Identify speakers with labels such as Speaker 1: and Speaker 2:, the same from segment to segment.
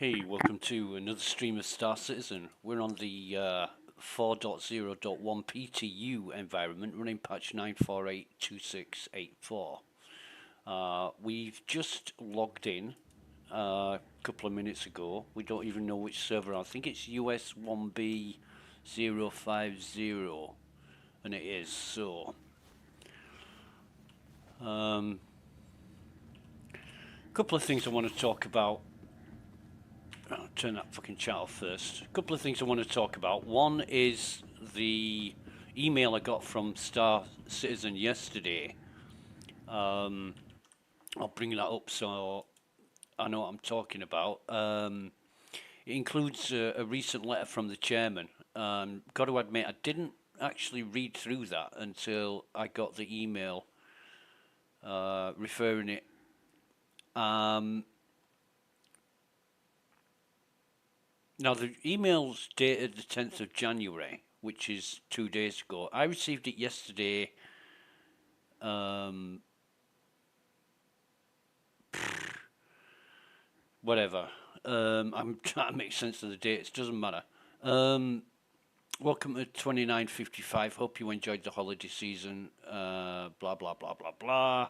Speaker 1: Hey, welcome to another stream of Star Citizen. We're on the 4.0.1 PTU environment running patch 9482684. We've just logged in a couple of minutes ago. We don't even know which server. I think it's US 1B050, and it is so. A couple of things I want to talk about. I'll turn that fucking chat off first. A couple of things I want to talk about. One is the email I got from Star Citizen yesterday. I'll bring that up so I know what I'm talking about. It includes a recent letter from the chairman. Got to admit, I didn't actually read through that until I got the email referring it. Now, the email's dated the 10th of January, which is 2 days ago. I received it yesterday. Whatever. I'm trying to make sense of the dates. Doesn't matter. Welcome to 2955. Hope you enjoyed the holiday season. Blah, blah, blah, blah, blah.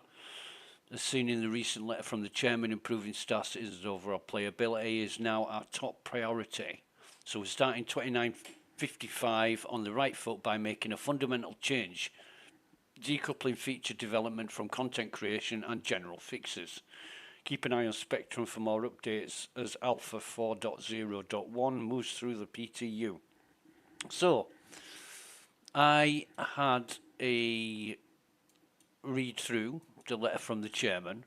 Speaker 1: As seen in the recent letter from the chairman, improving Star Citizen's overall playability is now our top priority. So we're starting 2955 on the right foot by making a fundamental change, decoupling feature development from content creation and general fixes. Keep an eye on Spectrum for more updates as Alpha 4.0.1 moves through the PTU. So, I had a read through the letter from the chairman,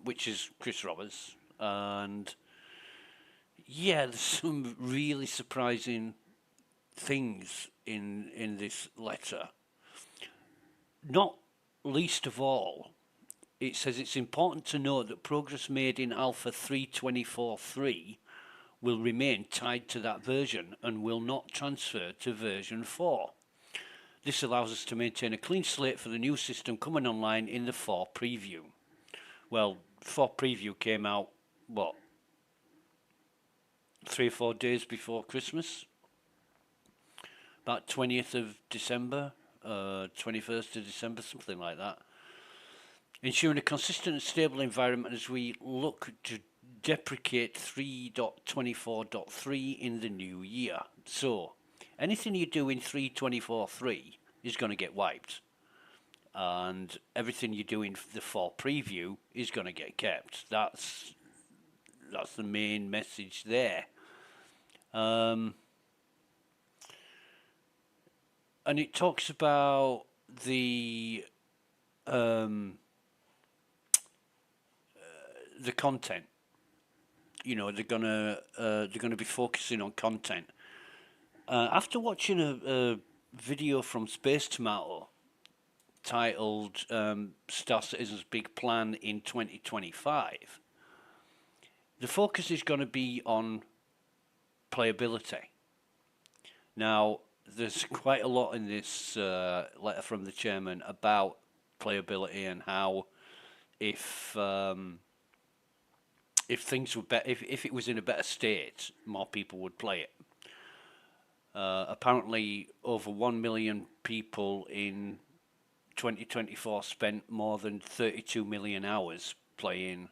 Speaker 1: which is Chris Roberts, and yeah, there's some really surprising things in this letter. Not least of all, it says it's important to note that progress made in Alpha 3.24.3 will remain tied to that version and will not transfer to version 4. This allows us to maintain a clean slate for the new system coming online in the 4 preview. Well, 4 preview came out, what, 3 or 4 days before Christmas? About 20th of December, 21st of December, something like that. Ensuring a consistent and stable environment as we look to deprecate 3.24.3 in the new year. So, anything you do in 3.24.3 is going to get wiped. And everything you do in the 4 preview is going to get kept. That's the main message there. And it talks about the content. You know, they're gonna be focusing on content. After watching a video from Space Tomato titled Star Citizen's Big Plan in 2025, the focus is going to be on playability. Now, there's quite a lot in this letter from the chairman about playability and how if things were better, if it was in a better state, more people would play it. Apparently, over 1 million people in 2024 spent more than 32 million hours playing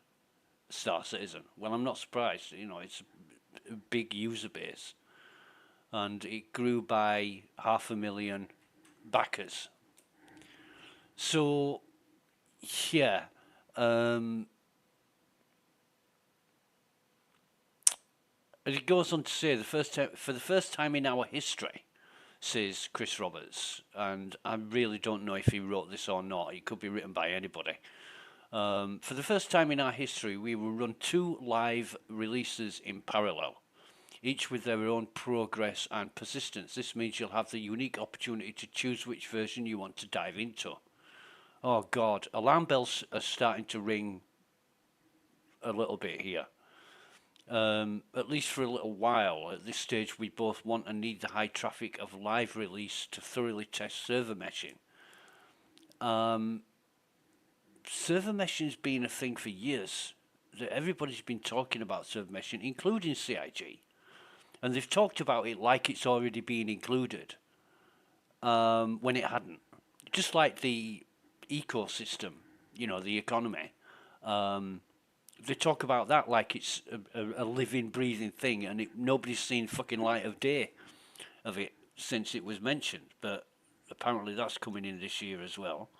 Speaker 1: Star Citizen. Well, I'm not surprised. You know, it's a big user base, and it grew by 500,000 backers. So, yeah. And it goes on to say, for the first time in our history, says Chris Roberts, and I really don't know if he wrote this or not. It could be written by anybody. For the first time in our history, we will run 2 live releases in parallel, each with their own progress and persistence. This means you'll have the unique opportunity to choose which version you want to dive into. Oh God, alarm bells are starting to ring a little bit here. At least for a little while. At this stage, we both want and need the high traffic of live release to thoroughly test server meshing. Server meshing's been a thing for years. that everybody's been talking about server meshing, including CIG, and they've talked about it like it's already been included when it hadn't. Just like the ecosystem, the economy. They talk about that like it's a living, breathing thing, and nobody's seen fucking light of day of it since it was mentioned. But apparently that's coming in this year as well.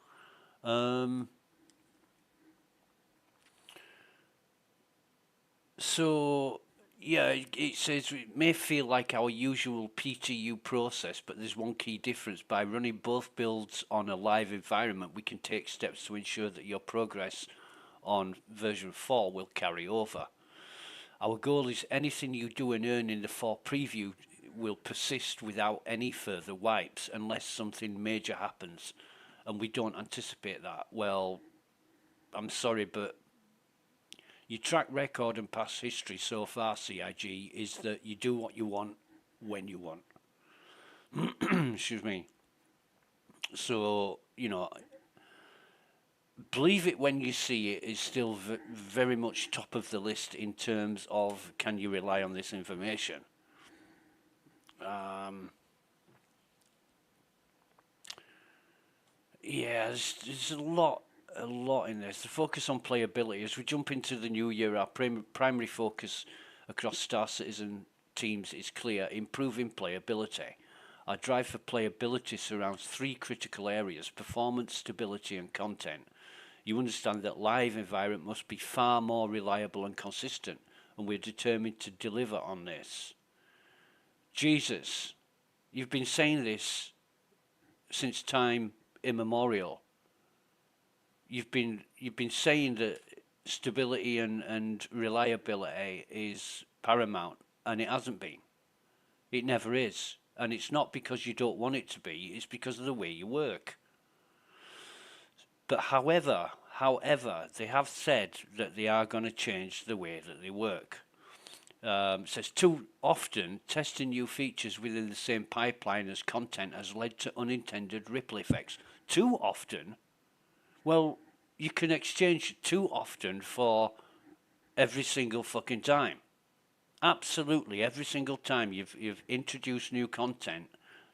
Speaker 1: So, yeah, it says it may feel like our usual PTU process, but there's one key difference. By running both builds on a live environment, we can take steps to ensure that your progress on version 4 will carry over. Our goal is anything you do and earn in the 4 preview will persist without any further wipes unless something major happens, and we don't anticipate that. Well, I'm sorry, but your track record and past history so far, CIG, is that you do what you want when you want. Excuse me. So, believe it when you see it is still very much top of the list in terms of can you rely on this information. Yeah, there's a lot in this. The focus on playability. As we jump into the new year, our primary focus across Star Citizen teams is clear: improving playability. Our drive for playability surrounds 3 critical areas: performance, stability, and content. You understand that live environment must be far more reliable and consistent, and we're determined to deliver on this. Jesus, you've been saying this since time immemorial. You've been saying that stability and reliability is paramount, and it hasn't been. It never is, and it's not because you don't want it to be. It's because of the way you work. But however, they have said that they are going to change the way that they work. It says too often testing new features within the same pipeline as content has led to unintended ripple effects. Too often? Well, you can exchange too often for every single fucking time. Absolutely, every single time you've introduced new content,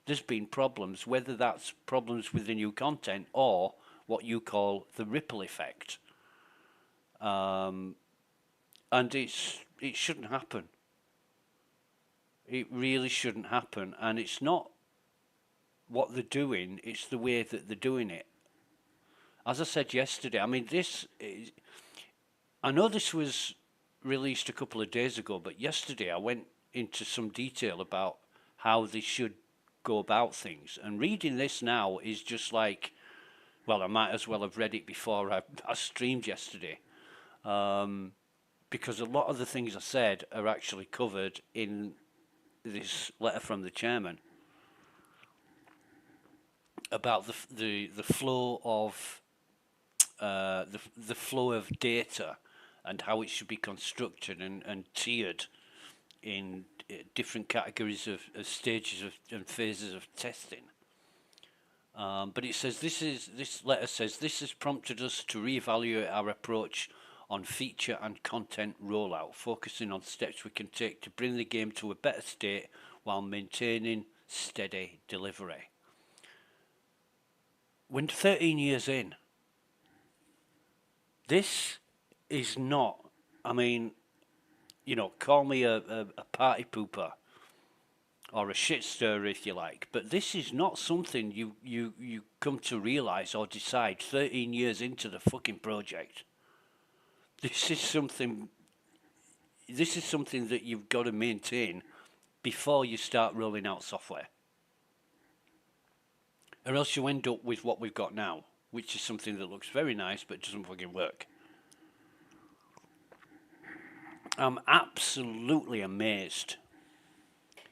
Speaker 1: there's been problems, whether that's problems with the new content or what you call the ripple effect. And it shouldn't happen. It really shouldn't happen. And it's not what they're doing, it's the way that they're doing it. As I said yesterday, I mean, I know this was released a couple of days ago, but yesterday I went into some detail about how they should go about things. And reading this now is just like, well, I might as well have read it before I streamed yesterday. Because a lot of the things I said are actually covered in this letter from the chairman about the flow of the flow of data and how it should be constructed and tiered in different categories of stages and phases of testing. But it says this letter says this has prompted us to reevaluate our approach on feature and content rollout, focusing on steps we can take to bring the game to a better state while maintaining steady delivery. When 13 years in, this is not, I mean, call me a party pooper or a shit stirrer if you like, but this is not something you come to realise or decide 13 years into the fucking project. This is something that you've got to maintain before you start rolling out software. Or else you end up with what we've got now, which is something that looks very nice but doesn't fucking work. I'm absolutely amazed.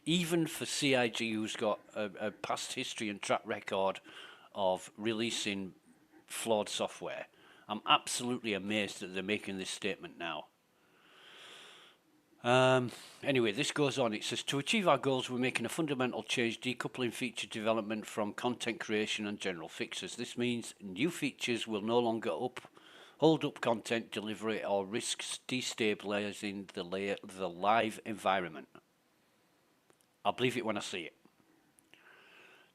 Speaker 1: Even for CIG, who's got a past history and track record of releasing flawed software, I'm absolutely amazed that they're making this statement now. Anyway, this goes on. It says, to achieve our goals, we're making a fundamental change, decoupling feature development from content creation and general fixes. This means new features will no longer hold up content delivery, or risks destabilizing the live environment. I'll believe it when I see it.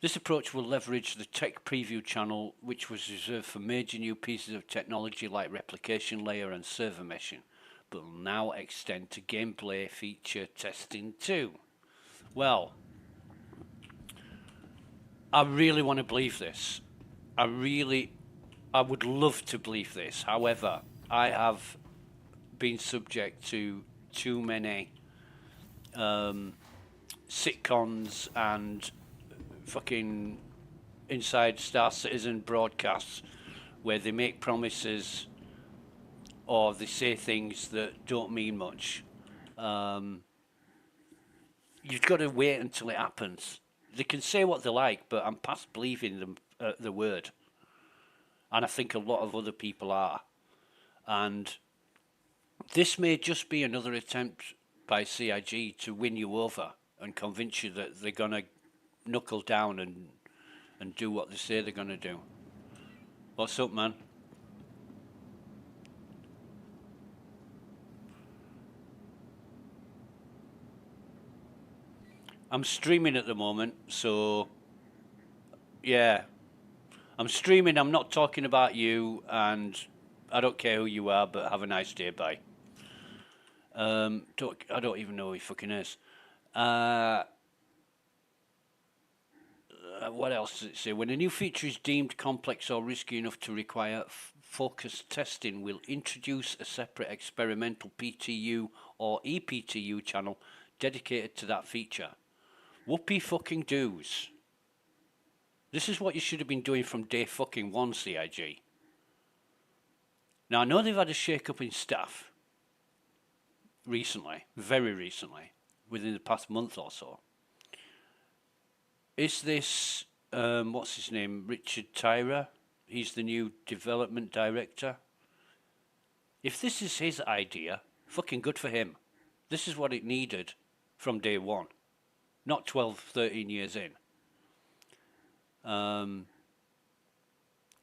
Speaker 1: This approach will leverage the tech preview channel, which was reserved for major new pieces of technology like replication layer and server meshing, but will now extend to gameplay feature testing too. Well, I really want to believe this. I would love to believe this. However, I have been subject to too many sitcoms and fucking inside Star Citizen broadcasts where they make promises or they say things that don't mean much. You've got to wait until it happens. They can say what they like, but I'm past believing them the word. And I think a lot of other people are. And this may just be another attempt by CIG to win you over and convince you that they're going to knuckle down and do what they say they're going to do. What's up, man? I'm streaming at the moment, so yeah. I'm streaming, I'm not talking about you, and I don't care who you are, but have a nice day, bye. I don't even know who he fucking is. What else does it say? When a new feature is deemed complex or risky enough to require focused testing, we'll introduce a separate experimental PTU or ePTU channel dedicated to that feature. Whoopee fucking doos. This is what you should have been doing from day fucking one, CIG. Now, I know they've had a shake-up in staff recently, very recently, within the past month or so. Is this, what's his name, Richard Tyra? He's the new development director. If this is his idea, fucking good for him. This is what it needed from day one, not 12, 13 years in.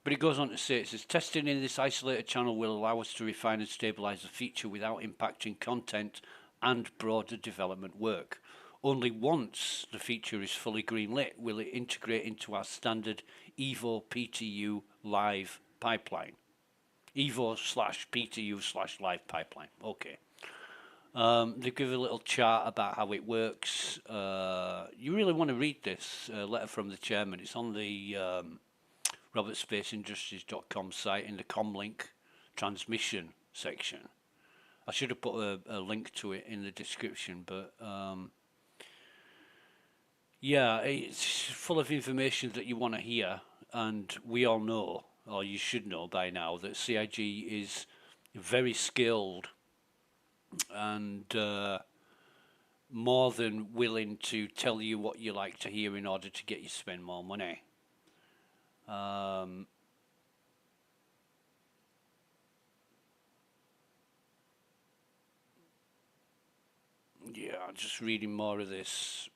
Speaker 1: But it goes on to say, it says, testing in this isolated channel will allow us to refine and stabilize the feature without impacting content and broader development work. Only once the feature is fully greenlit will it integrate into our standard Evo PTU live pipeline. Evo/PTU/live pipeline. Okay. They give a little chart about how it works. You really want to read this letter from the chairman. It's on the robertspacindustries.com site in the comlink transmission section. I should have put a link to it in the description, but yeah, it's full of information that you want to hear, and we all know, or you should know by now, that CIG is very skilled and more than willing to tell you what you like to hear in order to get you to spend more money. Yeah, just reading more of this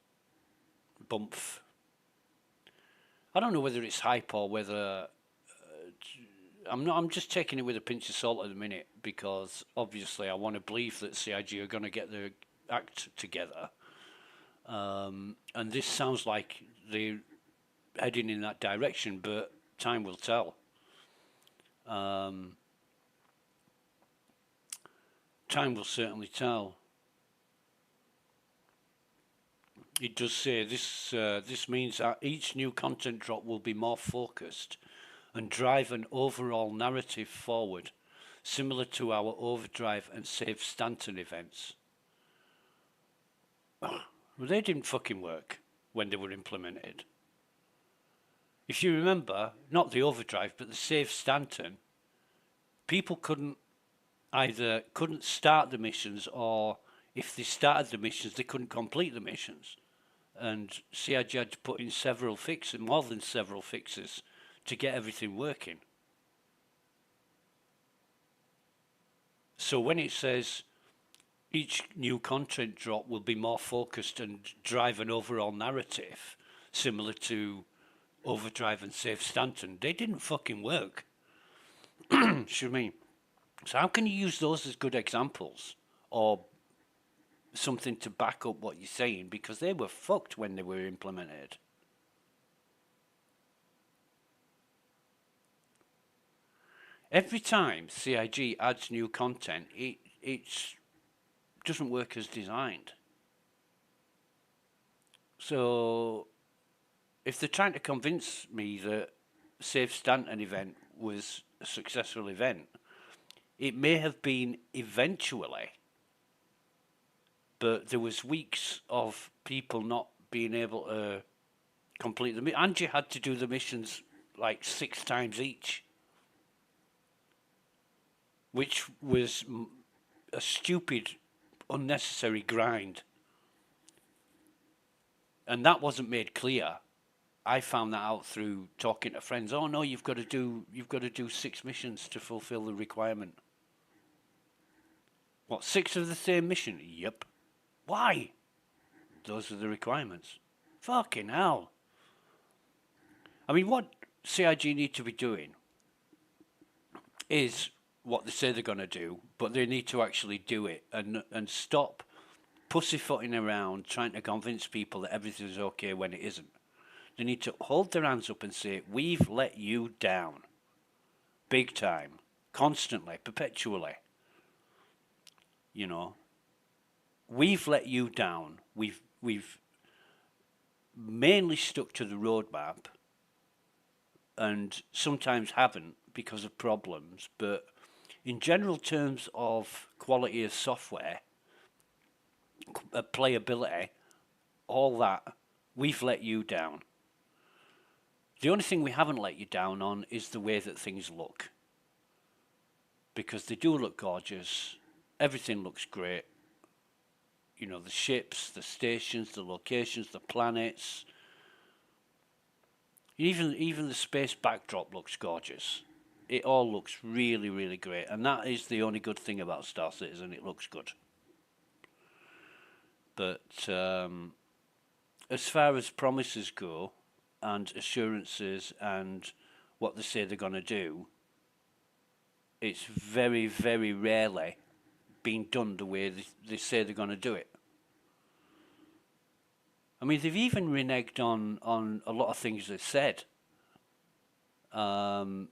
Speaker 1: bump. I don't know whether it's hype or whether I'm just taking it with a pinch of salt at the minute, because obviously I want to believe that CIG are going to get their act together, and this sounds like they're heading in that direction, but time will tell. Time will certainly tell. It does say this means that each new content drop will be more focused and drive an overall narrative forward, similar to our Overdrive and Save Stanton events. Well, they didn't fucking work when they were implemented. If you remember, not the Overdrive, but the Save Stanton, people couldn't start the missions, or if they started the missions, they couldn't complete the missions. And CIG had to put in several fixes, more than several fixes, to get everything working. So when it says each new content drop will be more focused and drive an overall narrative similar to Overdrive and Save Stanton, they didn't fucking work. Should mean So how can you use those as good examples or something to back up what you're saying? Because they were fucked when they were implemented. Every time CIG adds new content, it doesn't work as designed. So if they're trying to convince me that Safe Stanton event was a successful event, it may have been eventually, but there was weeks of people not being able to complete the mission. Angie had to do the missions like 6 times each, which was a stupid, unnecessary grind. And that wasn't made clear. I found that out through talking to friends. Oh no, you've got to do 6 missions to fulfill the requirement. What, 6 of the same mission? Yep. Why? Those are the requirements. Fucking hell. I mean, what CIG need to be doing is what they say they're going to do, but they need to actually do it and stop pussyfooting around trying to convince people that everything's okay when it isn't. They need to hold their hands up and say, we've let you down. Big time. Constantly. Perpetually. You know. We've let you down. We've mainly stuck to the roadmap and sometimes haven't because of problems, but in general terms of quality of software, playability, all that, we've let you down. The only thing we haven't let you down on is the way that things look. Because they do look gorgeous. Everything looks great. You know, the ships, the stations, the locations, the planets. Even the space backdrop looks gorgeous. It all looks really, really great. And that is the only good thing about Star Citizen. It looks good. But as far as promises go, and assurances and what they say they're going to do, it's very, very rarely been done the way they say they're going to do it. I mean, they've even reneged on a lot of things they've said. I mean,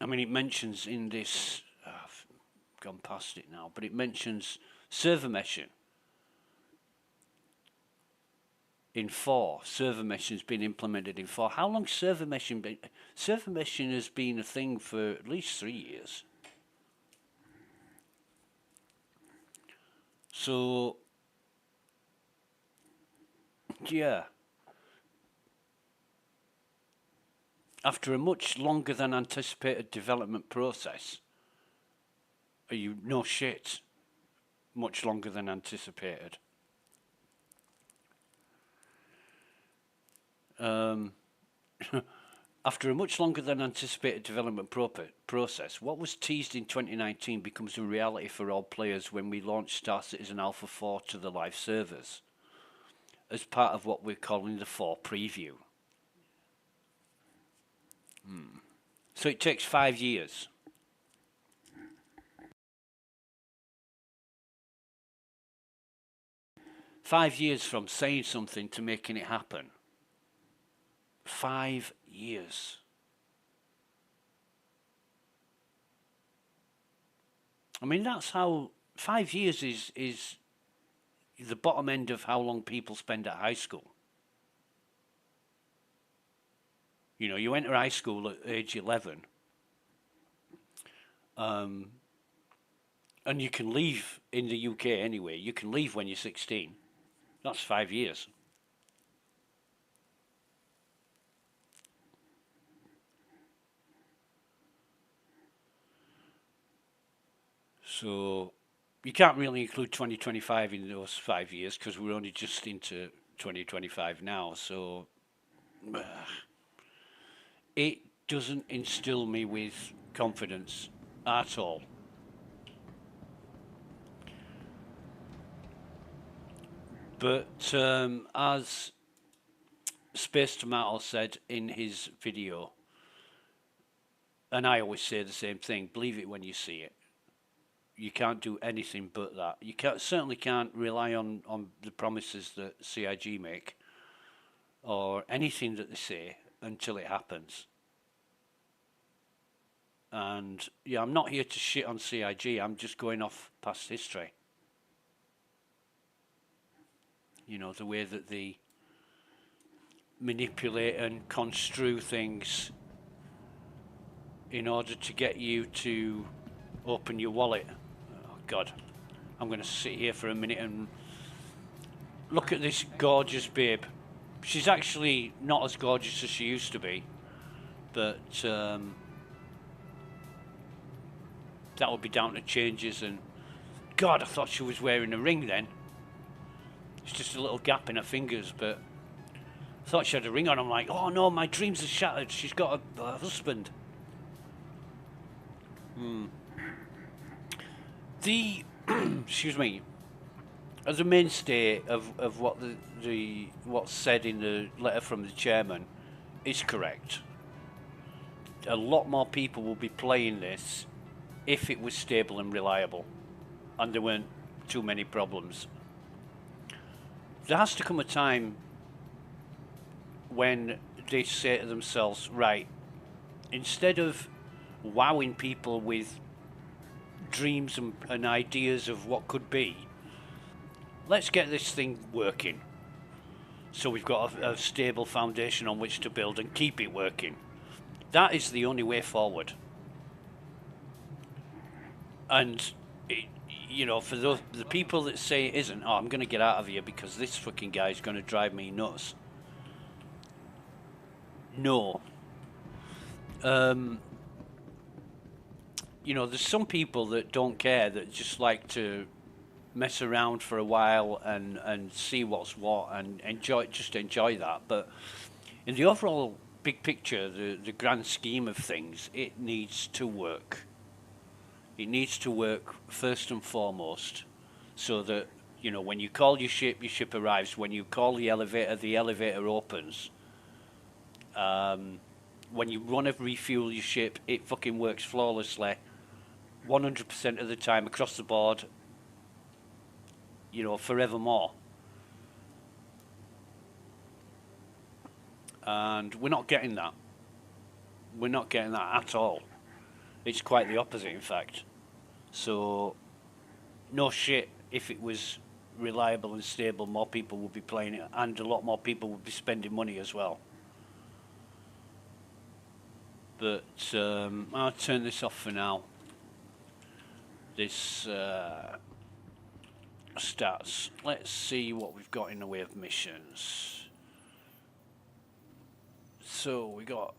Speaker 1: it mentions in this, I've gone past it now, but it mentions server meshing. In 4, server meshing has been implemented in 4. How long server meshing been? Server meshing has been a thing for at least 3 years. So, yeah. After a much longer than anticipated development process, no shit, much longer than anticipated. After a much longer than anticipated development process, what was teased in 2019 becomes a reality for all players when we launch Star Citizen Alpha 4 to the live servers, as part of what we're calling the 4 preview. So it takes 5 years. Five years from saying something to making it happen. 5 years. I mean, that's how 5 years is the bottom end of how long people spend at high school. You know, you enter high school at age 11, and you can leave in the UK anyway. You can leave when you're 16. That's 5 years. So you can't really include 2025 in those 5 years because we're only just into 2025 now. So it doesn't instill me with confidence at all. But as Space Tomato said in his video, And I always say the same thing, believe it when you see it. You can't do anything but that. You certainly can't rely on the promises that CIG make or anything that they say until it happens. And yeah, I'm not here to shit on CIG, I'm just going off past history. You know, the way that they manipulate and construe things in order to get you to open your wallet. Oh God, I'm going to sit here for a minute and look at this gorgeous babe. She's actually not as gorgeous as she used to be, but that would be down to changes. And God, I thought she was wearing a ring then. It's just a little gap in her fingers, but I thought she had a ring on. I'm like, oh no, my dreams are shattered. She's got a husband. The excuse me, as a mainstay of what what's said in the letter from the chairman is correct. A lot more people will be playing this if it was stable and reliable and there weren't too many problems. There has to come a time when they say to themselves, right, instead of wowing people with dreams and ideas of what could be, let's get this thing working so we've got a stable foundation on which to build and keep it working. That is the only way forward. And you know, for the people that say it isn't, oh, I'm going to get out of here because this fucking guy is going to drive me nuts. No. You know, there's some people that don't care, that just like to mess around for a while and see what's what and enjoy that. But in the overall big picture, the grand scheme of things, it needs to work. It needs to work first and foremost, so that, you know, when you call your ship arrives. When you call the elevator opens. When you want to refuel your ship, it fucking works flawlessly, 100% of the time across the board, you know, forevermore. And we're not getting that. We're not getting that at all. It's quite the opposite, in fact. So, no shit, if it was reliable and stable, more people would be playing it, and a lot more people would be spending money as well. But I'll turn this off for now. This stats. Let's see what we've got in the way of missions. So we got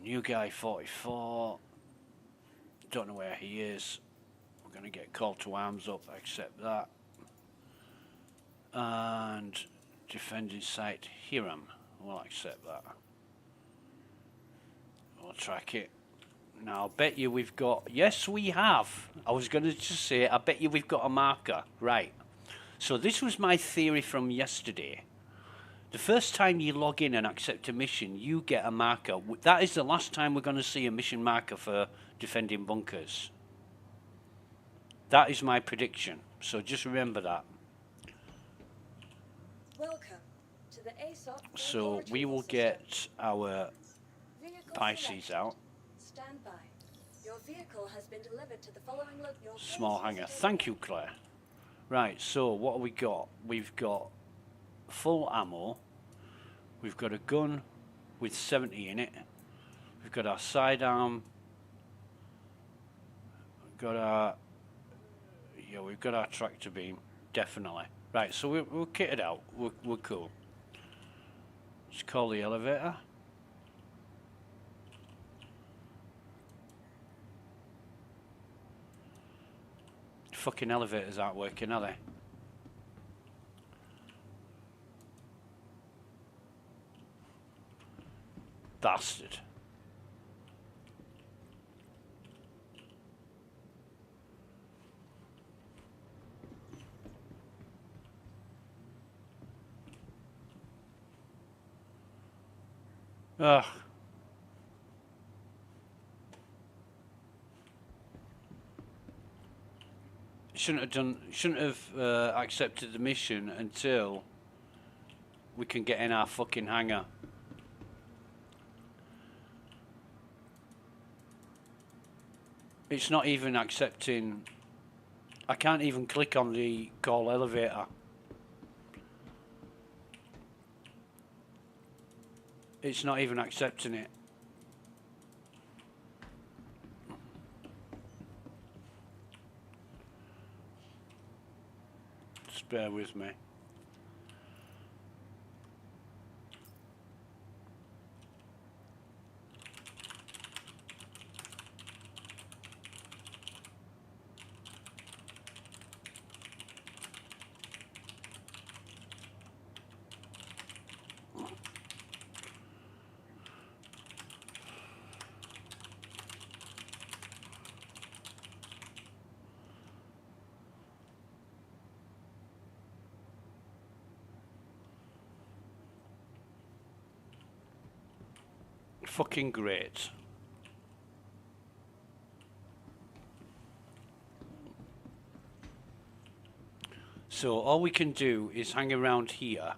Speaker 1: new guy 44. Don't know where he is. We're going to get called to arms up. I accept that. And defending site Hiram. We'll accept that. We'll track it. Now, I bet you we've got... Yes, we have. I was going to just say, I bet you we've got a marker. Right. So this was my theory from yesterday. The first time you log in and accept a mission, you get a marker. That is the last time we're going to see a mission marker for defending bunkers. That is my prediction. So just remember that.
Speaker 2: Welcome to the ASOP.
Speaker 1: So we will get our Pisces out.
Speaker 2: Stand by. Your vehicle has been delivered to the following location.
Speaker 1: Small hangar. Thank you, Claire. Right, so what have we got? We've got full ammo. We've got a gun with 70 in it. We've got our sidearm. We've got our tractor beam, definitely. Right, so we're kitted out. We're cool. Let's call the elevator. Fucking elevators aren't working, are they? Bastard. Ugh. Shouldn't have accepted the mission until we can get in our fucking hangar. It's not even accepting. I can't even click on the call elevator. It's not even accepting it. Just bear with me. Fucking great. So all we can do is hang around here.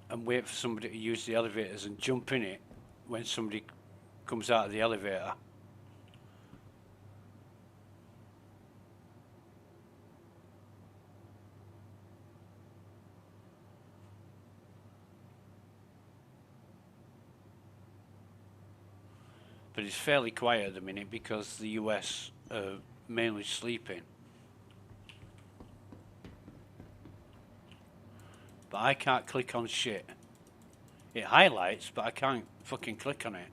Speaker 1: And wait for somebody to use the elevators and jump in it when somebody comes out of the elevator. But it's fairly quiet at the minute because the US are mainly sleeping. But I can't click on shit. It highlights, but I can't fucking click on it.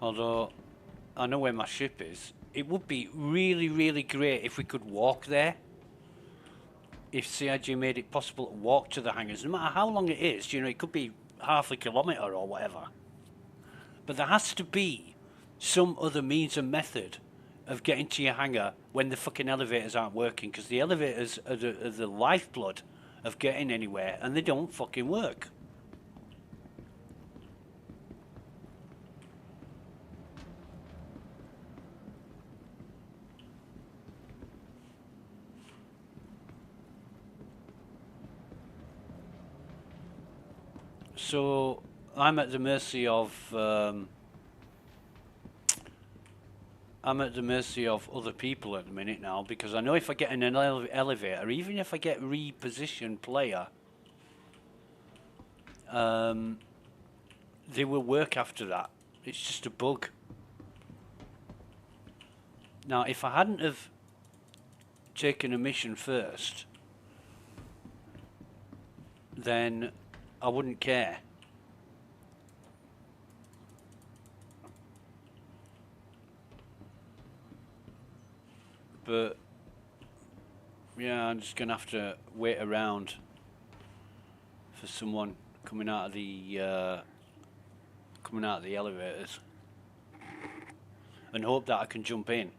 Speaker 1: Although I know where my ship is. It would be really, really great if we could walk there. If CIG made it possible to walk to the hangars, no matter how long it is, you know, it could be half a kilometre or whatever. But there has to be some other means and method of getting to your hangar when the fucking elevators aren't working, because the elevators are the lifeblood of getting anywhere, and they don't fucking work. So I'm at the mercy of other people at the minute now, because I know if I get in an elevator, even if I get reposition player, they will work after that. It's just a bug. Now, if I hadn't have taken a mission first, then I wouldn't care. But yeah, I'm just gonna have to wait around for someone coming out of the elevators and hope that I can jump in.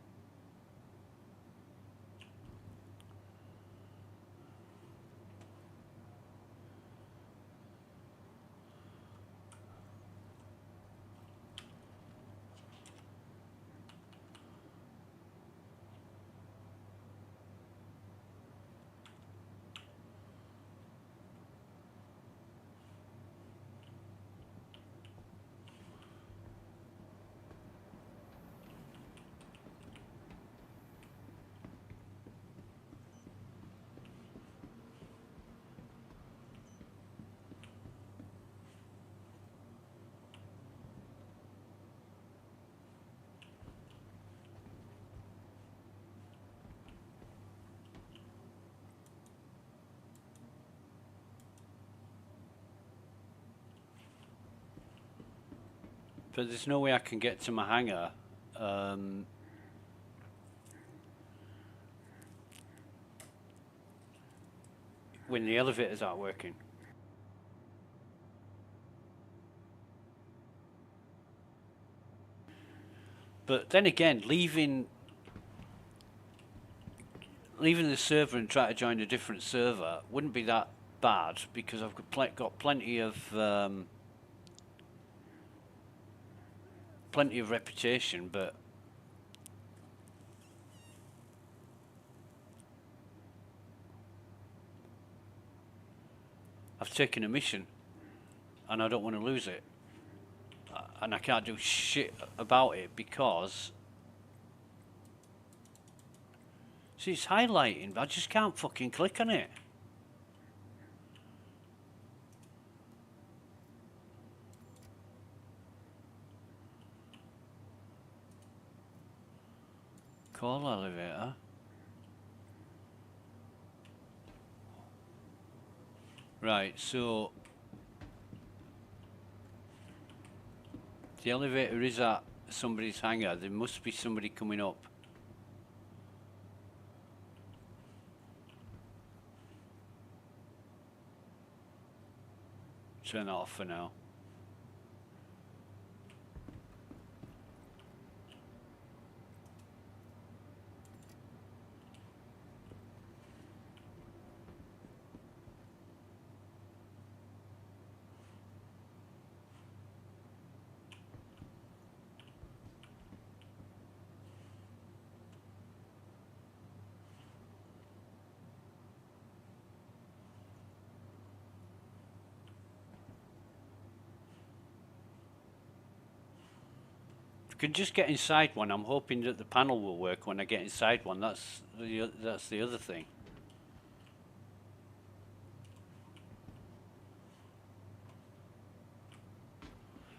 Speaker 1: But there's no way I can get to my hangar when the elevators aren't working. But then again, leaving leaving the server and try to join a different server wouldn't be that bad because I've got plenty of reputation, but I've taken a mission and I don't want to lose it, and I can't do shit about it because see, it's highlighting, but I just can't fucking click on it. Call elevator. Right, so the elevator is at somebody's hangar. There must be somebody coming up. Turn that off for now. If I can just get inside one, I'm hoping that the panel will work when I get inside one. That's the other thing.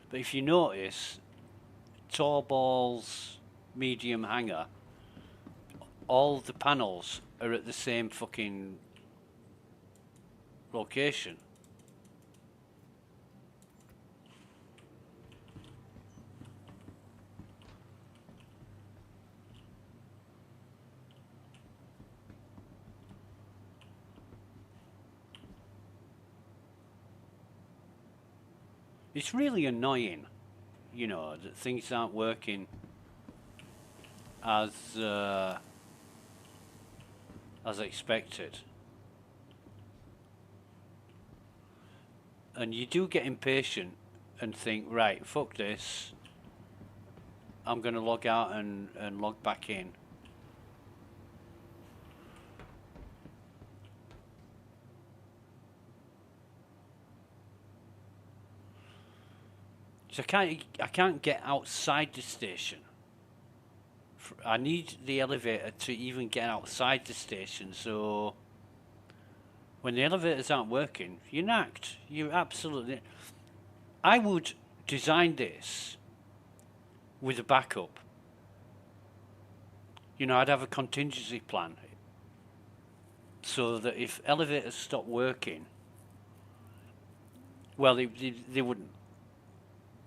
Speaker 1: But if you notice, Torball's medium hangar, all the panels are at the same fucking location. It's really annoying, you know, that things aren't working as expected. And you do get impatient and think, right, fuck this. I'm going to log out and log back in. So I can't get outside the station. I need the elevator to even get outside the station. So when the elevators aren't working, you're nacked. You absolutely. I would design this with a backup. You know, I'd have a contingency plan so that if elevators stop working, well, they wouldn't.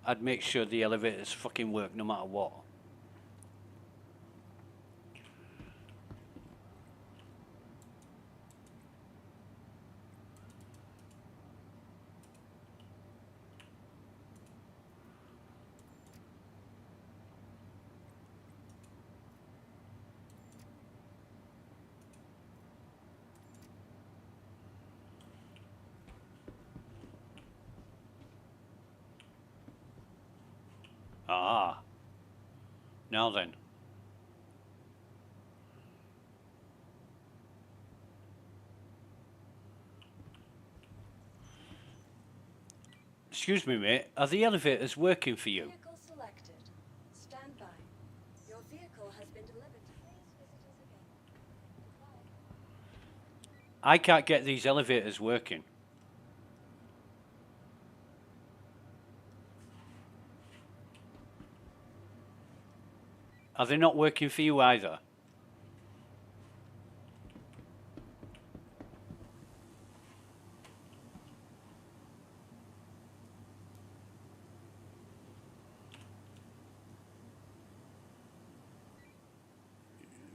Speaker 1: I'd make sure the elevators fucking work no matter what. Ah. Now then. Excuse me, mate. Are the elevators working for you?
Speaker 2: Vehicle selected. Stand by. Your vehicle has been delivered. Please visit us again. Goodbye.
Speaker 1: I can't get these elevators working. Are they not working for you either?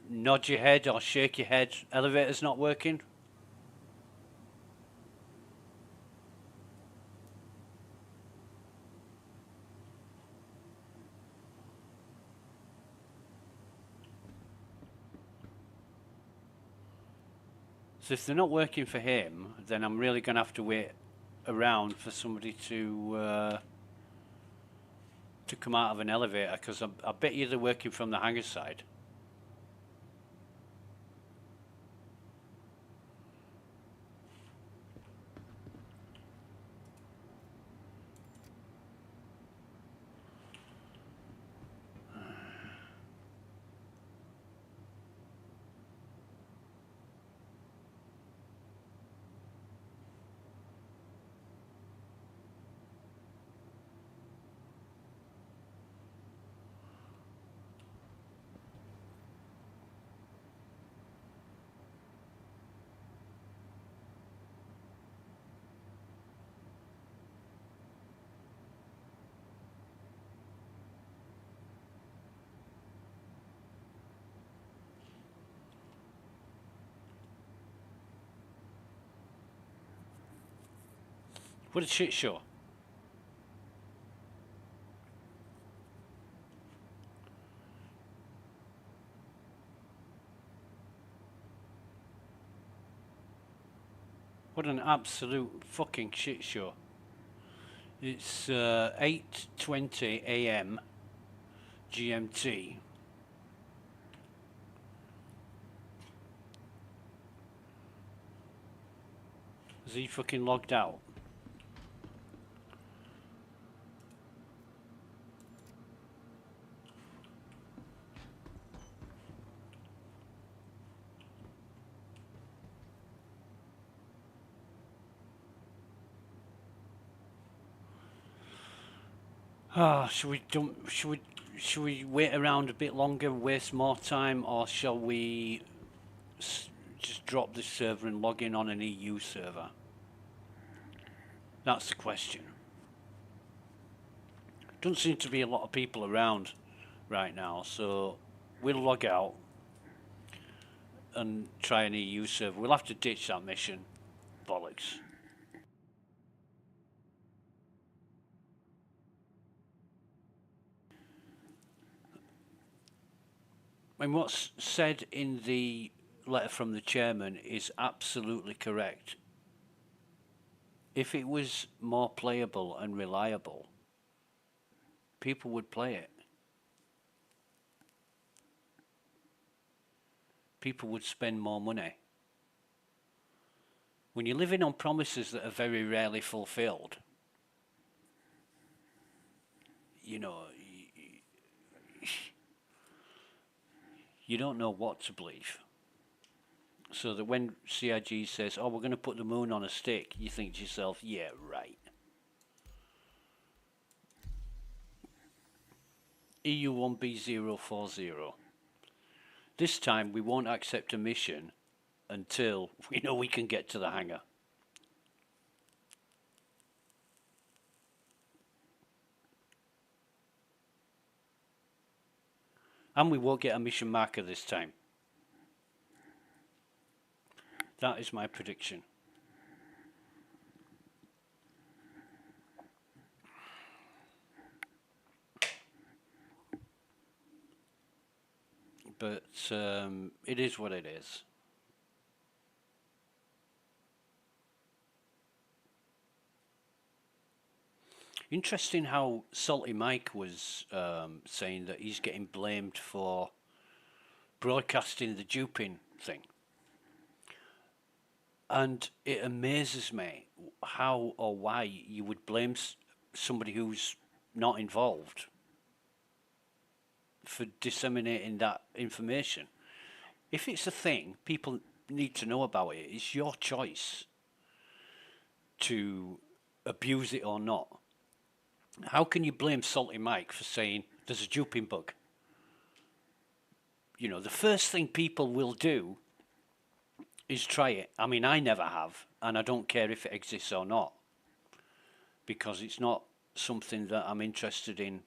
Speaker 1: Nod your head or shake your head. Elevator's not working? So if they're not working for him, then I'm really going to have to wait around for somebody to come out of an elevator, because I bet you they're working from the hangar side. What a shit show. What an absolute fucking shit show. It's 8:20 a.m. GMT. Is he fucking logged out? Ah, should we wait around a bit longer, waste more time, or shall we just drop this server and log in on an EU server? That's the question. Doesn't seem to be a lot of people around right now, so we'll log out and try an EU server. We'll have to ditch that mission. Bollocks. And what's said in the letter from the chairman is absolutely correct. If it was more playable and reliable, people would play it. People would spend more money. When you're living on promises that are very rarely fulfilled, you know, you don't know what to believe. So that when CIG says, oh, we're going to put the moon on a stick, you think to yourself, yeah, right. EU1B040. This time we won't accept a mission until we know we can get to the hangar. And we won't get a mission marker this time. That is my prediction. But it is what it is. Interesting how Salty Mike was saying that he's getting blamed for broadcasting the duping thing. And it amazes me how or why you would blame somebody who's not involved for disseminating that information. If it's a thing, people need to know about it. It's your choice to abuse it or not. How can you blame Salty Mike for saying there's a duping bug? You know, the first thing people will do is try it. I mean, I never have, and I don't care if it exists or not, because it's not something that I'm interested in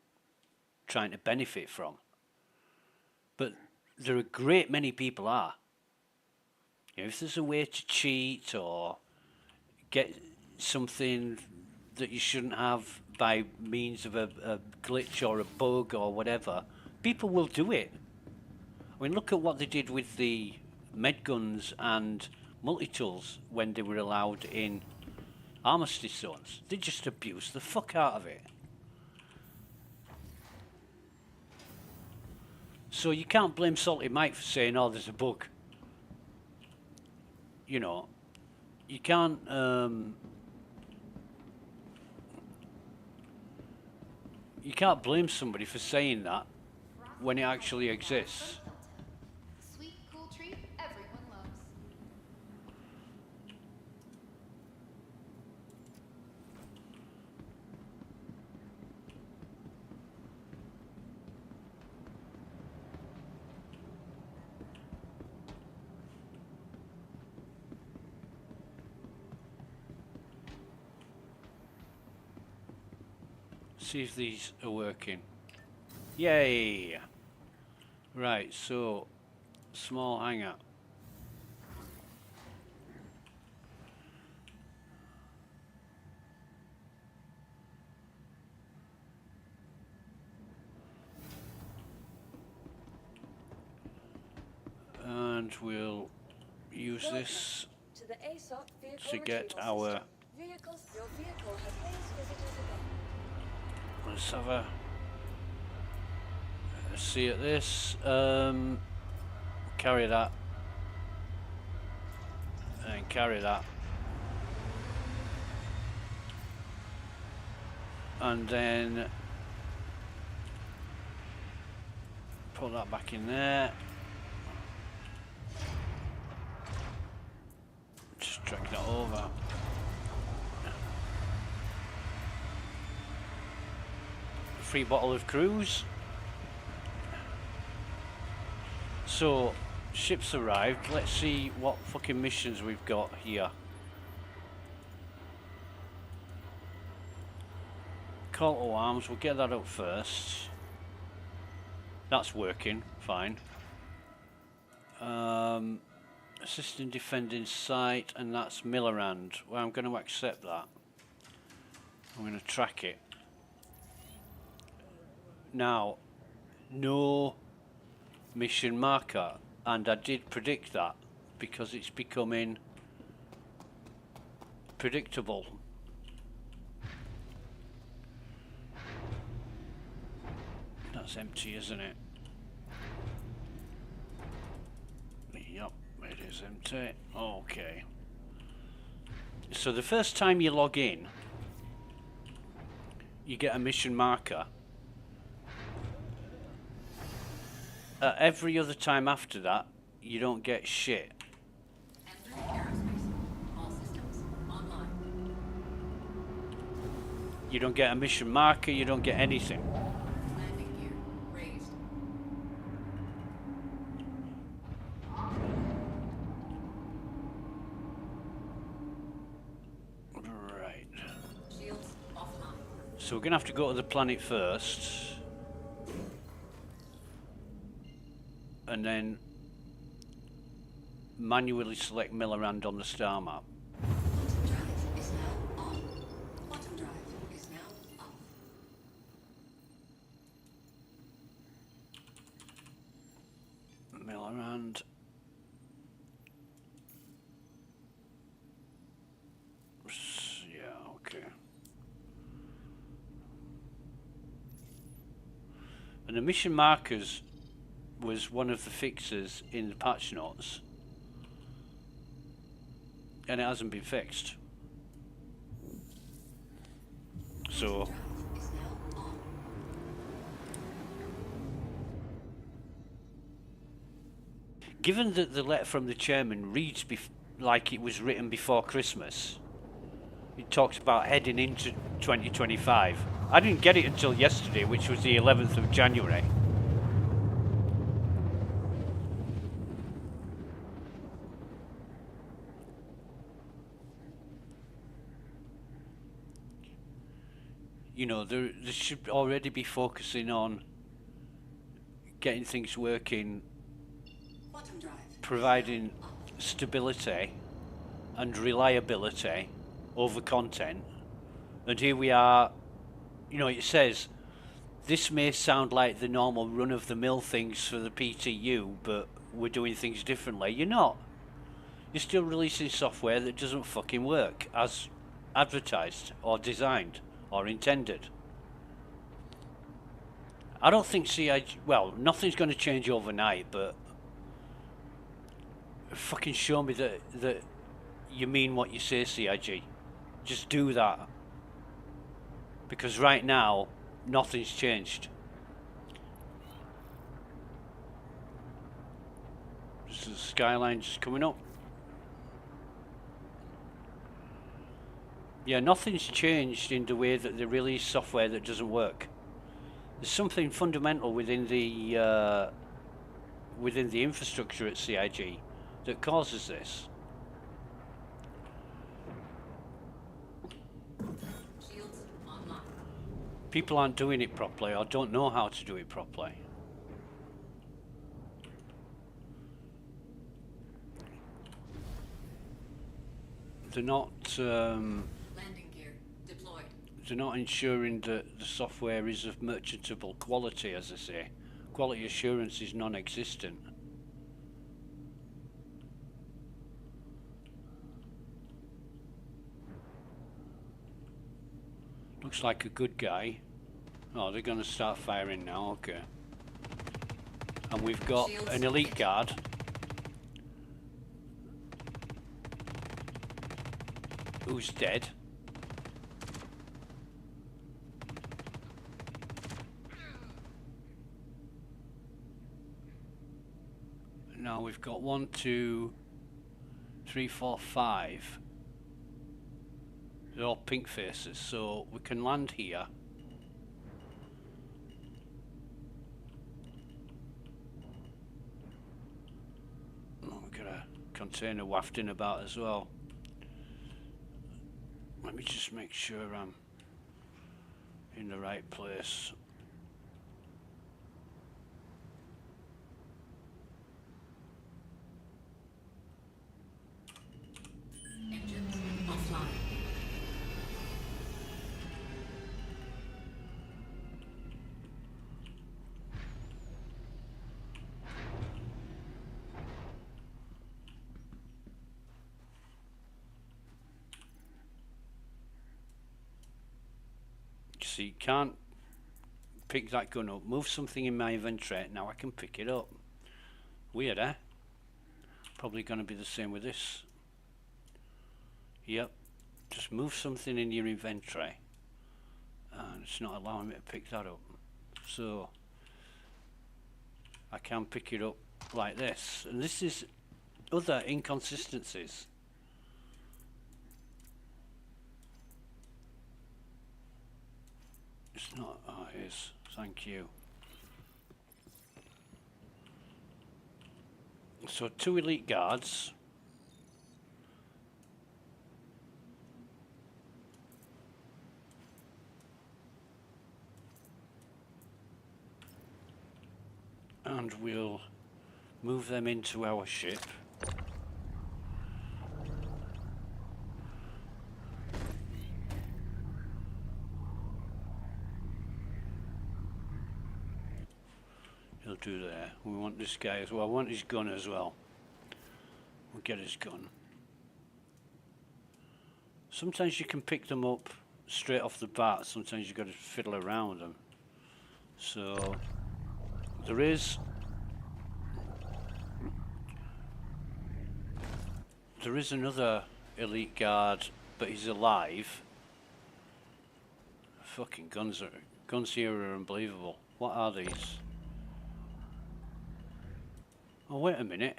Speaker 1: trying to benefit from. But there are a great many people are. You know, if there's a way to cheat or get something that you shouldn't have by means of a glitch or a bug or whatever, people will do it. I mean, look at what they did with the med guns and multi-tools when they were allowed in armistice zones. They just abused the fuck out of it. So you can't blame Salty Mike for saying, oh, there's a bug. You know, you can't... you can't blame somebody for saying that when it actually exists.
Speaker 3: Sweet, cool treat everyone loves.
Speaker 1: See if these are working. Yay! Right, so small hangar. And we'll use this
Speaker 2: To the ASOC vehicle
Speaker 1: to get
Speaker 2: retrieval
Speaker 1: our...
Speaker 2: system. Your vehicle has placed visitors again.
Speaker 1: Let's have a see at this. Carry that. And carry that. And then put that back in there. Just drag that over. Free bottle of cruise. So, ships arrived. Let's see what fucking missions we've got here. Call to arms, we'll get that up first. That's working, fine. Assisting defending site, and that's Millerand. Well, I'm going to accept that. I'm going to track it. Now, no mission marker, and I did predict that because it's becoming predictable. That's empty, isn't it? Yep, it is empty. Okay. So the first time you log in, you get a mission marker. Every other time after that, you don't get shit.
Speaker 3: Entering aerospace. All systems online.
Speaker 1: You don't get a mission marker, you don't get anything.
Speaker 3: Landing gear raised.
Speaker 1: Right.
Speaker 3: Shields offline.
Speaker 1: So we're going to have to go to the planet first. And then manually select Millerand on the star map.
Speaker 3: Quantum drive is now on. Quantum drive is now off.
Speaker 1: Millerand. Yeah, okay. And the mission markers was one of the fixes in the patch notes, and it hasn't been fixed. So
Speaker 3: Drive is now on.
Speaker 1: given that the letter from the chairman reads like it was written before Christmas, it talks about heading into 2025. I didn't get it until yesterday, which was the 11th of January. You know, they should already be focusing on getting things working,
Speaker 3: Quantum drive.
Speaker 1: providing stability and reliability over content. And here we are, you know, it says, this may sound like the normal run-of-the-mill things for the PTU, but we're doing things differently. You're not. You're still releasing software that doesn't fucking work as advertised or designed or intended. I don't think CIG, well, nothing's going to change overnight, but fucking show me that you mean what you say, CIG. Just do that. Because right now, nothing's changed. This is the skyline just coming up. Yeah, nothing's changed in the way that they release software that doesn't work. There's something fundamental within the infrastructure at CIG that causes this.
Speaker 3: Shields online.
Speaker 1: People aren't doing it properly or don't know how to do it properly. They're not
Speaker 3: Landing gear deployed.
Speaker 1: they're not ensuring that the software is of merchantable quality, as I say. Quality assurance is non-existent. Looks like a good guy. Oh, they're going to start firing now, okay. And we've got an elite guard. Who's dead. Now we've got 1, 2, 3, 4, 5. They're all pink faces, so we can land here. Oh, we've got a container wafting about as well. Let me just make sure I'm in the right place.
Speaker 3: Engines offline.
Speaker 1: So you can't pick that gun up. Move something in my inventory. Now I can pick it up. Weird, eh? Probably going to be the same with this. Yep. Just move something in your inventory. And it's not allowing me to pick that up. So I can pick it up like this. And this is other inconsistencies. It's not. Oh, it is. Thank you. So 2 elite guards. And we'll move them into our ship. He'll do there. We want this guy as well. I want his gun as well. We'll get his gun. Sometimes you can pick them up straight off the bat. Sometimes you've got to fiddle around with them. So there is another elite guard, but he's alive. Fucking guns here are unbelievable. What are these? Oh, wait a minute.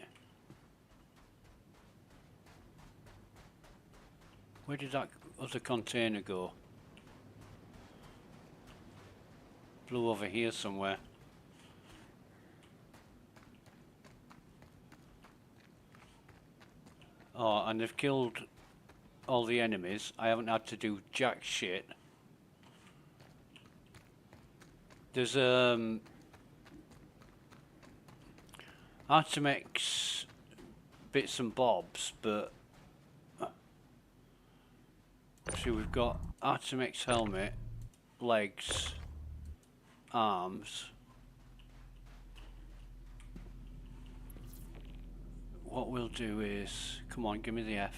Speaker 1: Where did that other container go? Flew over here somewhere. Oh, and they've killed all the enemies. I haven't had to do jack shit. There's Artemex bits and bobs, but see, we've got Artemex helmet, legs, arms. what we'll do is, come on, give me the F.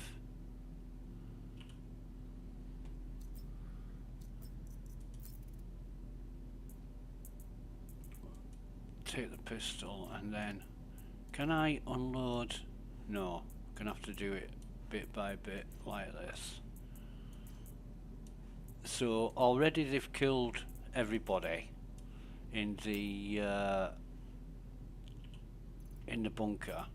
Speaker 1: Take the pistol and then, can I unload? No, gonna have to do it bit by bit like this. So already they've killed everybody in the bunker.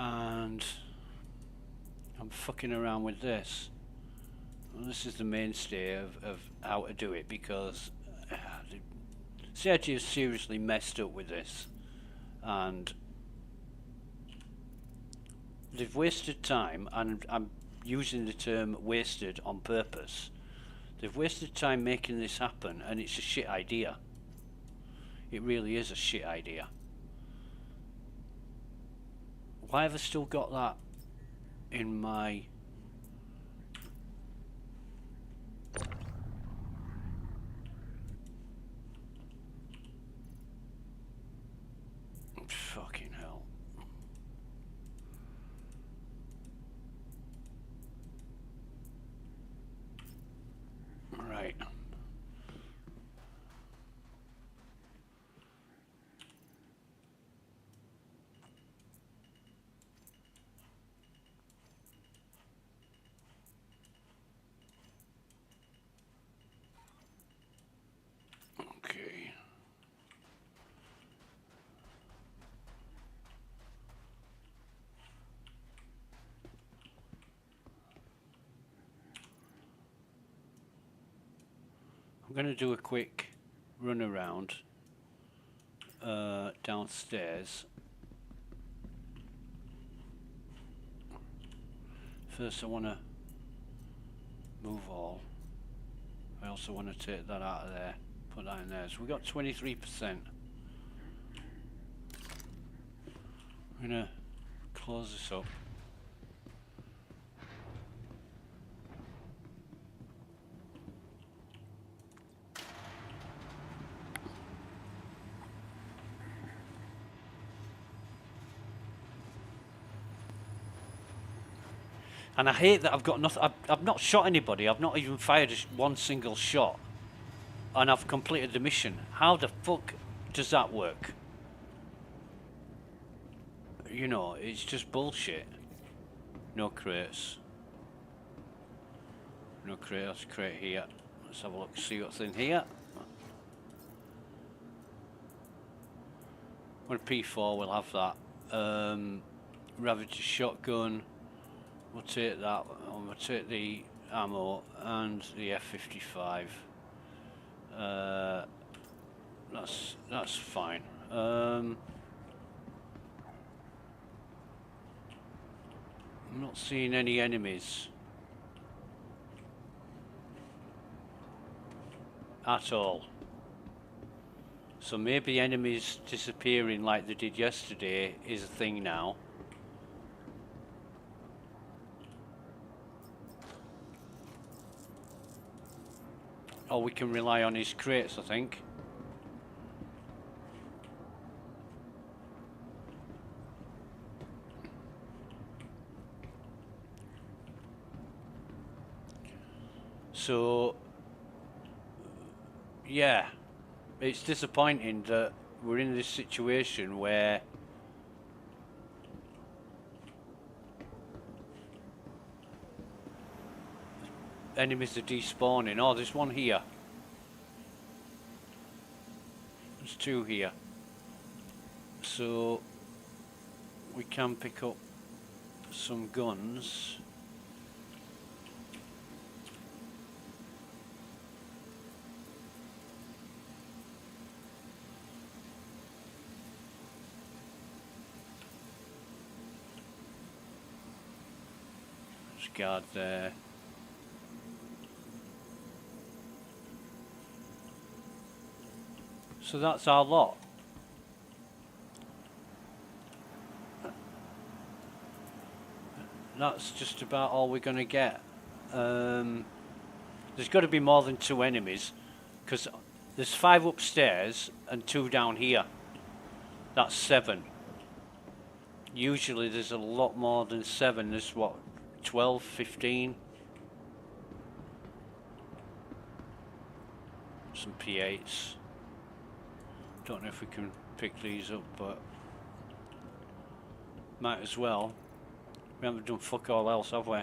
Speaker 1: And I'm fucking around with this. Well, this is the mainstay of how to do it, because the CIG has seriously messed up with this, and they've wasted time, and I'm using the term wasted on purpose. They've wasted time making this happen, and it's a shit idea. It really is a shit idea. Why have I still got that in my... Fucking hell. Right. Okay. I'm going to do a quick run around downstairs. First I want to move all. I also want to take that out of there, put that in there. So we got 23%. I'm going to close this up. And I hate that I've got nothing. I've not shot anybody. I've not even fired one single shot. And I've completed the mission. How the fuck does that work? You know, it's just bullshit. No crates. No crate. Let's crate here. Let's have a look, see what's in here. With a P4, we'll have that. Ravager shotgun. We'll take that. We'll take the ammo and the F-55. That's fine. I'm not seeing any enemies at all. So maybe enemies disappearing like they did yesterday is a thing now. Or we can rely on his crates, I think. So, yeah, it's disappointing that we're in this situation where enemies are despawning. Oh, there's one here. There's two here. So we can pick up some guns. There's a guard there. So that's our lot. That's just about all we're going to get. There's got to be more than 2 enemies, because there's 5 upstairs and 2 down here. That's 7. Usually there's a lot more than 7. There's what, 12, 15? Some P8s. Don't know if we can pick these up, but might as well. We haven't done fuck all else, have we?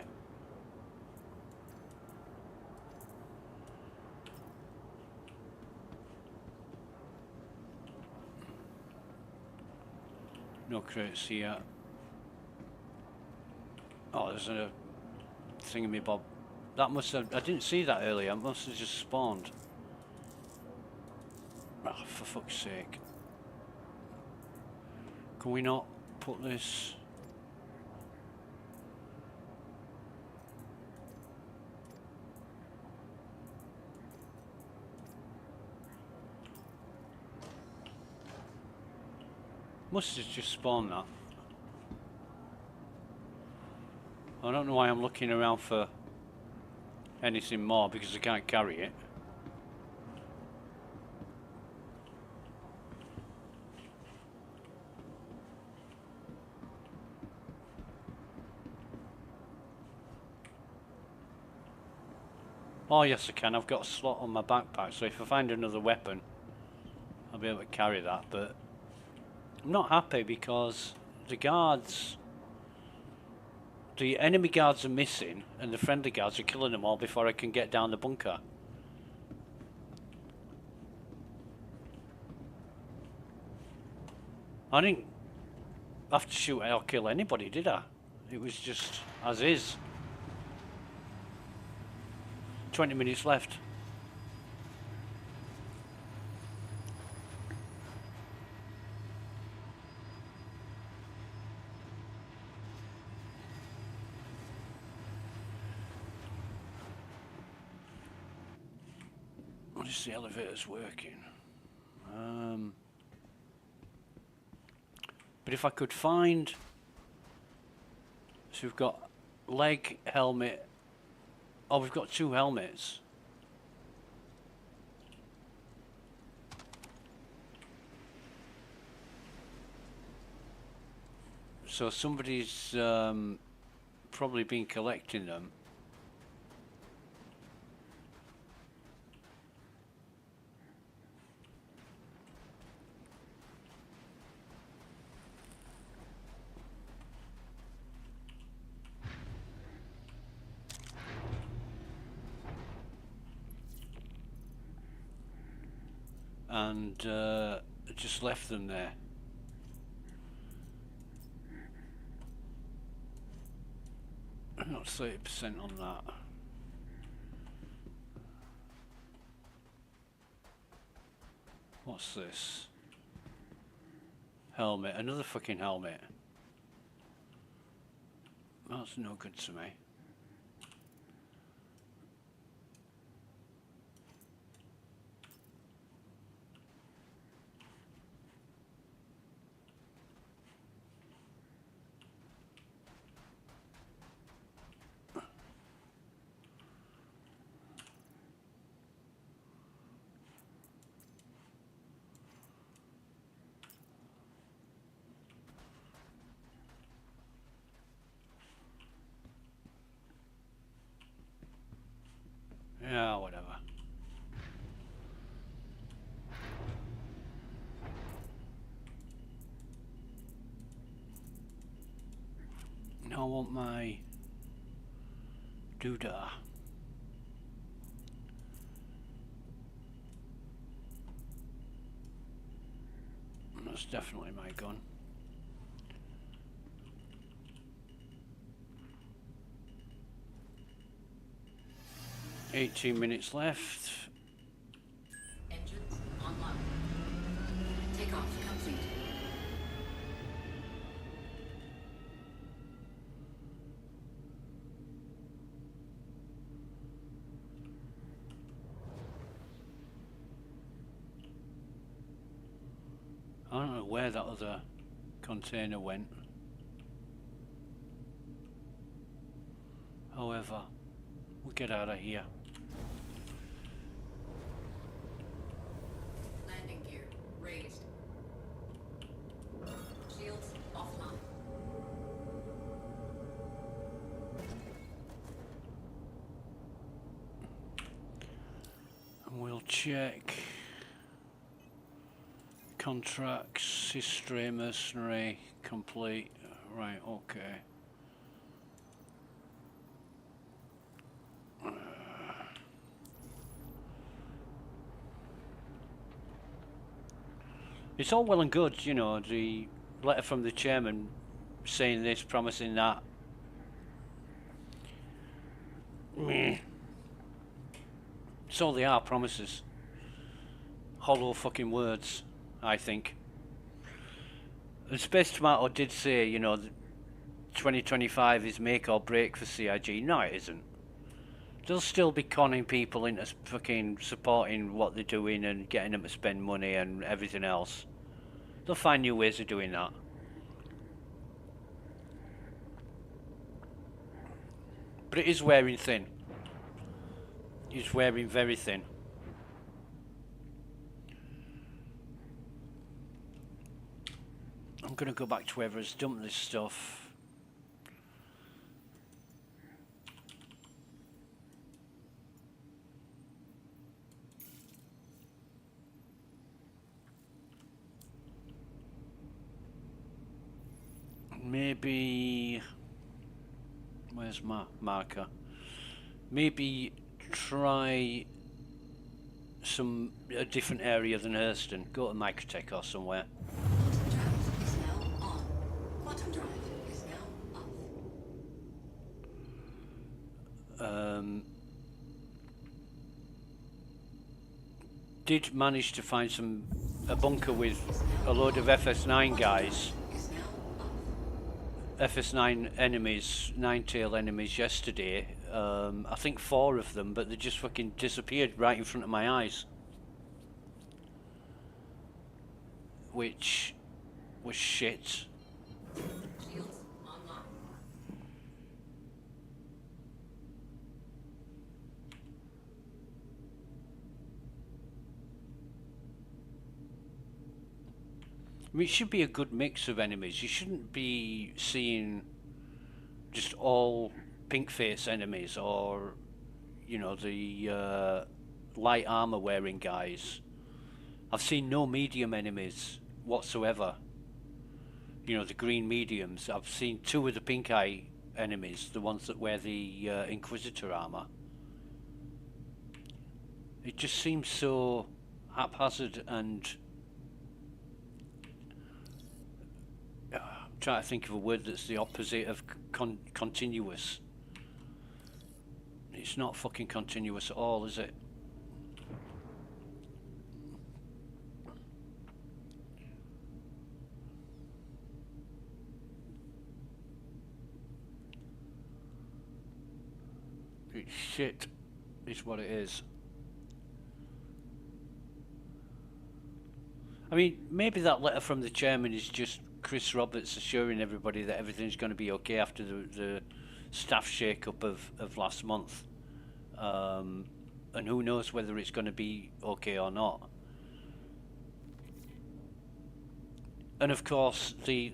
Speaker 1: No crates here. Oh, there's a thingamabob. That must have... I didn't see that earlier. It must have just spawned. Oh, for fuck's sake. Can we not put this... Must have just spawned that. I don't know why I'm looking around for anything more, because I can't carry it. Oh yes I can, I've got a slot on my backpack, so if I find another weapon I'll be able to carry that, but I'm not happy because the guards, the enemy guards are missing and the friendly guards are killing them all before I can get down the bunker. I didn't have to shoot or kill anybody, did I? It was just as is. 20 minutes left. What is the elevator's working? But if I could find... So we've got leg, helmet... Oh, we've got 2 helmets. So somebody's probably been collecting them. And just left them there. Not 30% on that. What's this? Helmet, another fucking helmet. That's no good to me. Yeah, whatever. Now I want my doodah. That's definitely my gun. $18 minutes left.
Speaker 3: Engines online. Takeoff complete.
Speaker 1: don't know where that other container went. However, we'll get out of here.
Speaker 3: Landing gear raised. Shields offline.
Speaker 1: And we'll check contracts, history, mercenary, complete. Right, okay. It's all well and good, you know, the letter from the chairman saying this, promising that. Meh. It's all they are, promises. Hollow fucking words, I think. And Space Tomato did say, you know, 2025 is make or break for CIG. No, it isn't. They'll still be conning people into fucking supporting what they're doing and getting them to spend money and everything else. They'll find new ways of doing that. But it is wearing thin. It's wearing very thin. I'm going to go back to whoever's dumped this stuff. Maybe, where's my marker? Maybe try a different area than Hurston. Go to Microtech or somewhere.
Speaker 3: Quantum drive is now on. Quantum drive is now off.
Speaker 1: Did manage to find a bunker with a load of FS9 guys. FS9 enemies, nine-tail enemies yesterday. I think 4 of them, but they just fucking disappeared right in front of my eyes. Which was shit.
Speaker 3: Shields online.
Speaker 1: I mean, it should be a good mix of enemies. You shouldn't be seeing just all pink face enemies or, you know, the light armor wearing guys. I've seen no medium enemies whatsoever. You know, the green mediums. I've seen 2 of the pink eye enemies, the ones that wear the Inquisitor armor. It just seems so haphazard and I'm trying to think of a word that's the opposite of continuous. It's not fucking continuous at all, is it? It's shit, is what it is. I mean, maybe that letter from the chairman is just Chris Roberts assuring everybody that everything's going to be okay after the staff shake-up of last month. And who knows whether it's going to be okay or not. And of course, the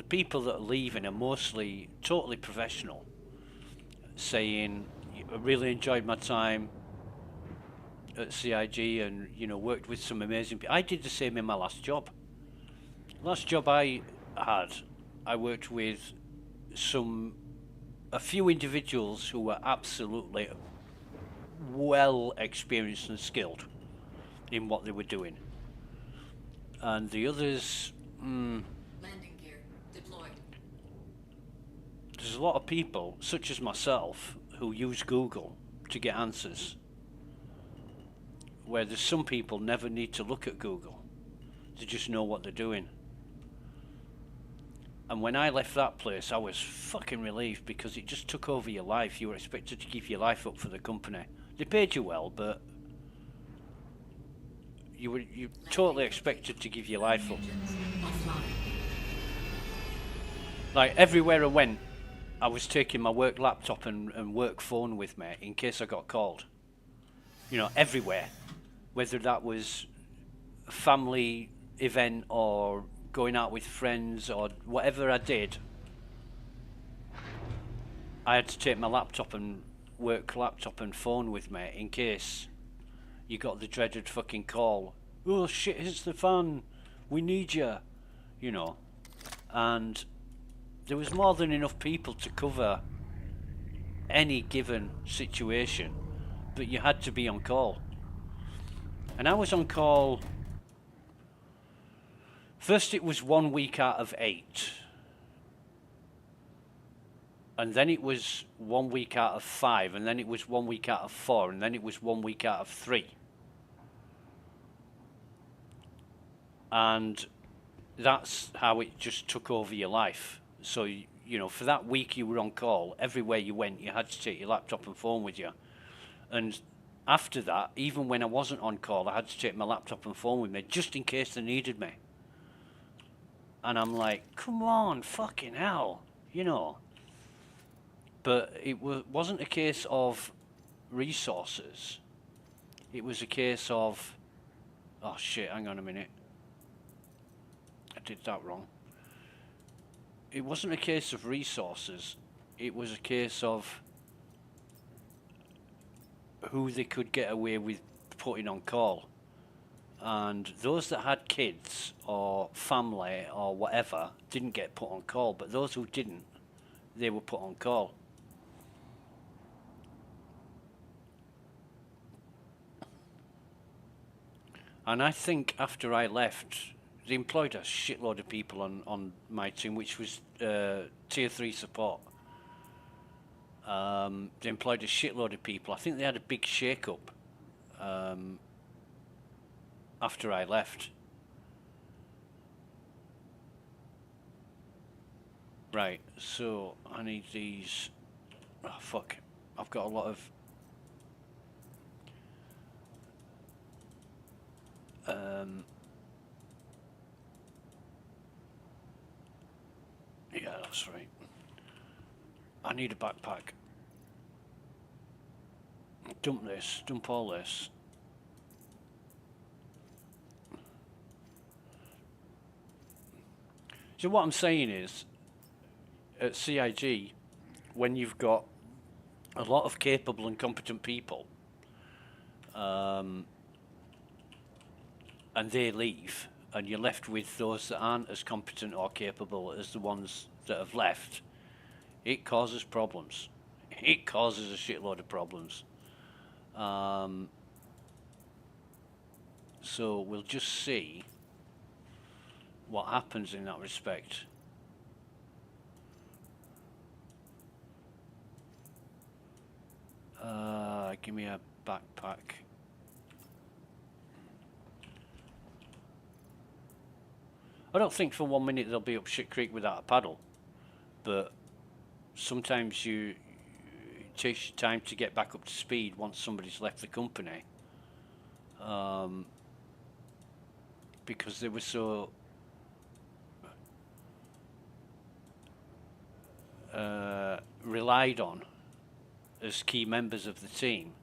Speaker 1: people that are leaving are mostly totally professional, saying, I really enjoyed my time at CIG and, you know, worked with some amazing people. I did the same in my last job. Last job I had, I worked with a few individuals who were absolutely well experienced and skilled in what they were doing. And the others,
Speaker 3: Landing gear deployed.
Speaker 1: there's a lot of people, such as myself, who use Google to get answers. Where there's some people never need to look at Google. They just know what they're doing. And when I left that place, I was fucking relieved because it just took over your life. You were expected to give your life up for the company. They paid you well, but you totally expected to give your life up.
Speaker 3: Engines offline.
Speaker 1: Like everywhere I went, I was taking my work laptop and work phone with me in case I got called. You know, everywhere, whether that was a family event or going out with friends or whatever I did, I had to take my laptop and work laptop and phone with me in case you got the dreaded fucking call. Oh shit, it's the fan. We need you. You know, and there was more than enough people to cover any given situation, but you had to be on call. And I was on call. First, it was 1 week out of 8. And then it was 1 week out of 5. And then it was 1 week out of 4. And then it was 1 week out of 3. And that's how it just took over your life. So, you know, for that week you were on call, everywhere you went, you had to take your laptop and phone with you. And after that, even when I wasn't on call, I had to take my laptop and phone with me just in case they needed me. And I'm like, come on, fucking hell, you know. But it wasn't a case of resources. It was a case of, oh shit, hang on a minute. I did that wrong. It wasn't a case of resources. It was a case of who they could get away with putting on call. And those that had kids or family or whatever didn't get put on call, but those who didn't, they were put on call. And I think after I left, they employed a shitload of people on my team, which was tier 3 support. They employed a shitload of people. I think they had a big shake-up after I left. Right, so I need these. Oh, fuck. I've got a lot of. Yeah, that's right. I need a backpack. Dump this, dump all this. So what I'm saying is, at CIG, when you've got a lot of capable and competent people, and they leave, and you're left with those that aren't as competent or capable as the ones that have left, it causes problems. It causes a shitload of problems. So we'll just see what happens in that respect. Give me a backpack. I don't think for 1 minute they'll be up shit creek without a paddle, but sometimes it takes you time to get back up to speed once somebody's left the company, because they were so relied on as key members of the team.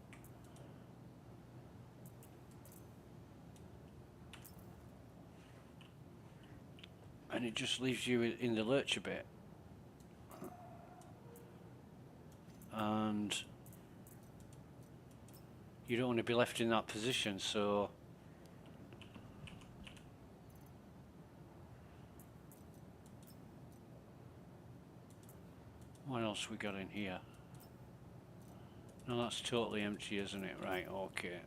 Speaker 1: And it just leaves you in the lurch a bit. And you don't want to be left in that position, so what else we got in here? No, that's totally empty, isn't it? Right, okay.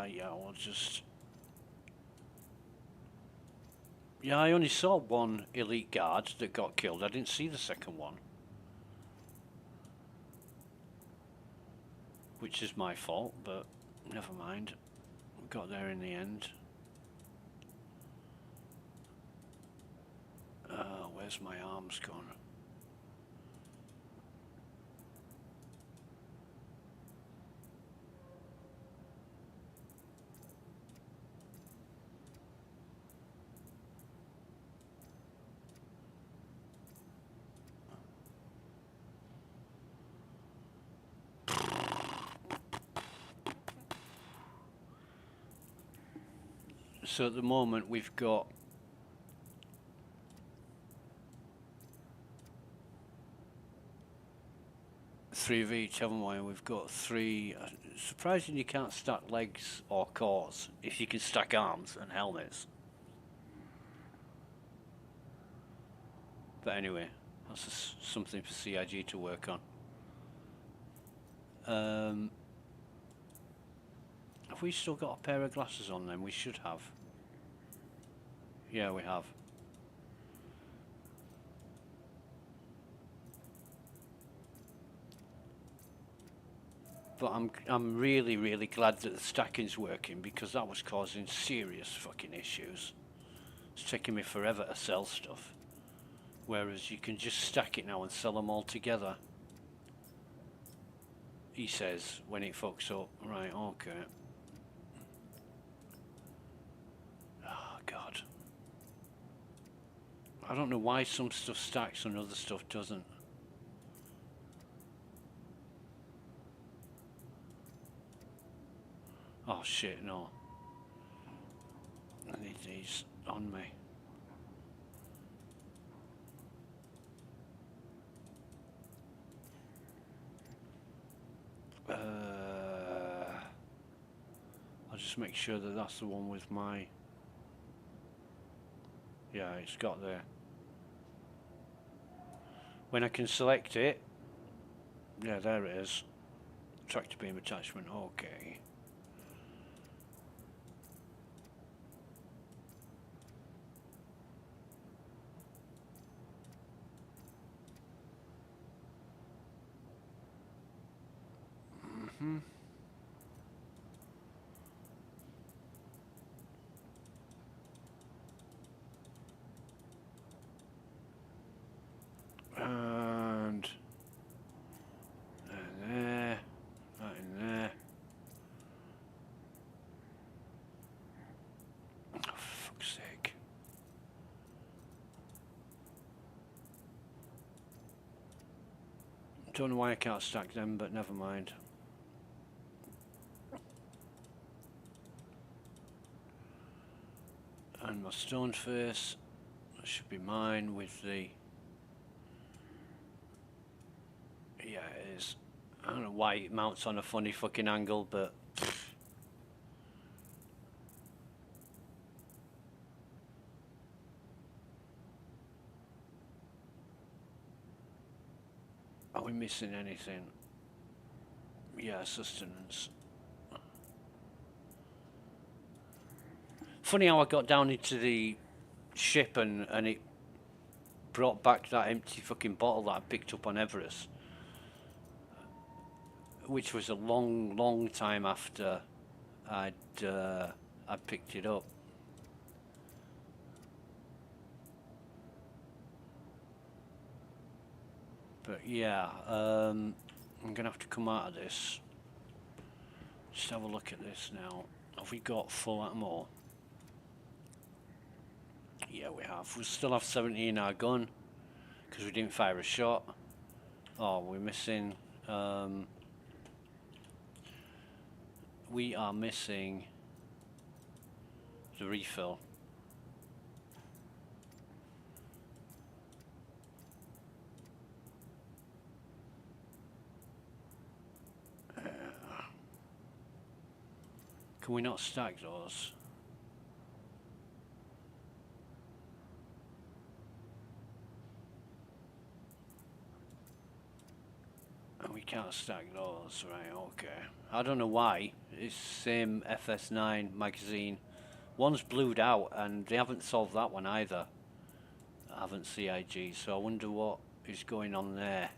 Speaker 1: Yeah, we'll just... Yeah, I only saw one elite guard that got killed. I didn't see the second one. Which is my fault, but never mind. We got there in the end. Where's my arms gone? So at the moment we've got three of each, haven't we? We've got three. Surprising you can't stack legs or cores if you can stack arms and helmets. But anyway, that's something for CIG to work on. Have we still got a pair of glasses on then? We should have. Yeah, we have. But I'm really glad that the stacking's working, because that was causing serious fucking issues. It's taking me forever to sell stuff. Whereas you can just stack it now and sell them all together. He says when it fucks up. Right, okay. Oh God. I don't know why some stuff stacks and other stuff doesn't. Oh shit, no. I need these on me. I'll just make sure that that's the one with my... Yeah, it's got there. When I can select it... Yeah, there it is. Tractor beam attachment, okay. Mm-hmm. And there, that in there. Oh, for fuck's sake. Don't know why I can't stack them, but never mind. And my stone face, that should be mine with the... Yeah, it is. I don't know why it mounts on a funny fucking angle, but... Are we missing anything? Yeah, sustenance. Funny how I got down into the ship and it brought back that empty fucking bottle that I picked up on Everest. Which was a long time after I picked it up. But yeah, I'm gonna have to come out of this. Just have a look at this now. Have we got full ammo? Yeah, we have. We still have 70 in our gun because we didn't fire a shot. Oh, we're missing. We are missing the refill. Can we not stack those? We can't stack those, right, okay. I don't know why. It's same FS9 magazine. One's blued out and they haven't solved that one either. I haven't CIG, so I wonder what is going on there.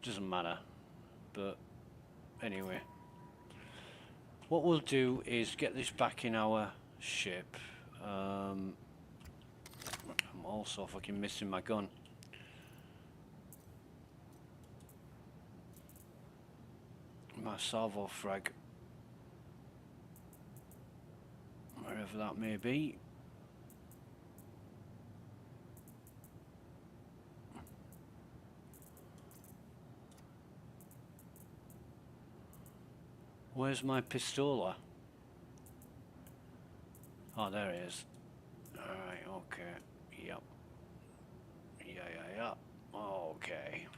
Speaker 1: Doesn't matter, but anyway. What we'll do is get this back in our ship. I'm also fucking missing my gun. My salvo frag. Wherever that may be. Where's my pistola? Oh, there it is. Alright, okay. Yep. Yeah. Okay.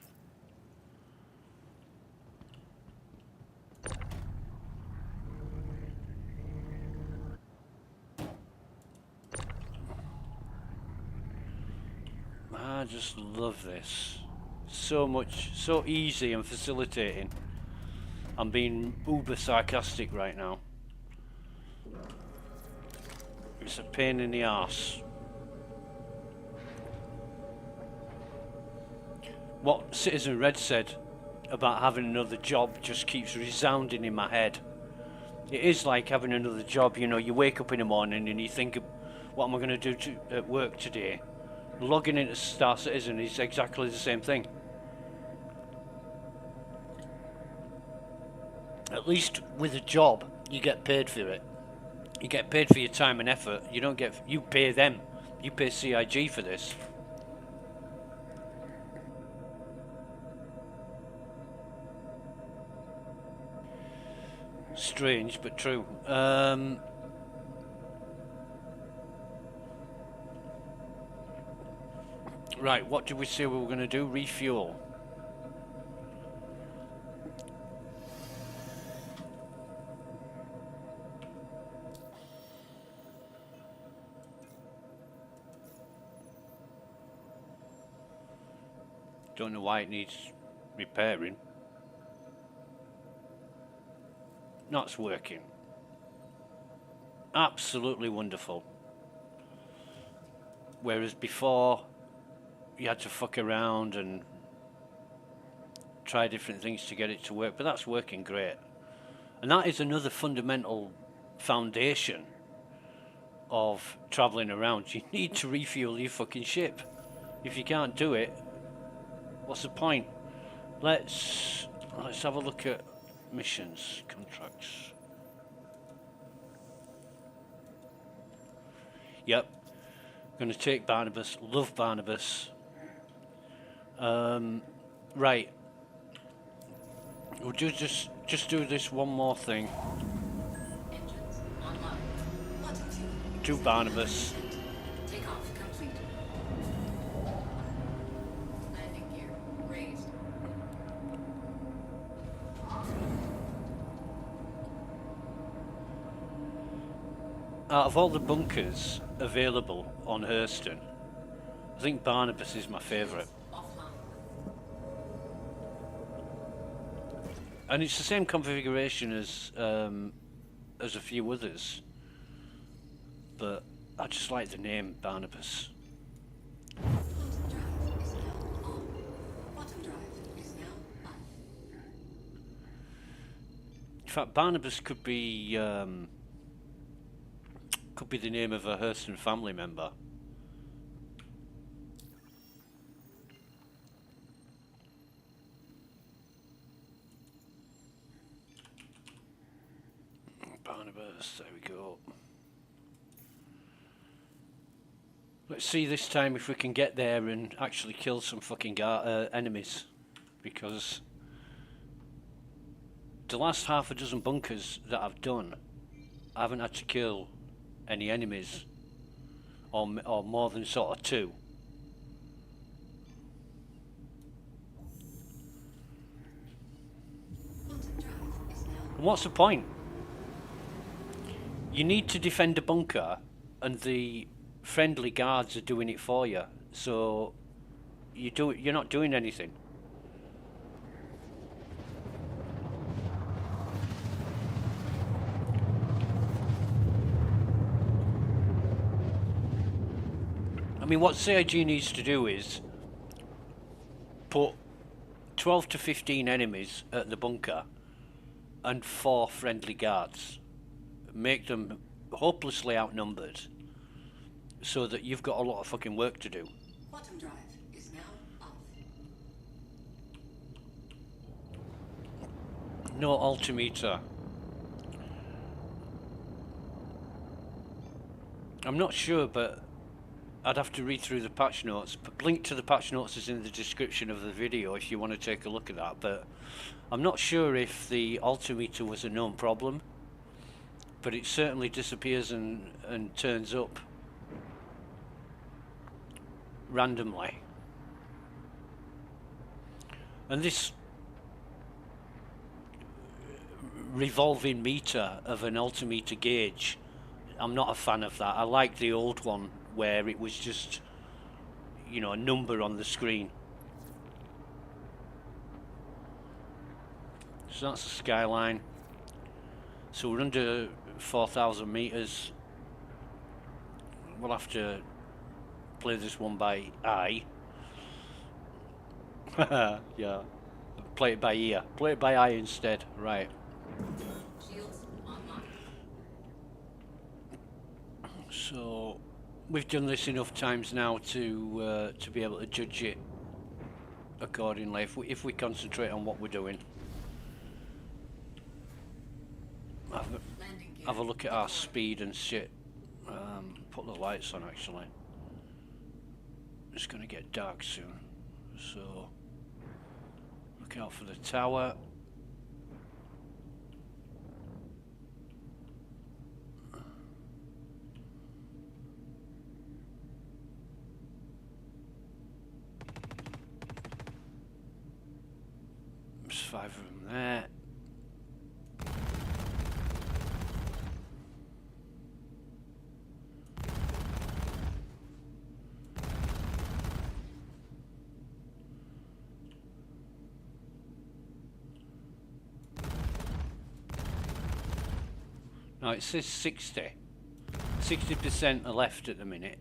Speaker 1: I just love this. So much, so easy and facilitating. I'm being uber sarcastic right now. It's a pain in the arse. What Citizen Red said about having another job just keeps resounding in my head. It is like having another job, you know, you wake up in the morning and you think, what am I going to do at work today? Logging into Star Citizen is exactly the same thing. At least with a job, you get paid for it. You get paid for your time and effort. You don't get, you pay them. You pay CIG for this. Strange, but true. Right, what did we say we were going to do? Refuel. Don't know why it needs repairing. That's working. Absolutely wonderful. Whereas before, you had to fuck around and try different things to get it to work, but that's working great. And that is another fundamental foundation of traveling around. You need to refuel your fucking ship. If you can't do it, what's the point? Let's have a look at missions, contracts. Yep. Gonna take Barnabas. Love Barnabas. Right. We'll just do this one more thing.
Speaker 3: Engines online. Button fuel.
Speaker 1: Do Barnabas.
Speaker 3: Takeoff complete. Landing gear raised.
Speaker 1: Out of all the bunkers available on Hurston, I think Barnabas is my favourite.
Speaker 3: Offline.
Speaker 1: And it's the same configuration as a few others, but I just like the name Barnabas.
Speaker 3: Bottom drive is now on. Bottom drive is now on.
Speaker 1: In fact, Barnabas could be the name of a Hurston family member. Barnabas, there we go. Let's see this time if we can get there and actually kill some fucking enemies, because the last half a dozen bunkers that I've done, I haven't had to kill any enemies, or more than sort of two.
Speaker 3: Bottom drive is now
Speaker 1: And what's the point? You need to defend a bunker, and the friendly guards are doing it for you. So you're not doing anything. I mean, what CIG needs to do is put 12 to 15 enemies at the bunker and 4 friendly guards. Make them hopelessly outnumbered so that you've got a lot of fucking work to do.
Speaker 3: bottom drive is now off.
Speaker 1: No altimeter. I'm not sure, but I'd have to read through the patch notes. But link to the patch notes is in the description of the video if you want to take a look at that. But I'm not sure if the altimeter was a known problem, but it certainly disappears and turns up randomly. And this revolving meter of an altimeter gauge, I'm not a fan of that. I like the old one where it was just, you know, a number on the screen. So that's the skyline. So we're under 4,000 meters. We'll have to play this one by eye. Yeah. Play it by ear. Play it by eye instead. Right.
Speaker 3: Shields online.
Speaker 1: So we've done this enough times now to be able to judge it accordingly. If we concentrate on what we're doing.
Speaker 3: Landing gear
Speaker 1: Have a look at our
Speaker 3: deployed.
Speaker 1: speed and shit. Put the lights on actually. It's gonna get dark soon, so look out for the tower. There's 5 of them there. Now it says 60. 60% are left at the minute.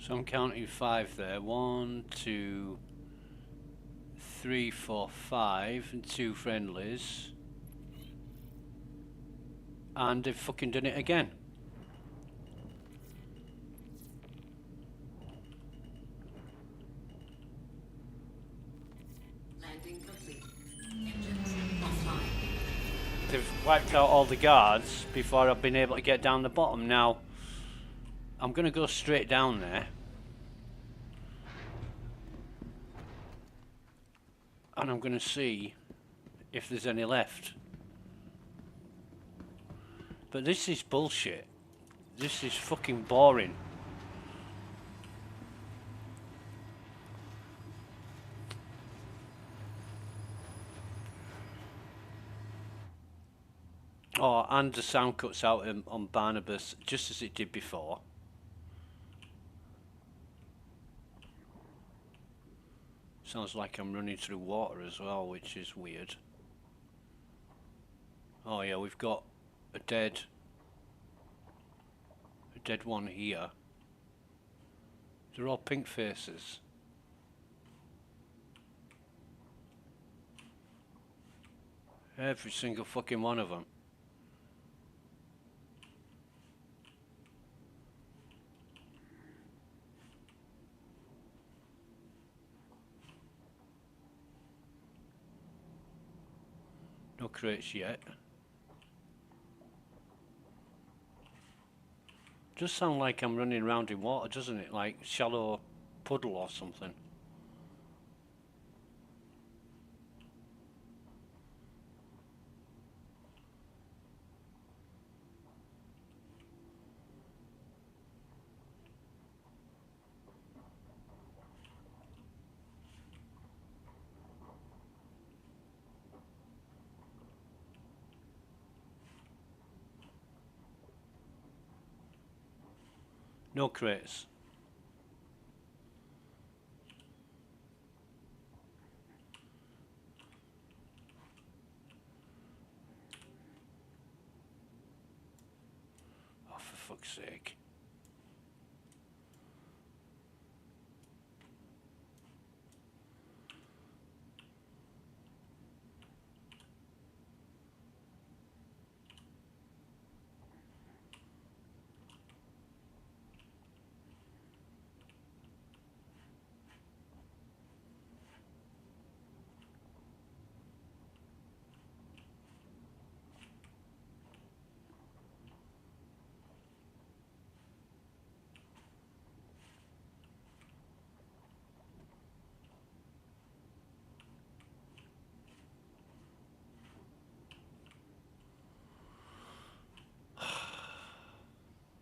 Speaker 1: So I'm counting 5 there. 1, 2, 3, 4, 5, and 2 friendlies. And they've fucking done it again.
Speaker 3: Landing complete. Engines offline.
Speaker 1: They've wiped out all the guards before I've been able to get down the bottom. Now, I'm going to go straight down there. And I'm going to see if there's any left. But this is bullshit. This is fucking boring. Oh, and the sound cuts out on Barnabas just as it did before. Sounds like I'm running through water as well, which is weird. Oh yeah, we've got a dead one here. They're all pink faces. Every single fucking one of them. No crates yet. Does sound like I'm running around in water, doesn't it? Like shallow puddle or something. No crates. Oh, for fuck's sake.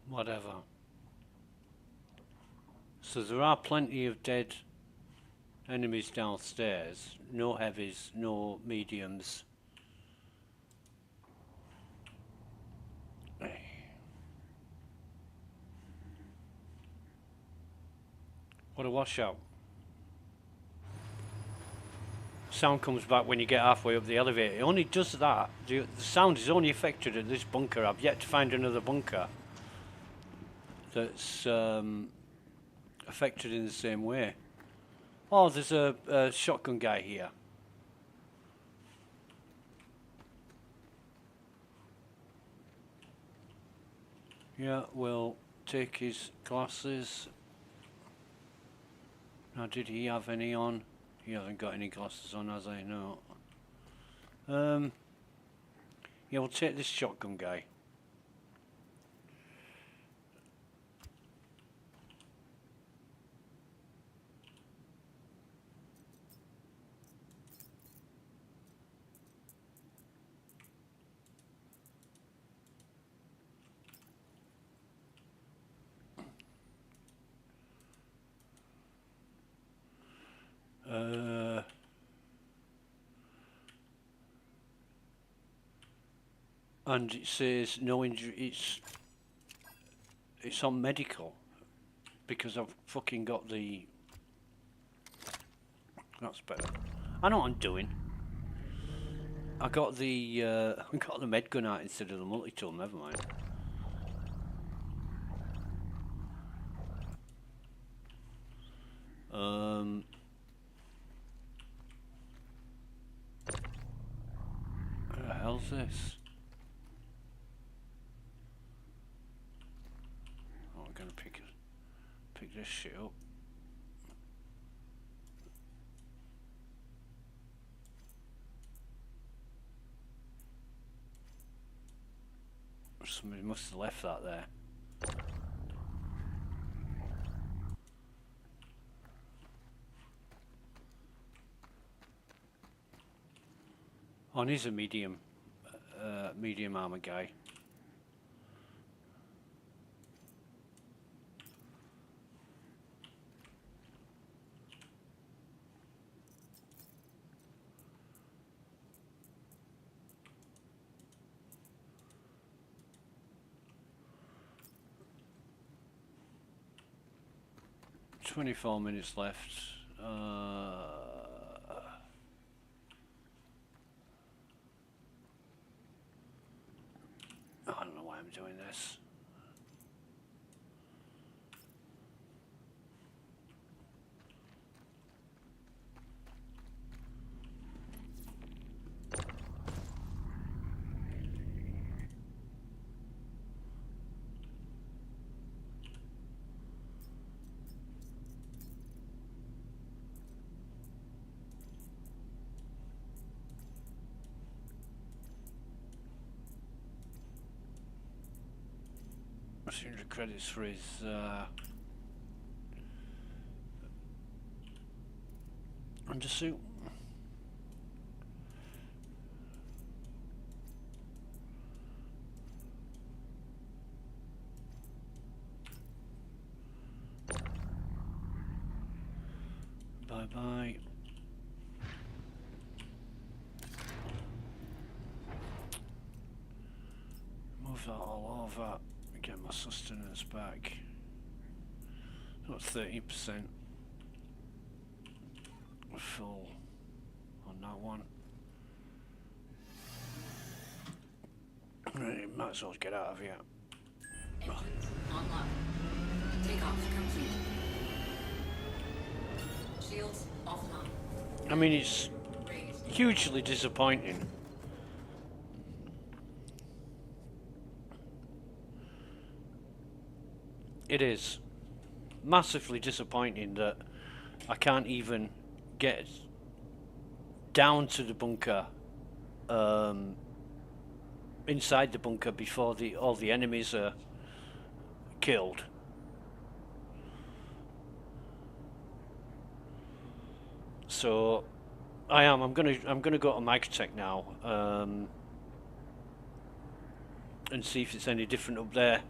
Speaker 1: Whatever. So there are plenty of dead enemies downstairs. No heavies, no mediums. What a washout. Sound comes back when you get halfway up the elevator. It only does that. The sound is only affected at this bunker. I've yet to find another bunker that's affected in the same way. Oh, there's a shotgun guy here. Yeah, we'll take his glasses. Now, did he have any on? He hasn't got any glasses on, has he? No. Yeah, we'll take this shotgun guy. And it says no injury. It's on medical because I've fucking got the. That's better. I know what I'm doing. I got the I got the med gun out instead of the multi-tool. Never mind. What the hell's this? Oh, I'm gonna pick this shit up. Somebody must have left that there. Oh, and he's a medium armor guy. "24 minutes left. I don't know why I'm doing this. $100 credits for his undersuit. Bye bye. Move that all over. Get my sustenance back. Got 30% full on that one. Right, might as well get out of here.
Speaker 3: Engines online. Takeoff complete. Shields offline.
Speaker 1: I mean, it's
Speaker 3: Raised.
Speaker 1: hugely disappointing. It is massively disappointing that I can't even get down to the bunker, inside the bunker before all the enemies are killed. So I'm gonna go to Microtech now, and see if it's any different up there.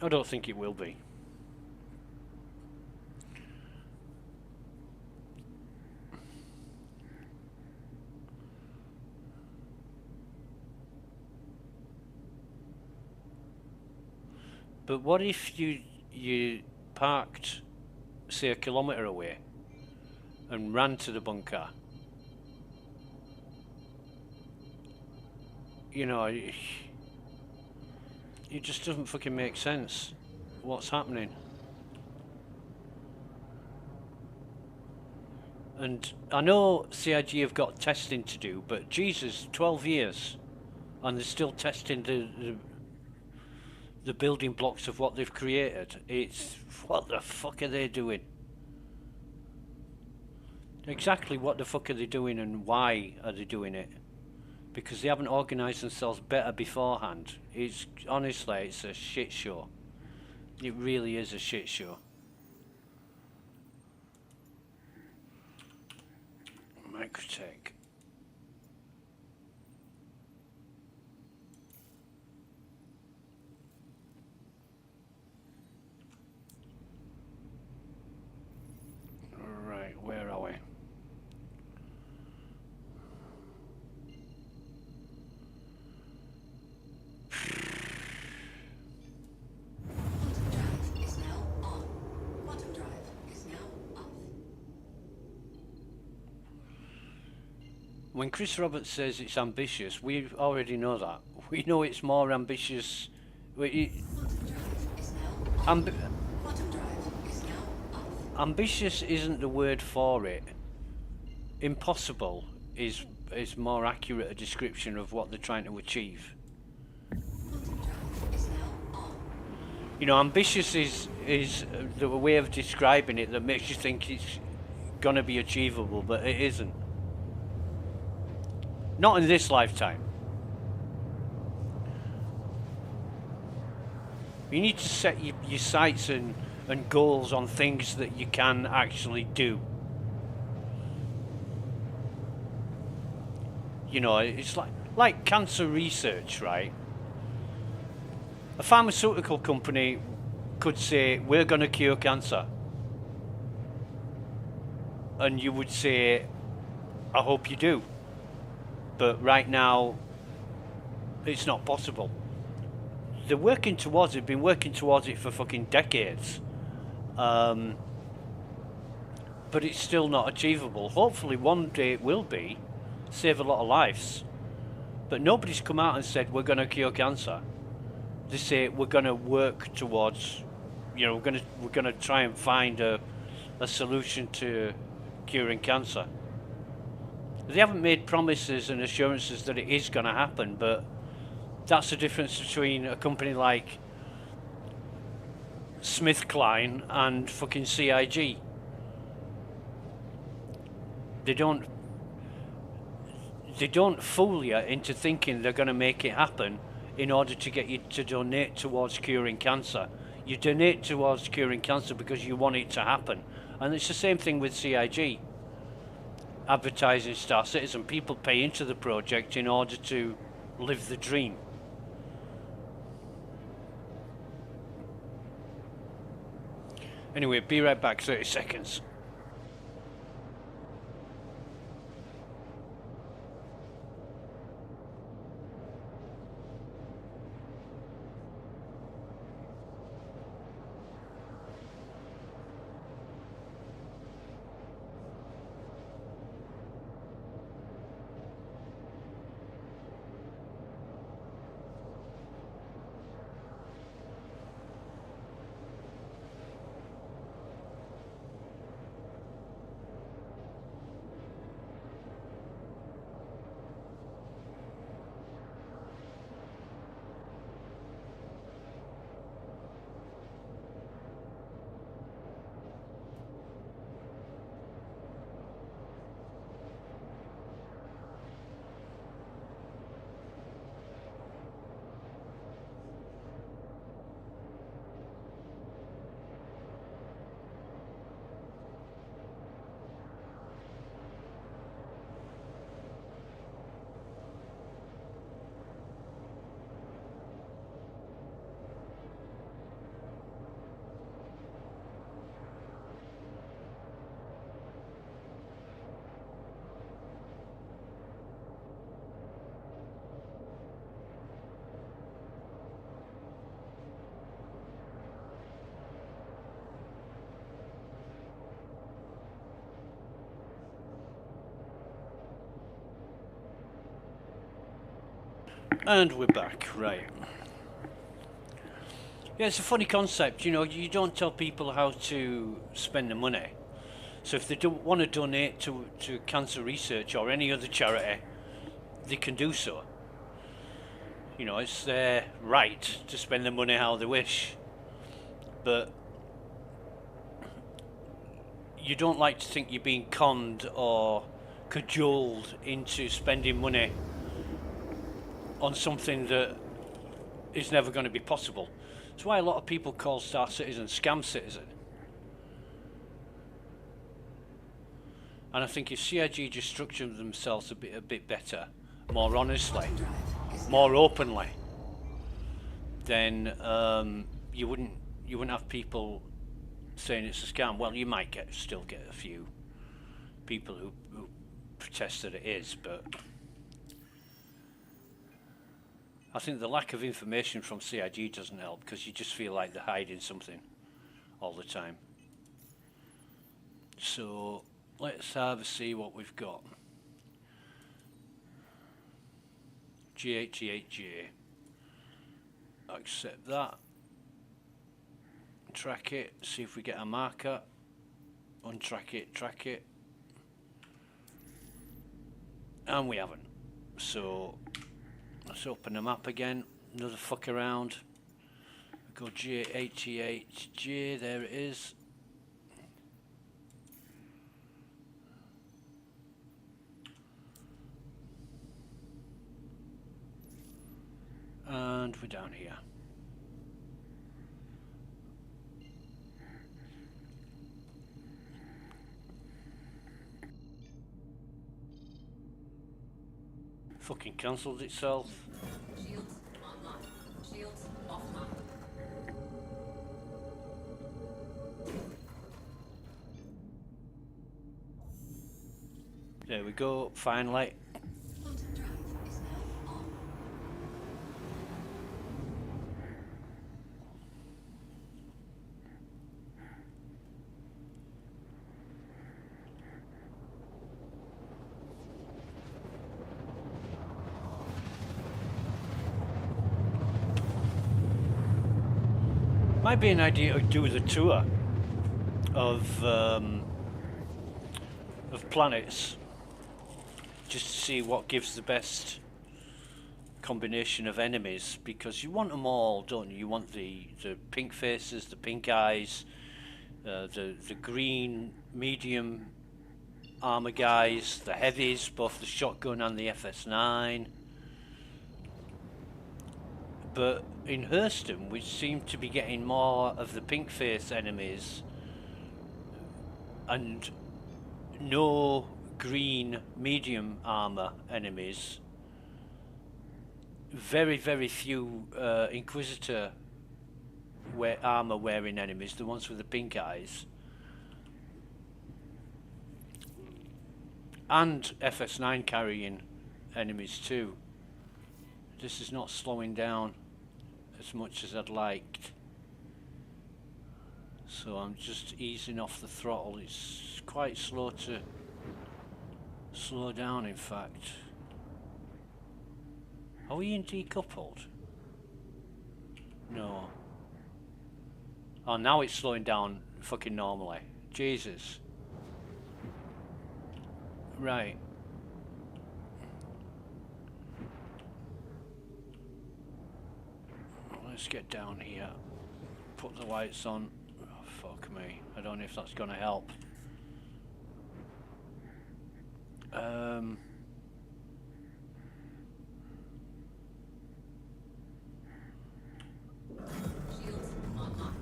Speaker 1: I don't think it will be. But what if you parked, say, a kilometre away and ran to the bunker? You know, it just doesn't fucking make sense what's happening. And I know CIG have got testing to do, but Jesus, 12 years, and they're still testing the building blocks of what they've created. It's, what the fuck are they doing? Exactly what the fuck are they doing, and why are they doing it? Because they haven't organised themselves better beforehand. It's, honestly, it's a shit show. It really is a shit show. Microtech. Right, where are we?
Speaker 3: Quantum drive is now on. Quantum drive is now off.
Speaker 1: When Chris Roberts says it's ambitious, we already know that. We know it's more ambitious.
Speaker 3: Quantum drive is now on. Quantum drive is now off.
Speaker 1: Ambitious isn't the word for it. Impossible is more accurate a description of what they're trying to achieve.
Speaker 3: Quantum drive is now on.
Speaker 1: You know, ambitious is the way of describing it that makes you think it's gonna be achievable, but it isn't. Not in this lifetime. You need to set your sights and goals on things that you can actually do. You know, it's like cancer research, right? A pharmaceutical company could say, we're going to cure cancer. And you would say, I hope you do. But right now, it's not possible. They're working towards it, been working towards it for fucking decades. But it's still not achievable. Hopefully one day it will be, save a lot of lives. But nobody's come out and said, we're going to cure cancer. They say, we're going to work towards, you know, we're gonna try and find a solution to curing cancer. They haven't made promises and assurances that it is going to happen, but that's the difference between a company like SmithKline and fucking CIG. They don't fool you into thinking they're going to make it happen in order to get you to donate towards curing cancer. You donate towards curing cancer because you want it to happen. And it's the same thing with CIG. Advertising Star Citizen, people pay into the project in order to live the dream. Anyway, be right back, 30 seconds. And we're back, right. Yeah, it's a funny concept, you know, you don't tell people how to spend the money. So if they don't want to donate to cancer research or any other charity, they can do so. You know, it's their right to spend the money how they wish. But you don't like to think you're being conned or cajoled into spending money on something that is never going to be possible. That's why a lot of people call Star Citizen Scam Citizen. And I think if CIG just structured themselves a bit better, more honestly, more openly, then you wouldn't have people saying it's a scam. Well, you might still get a few people who protest that it is, but I think the lack of information from CIG doesn't help, because you just feel like they're hiding something all the time. So let's have a see what we've got. G88J. Accept that. Track it, see if we get a marker. Untrack it, track it. And we haven't. So let's open them up again. Another fuck around. Go G88J, there it is. And we're down here. Fucking cancelled itself.
Speaker 3: Shields online. Shields offline.
Speaker 1: There we go, finally.
Speaker 3: Quantum drive is now on.
Speaker 1: Might be an idea to do the tour of planets, just to see what gives the best combination of enemies, because you want them all, don't you? You want the pink faces, the pink eyes, the green medium armor guys, the heavies, both the shotgun and the FS9. But in Hurston, we seem to be getting more of the pink face enemies and no green medium armor enemies. Very, very few Inquisitor armor wearing enemies, the ones with the pink eyes. And FS9 carrying enemies too. This is not slowing down as much as I'd liked. So I'm just easing off the throttle. It's quite slow to slow down, in fact. Are we in decoupled? No. Oh, now it's slowing down fucking normally. Jesus. Right. Let's get down here. Put the lights on. Oh, fuck me. I don't know if that's gonna help.
Speaker 3: Shields online.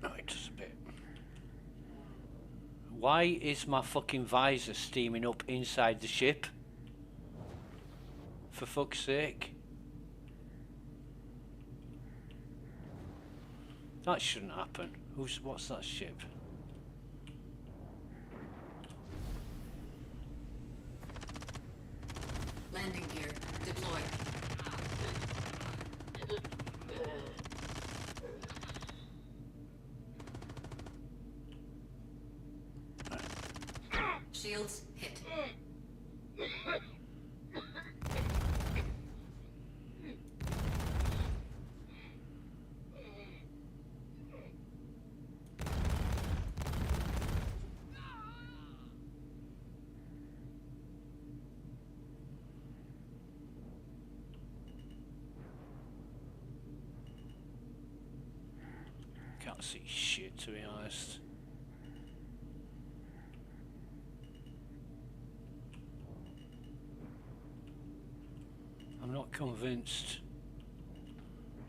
Speaker 1: No, it does a bit. Why is my fucking visor steaming up inside the ship? For fuck's sake. That shouldn't happen. What's that ship?
Speaker 3: Landing gear deployed. Shields hit.
Speaker 1: Can't see shit, to be honest. I'm not convinced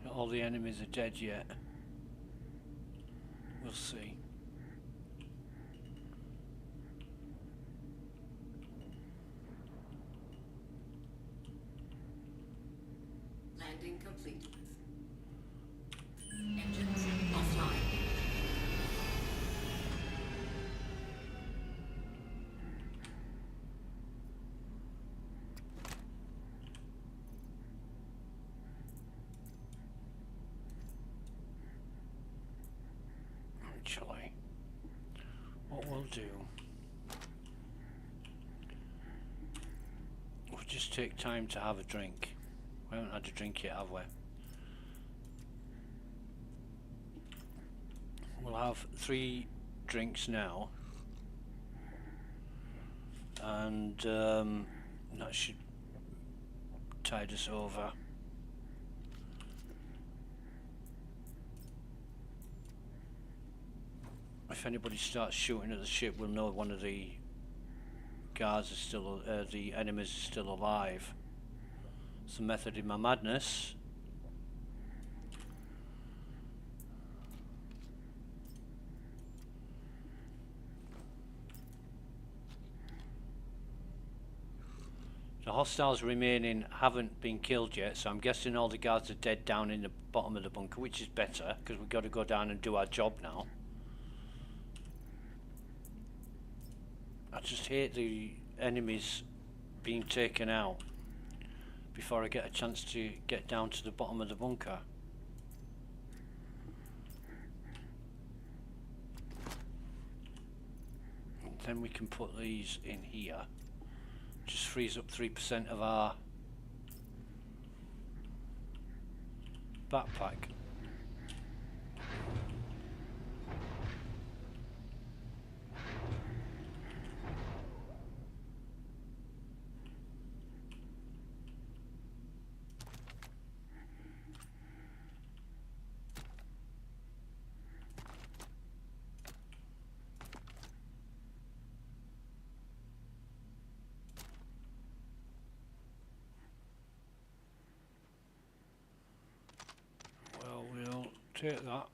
Speaker 1: that all the enemies are dead yet. We'll see.
Speaker 3: Landing complete. Engines offline.
Speaker 1: Actually, what we'll do, we'll just take time to have a drink. We haven't had a drink yet, have we? We'll have 3 drinks now, and that should tide us over. If anybody starts shooting at the ship, we'll know one of the guards is still, the enemies is still alive. It's the method in my madness. The hostiles remaining haven't been killed yet, so I'm guessing all the guards are dead down in the bottom of the bunker, which is better, because we've got to go down and do our job now. I just hate the enemies being taken out before I get a chance to get down to the bottom of the bunker. And then we can put these in here. Just frees up 3% of our backpack. Well, we'll take that.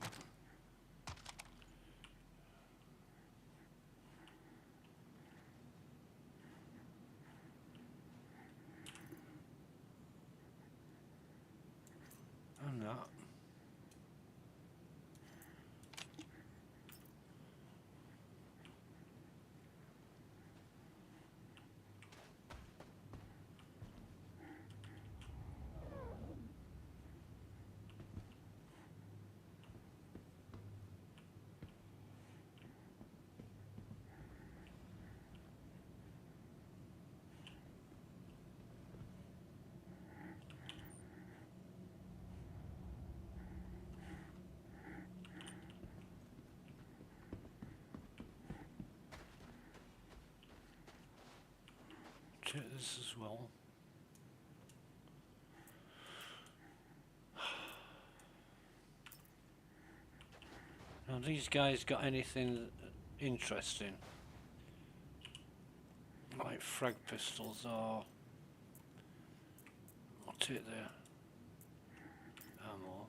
Speaker 1: And that. weapons as well. Now these guys got anything interesting? Like frag pistols or... I'll take the ammo.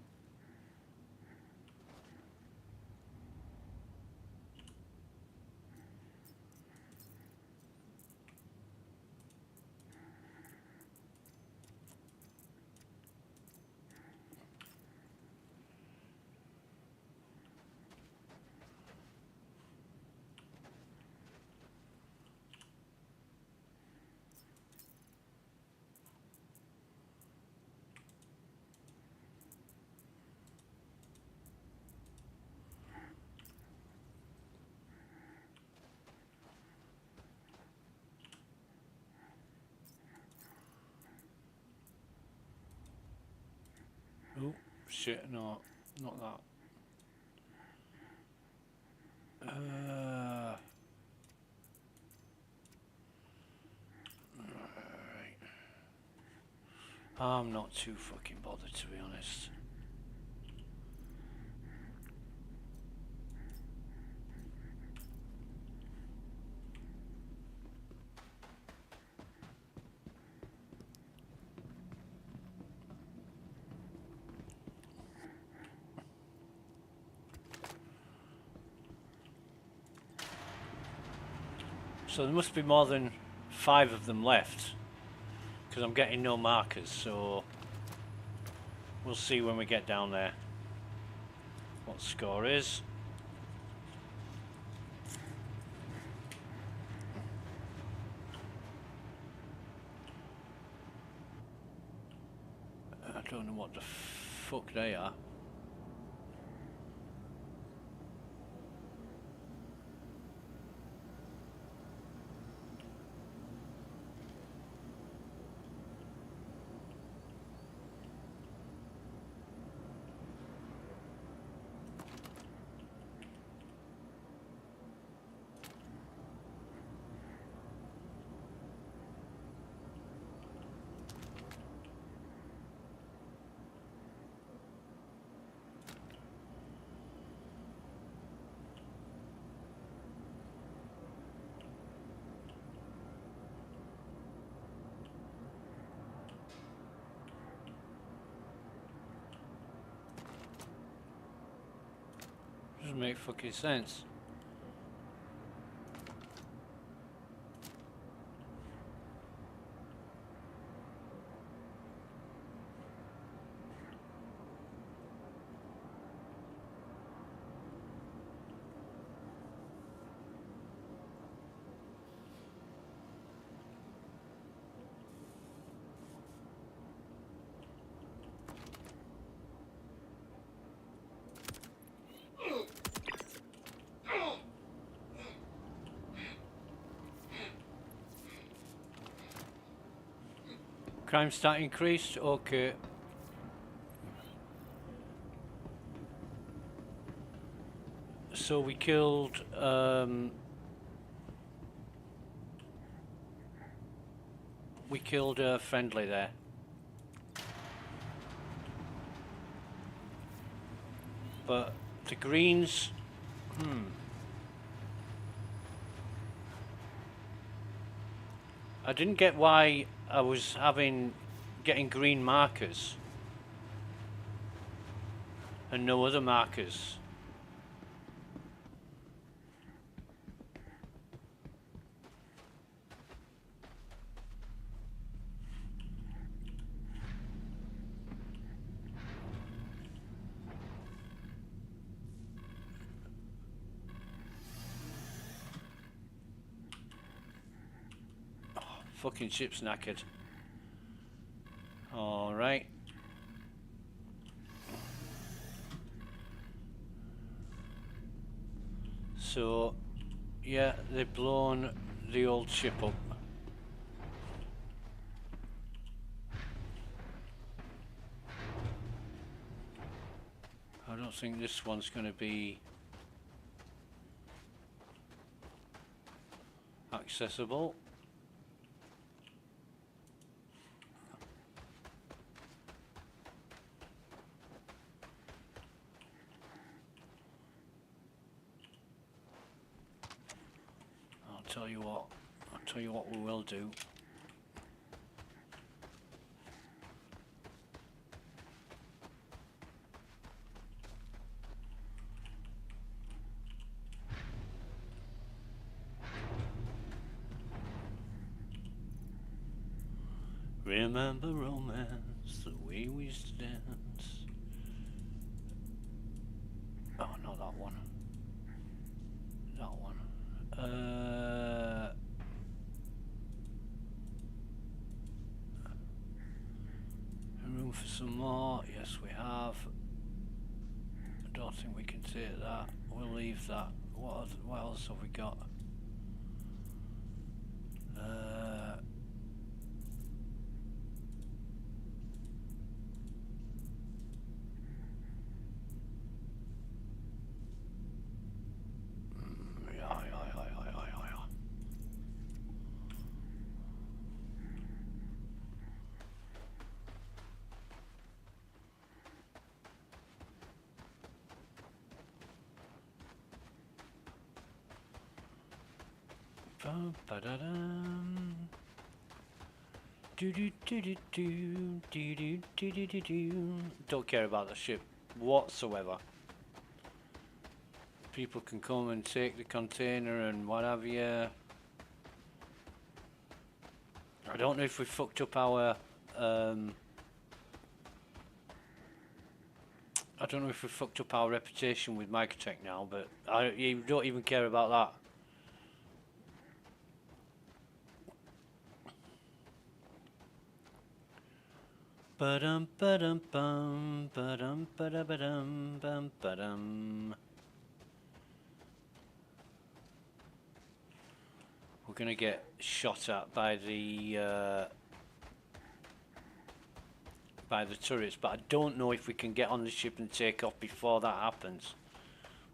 Speaker 1: Oh, shit, no, not that. Right. I'm not too fucking bothered, to be honest. So there must be more than 5 of them left, because I'm getting no markers, so we'll see when we get down there what the score is. I don't know what the fuck they are. Doesn't make fucking sense. Crime stat increased? Okay. So we killed a friendly there. But the greens, I didn't get why I was getting green markers and no other markers. Oh, fucking ship's knackered. All right. So, yeah, they've blown the old ship up. I don't think this one's going to be accessible. tell you what. I'll tell you what we will do. Remember romance, the way we used to dance. Oh, not that one. That one. Room for some more? Yes, we have. I don't think we can take that. We'll leave that. What else have we got? Don't care about the ship whatsoever. People can come and take the container and what have you. I don't know if we fucked up our I don't know if we fucked up our reputation with Microtech now, but you don't even care about that. Ba-dum ba-dum bum ba-dum ba-da-ba-dum bum ba-dum. We're gonna get shot at by the turrets, but I don't know if we can get on the ship and take off before that happens.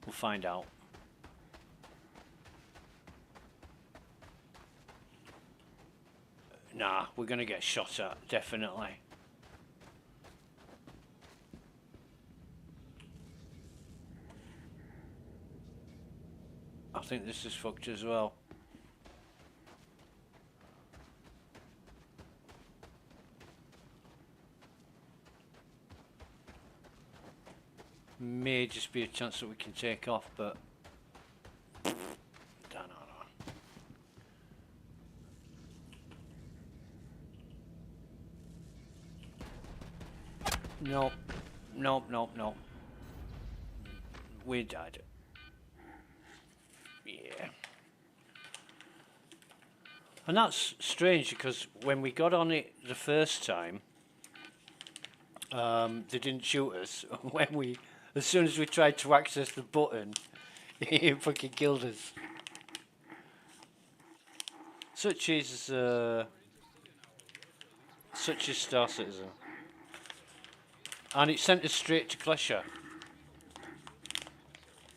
Speaker 1: We'll find out. Nah, we're gonna get shot at, definitely. I think this is fucked as well. May just be a chance that we can take off, but don't know. Nope. We died. Yeah. And that's strange because when we got on it the first time, they didn't shoot us. As soon as we tried to access the button, it fucking killed us. Such is Star Citizen. And it sent us straight to Klesha,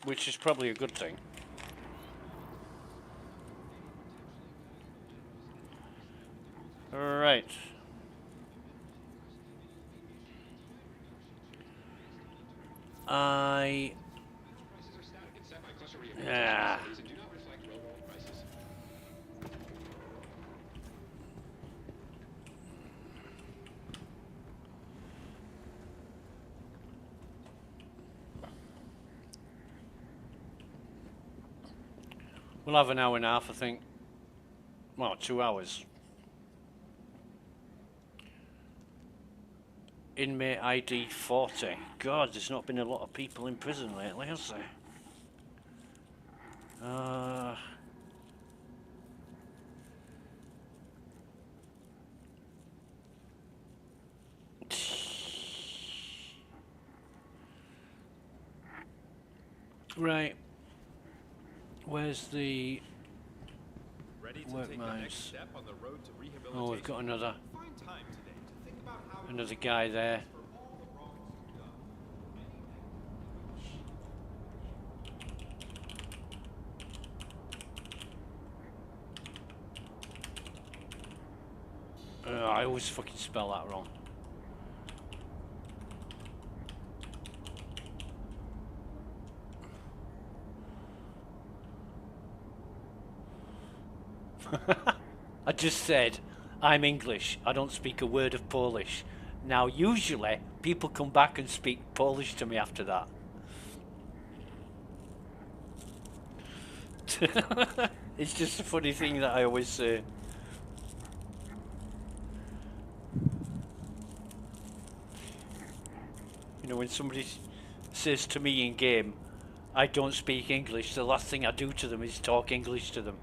Speaker 1: which is probably a good thing. Right. Yeah. We'll have an hour and a half, I think. Well, 2 hours. Inmate ID 40. God, there's not been a lot of people in prison lately, has there? Right. Where's the work mines? Oh, we've got another guy there. I always fucking spell that wrong. I just said, I'm English. I don't speak a word of Polish. Now, usually, people come back and speak Polish to me after that. It's just a funny thing that I always say. You know, when somebody says to me in game, I don't speak English, the last thing I do to them is talk English to them.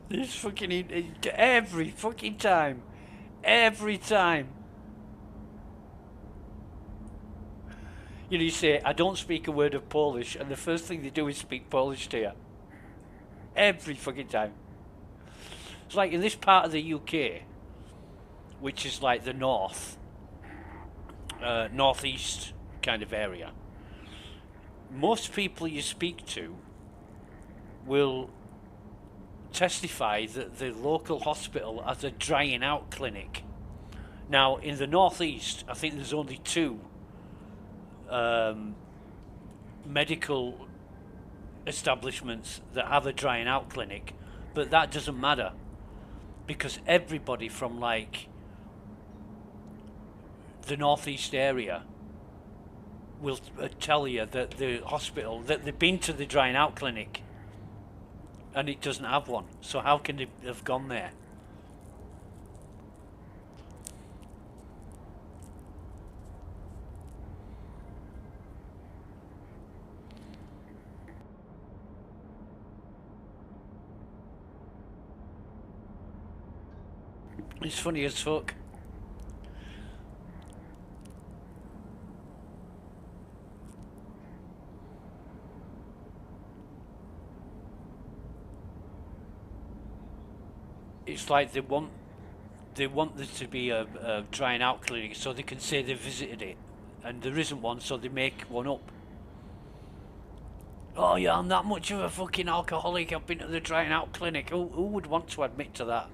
Speaker 1: This fucking every fucking time. Every time. You know, you say, I don't speak a word of Polish, and the first thing they do is speak Polish to you. Every fucking time. It's like in this part of the UK, which is like the northeast kind of area, most people you speak to will testify that the local hospital has a drying out clinic. Now, in the northeast, I think there's only two medical establishments that have a drying out clinic, but that doesn't matter because everybody from like the northeast area will tell you that the hospital, that they've been to the drying out clinic and it doesn't have one. So how can they have gone there? It's funny as fuck. It's like they want there to be a drying out clinic so they can say they visited it, and there isn't one, so they make one up. Oh yeah, I'm that much of a fucking alcoholic. I've been to the drying out clinic. Who would want to admit to that?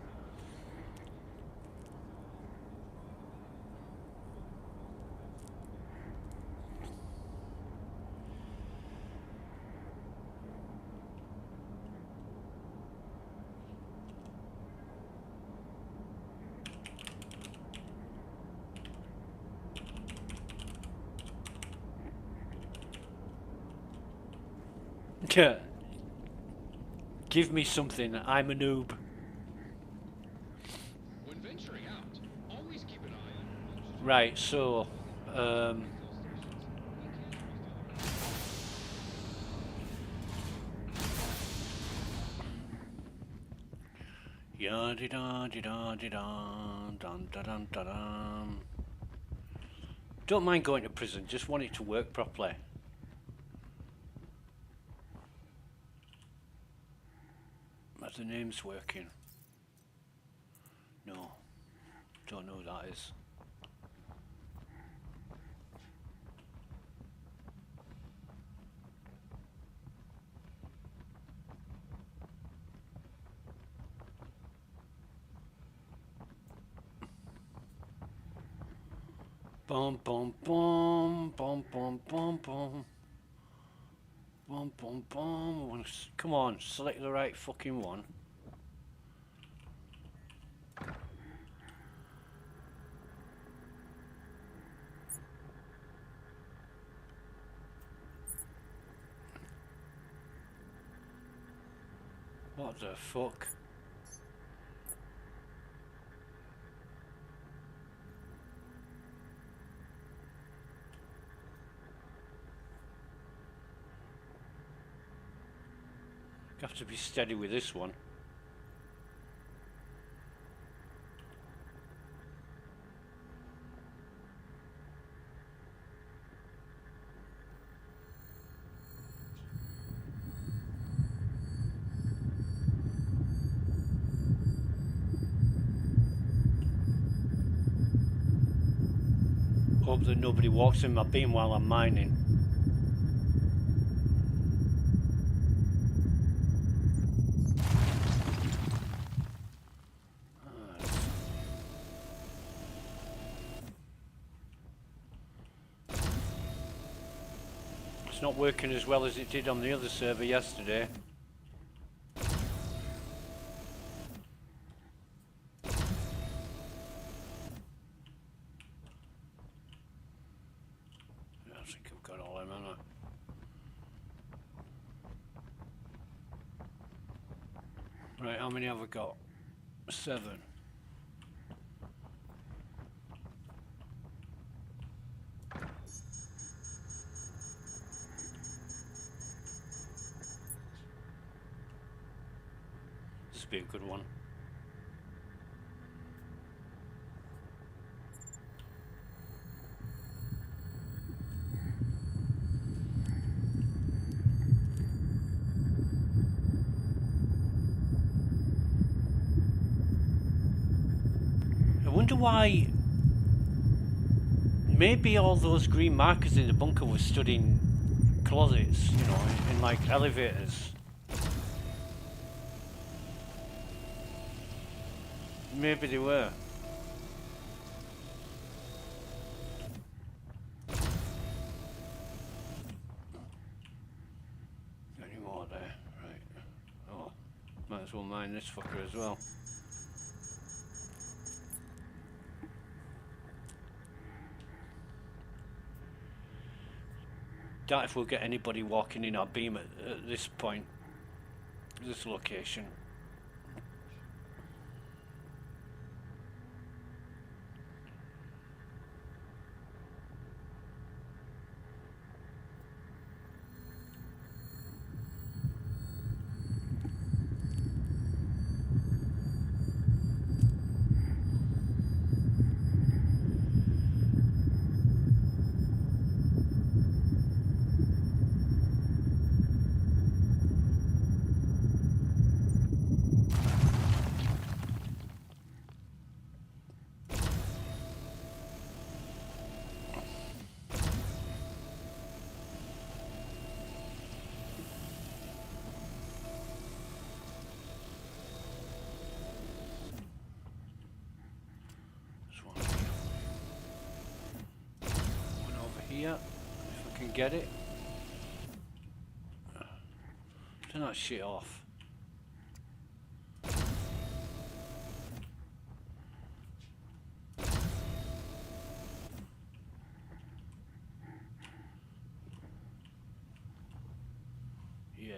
Speaker 1: Give me something. I'm a noob.
Speaker 4: When venturing out, always keep an eye on
Speaker 1: Right, so ya di da di da di da dun da dun da dun. Don't mind going to prison, just want it to work properly. Are the names working? No. Don't know who that is. Boom, boom, boom, boom, boom, boom, boom. Boom, boom, boom. Come on, select the right fucking one. What the fuck? Have to be steady with this one. Hope that nobody walks in my beam while I'm mining. It's not working as well as it did on the other server yesterday. I think I've got all them, haven't I? Right, how many have I got? 7. This will be a good one. I wonder why. Maybe all those green markers in the bunker were stood in closets, you know, in like elevators. Maybe they were. Any more there? Right. Oh, might as well mine this fucker as well. Doubt if we'll get anybody walking in our beam at this point, this location. Here, if I can get it. Turn that shit off. Yeah.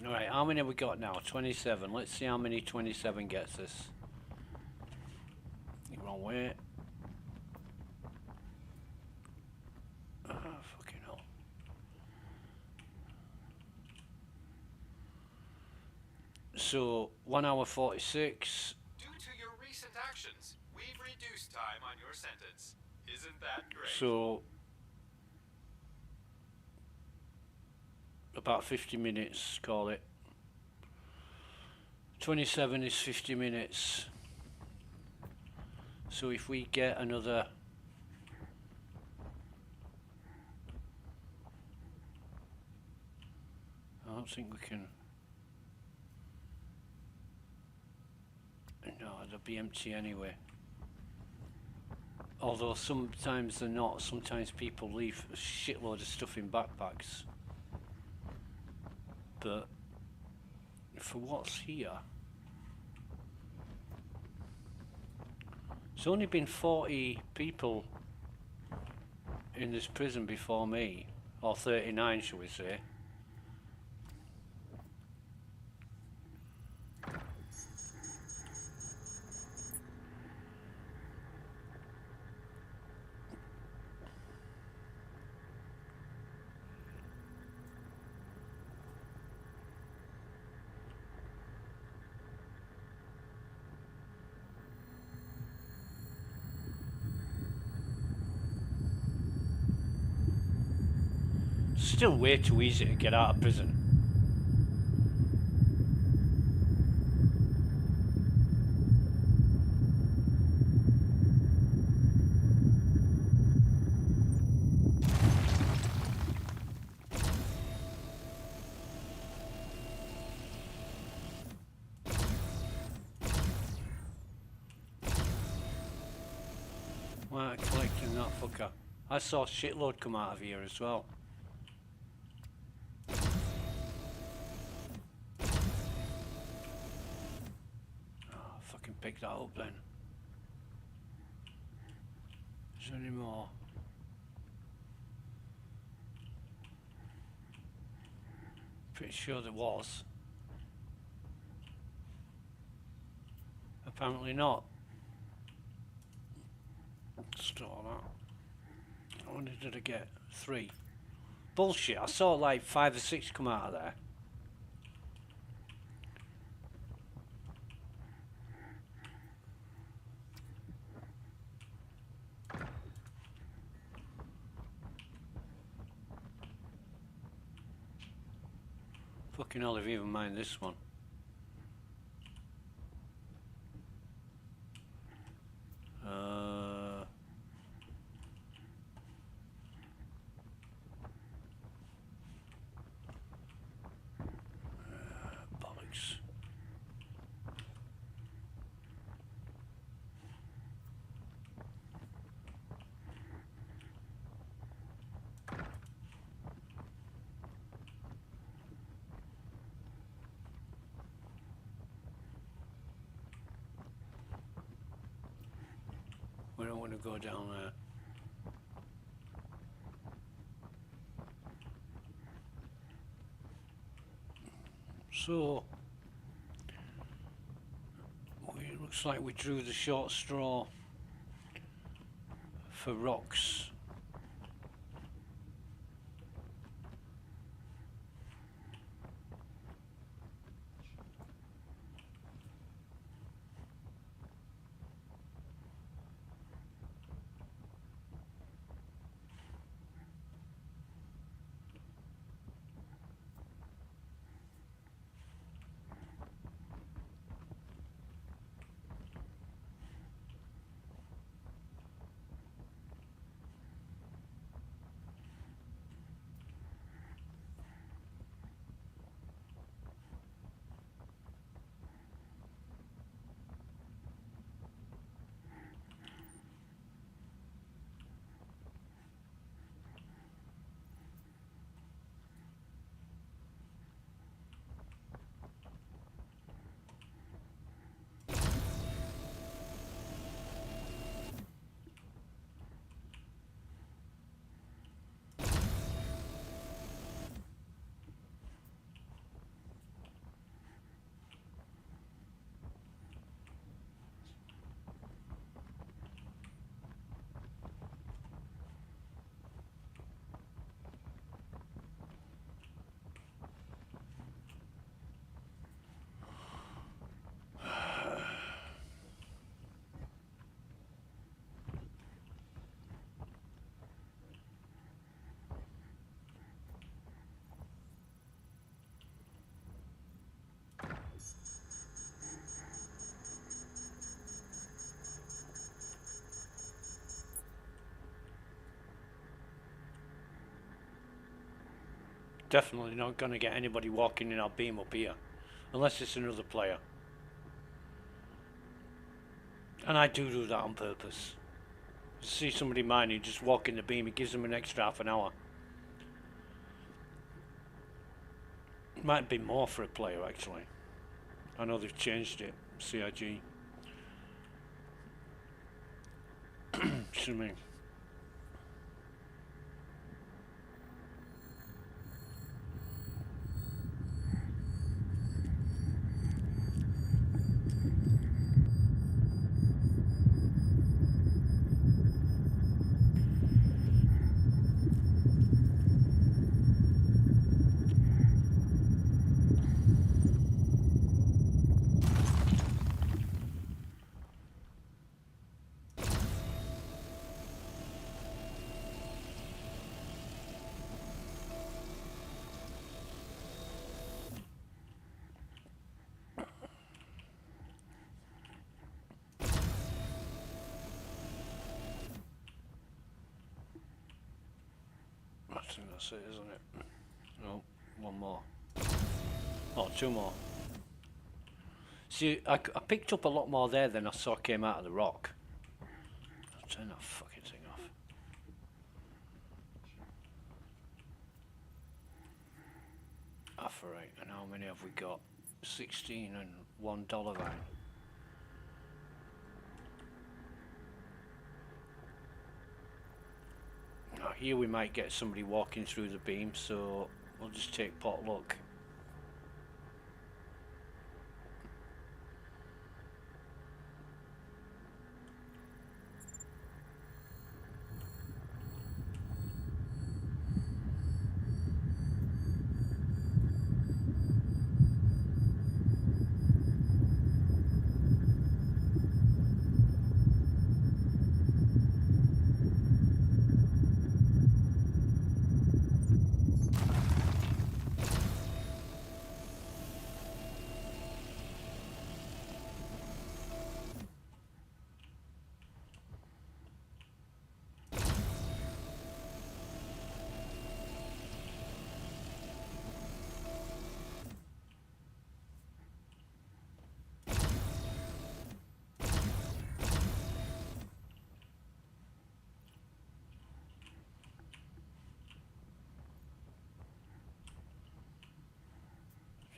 Speaker 1: Alright, how many have we got now? 27. Let's see how many 27 gets us. Wrong way. Fucking hell. So 1 hour 46.
Speaker 5: Due to your recent actions, we've reduced time on your sentence. Isn't that great?
Speaker 1: So about 50 minutes, call it. 27 is 50 minutes. So if we get another I don't think we can. No, they'll be empty anyway. Although sometimes they're not. Sometimes people leave a shitload of stuff in backpacks. But for what's here, it's only been 40 people in this prison before me, or 39 shall we say. Still way too easy to get out of prison. Why am I collecting that fucker? I saw a shitload come out of here as well. Oh, fucking pick that up then. Is there any more? Pretty sure there was. Apparently not. Store that. How many did I get? 3. Bullshit, I saw like 5 or 6 come out of there. Fucking hell, I've even mined this one. Bollocks. We don't want to go down there. So, it looks like we drew the short straw for rocks. Definitely not going to get anybody walking in our beam up here. Unless it's another player. And I do that on purpose. See somebody mining, just walk in the beam, it gives them an extra half an hour. It might be more for a player actually. I know they've changed it, CIG. Excuse me. I think that's it, isn't it? No, one more. Oh, 2 more. See, I picked up a lot more there than I saw came out of the rock. Turn that fucking thing off. Alright, and how many have we got? 16 and $1 van. Now here we might get somebody walking through the beam, so we'll just take pot luck.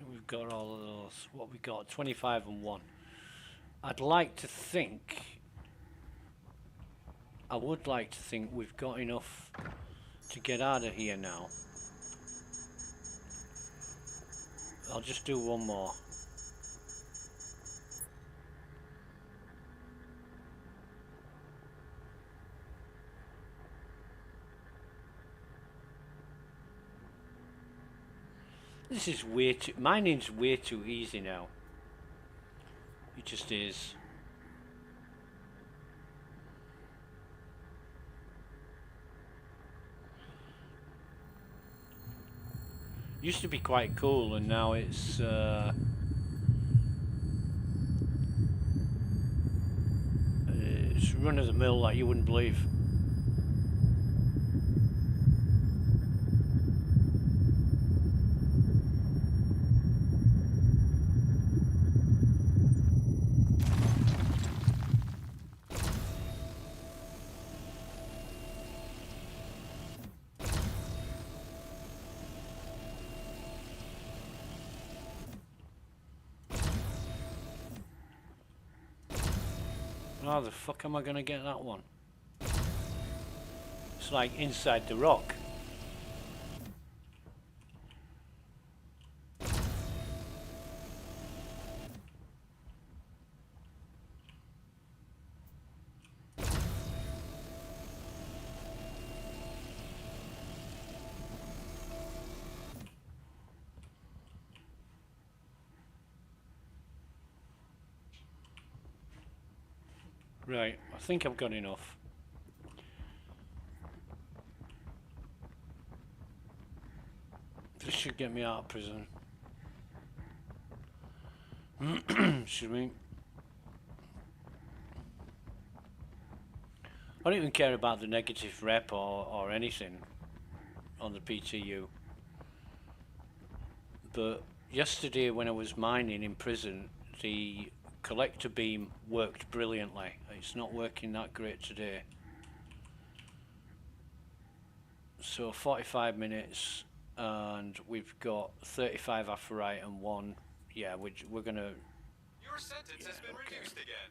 Speaker 1: We've got all of those. What we got? 25 and 1. I'd like to think. I would like to think we've got enough to get out of here now. I'll just do one more. This is way too, mining's way too easy now. It just is. Used to be quite cool, and now it's run of the mill like you wouldn't believe. How the fuck am I gonna get that one? It's like inside the rock. Right, I think I've got enough. This should get me out of prison. Excuse me. I don't even care about the negative rep or anything on the PTU. But yesterday when I was mining in prison, the collector beam worked brilliantly. It's not working that great today. So 45 minutes and we've got 35 aphorite and 1. Yeah, we're gonna...
Speaker 5: Your sentence has been reduced again.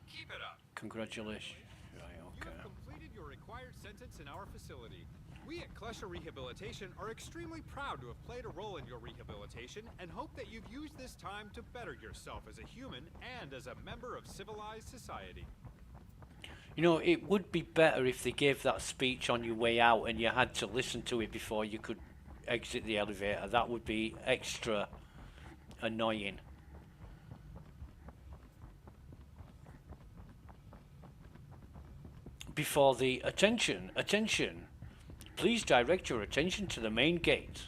Speaker 5: Keep it up.
Speaker 1: Congratulations. Right,
Speaker 4: You
Speaker 1: okay.
Speaker 4: have completed your required sentence in our facility. We at Klesher Rehabilitation are extremely proud to have played a role in your rehabilitation and hope that you've used this time to better yourself as a human and as a member of civilized society.
Speaker 1: You know, it would be better if they gave that speech on your way out and you had to listen to it before you could exit the elevator. That would be extra annoying. Before the attention, please direct your attention to the main gate.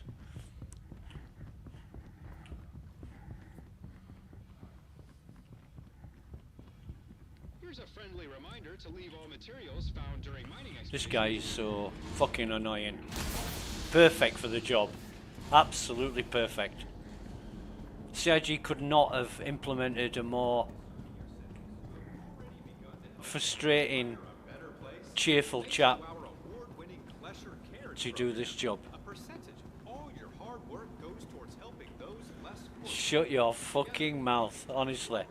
Speaker 4: Here's a friendly reminder to leave all materials found during mining expeditions.
Speaker 1: This guy is so fucking annoying. Perfect for the job. Absolutely perfect. CIG could not have implemented a more frustrating cheerful
Speaker 4: Thanks
Speaker 1: chap
Speaker 4: to our award-winning Klesher Cares
Speaker 1: to do this job.
Speaker 4: program, a percentage of all your hard work goes towards helping those less fortunate.
Speaker 1: Shut your fucking mouth, honestly.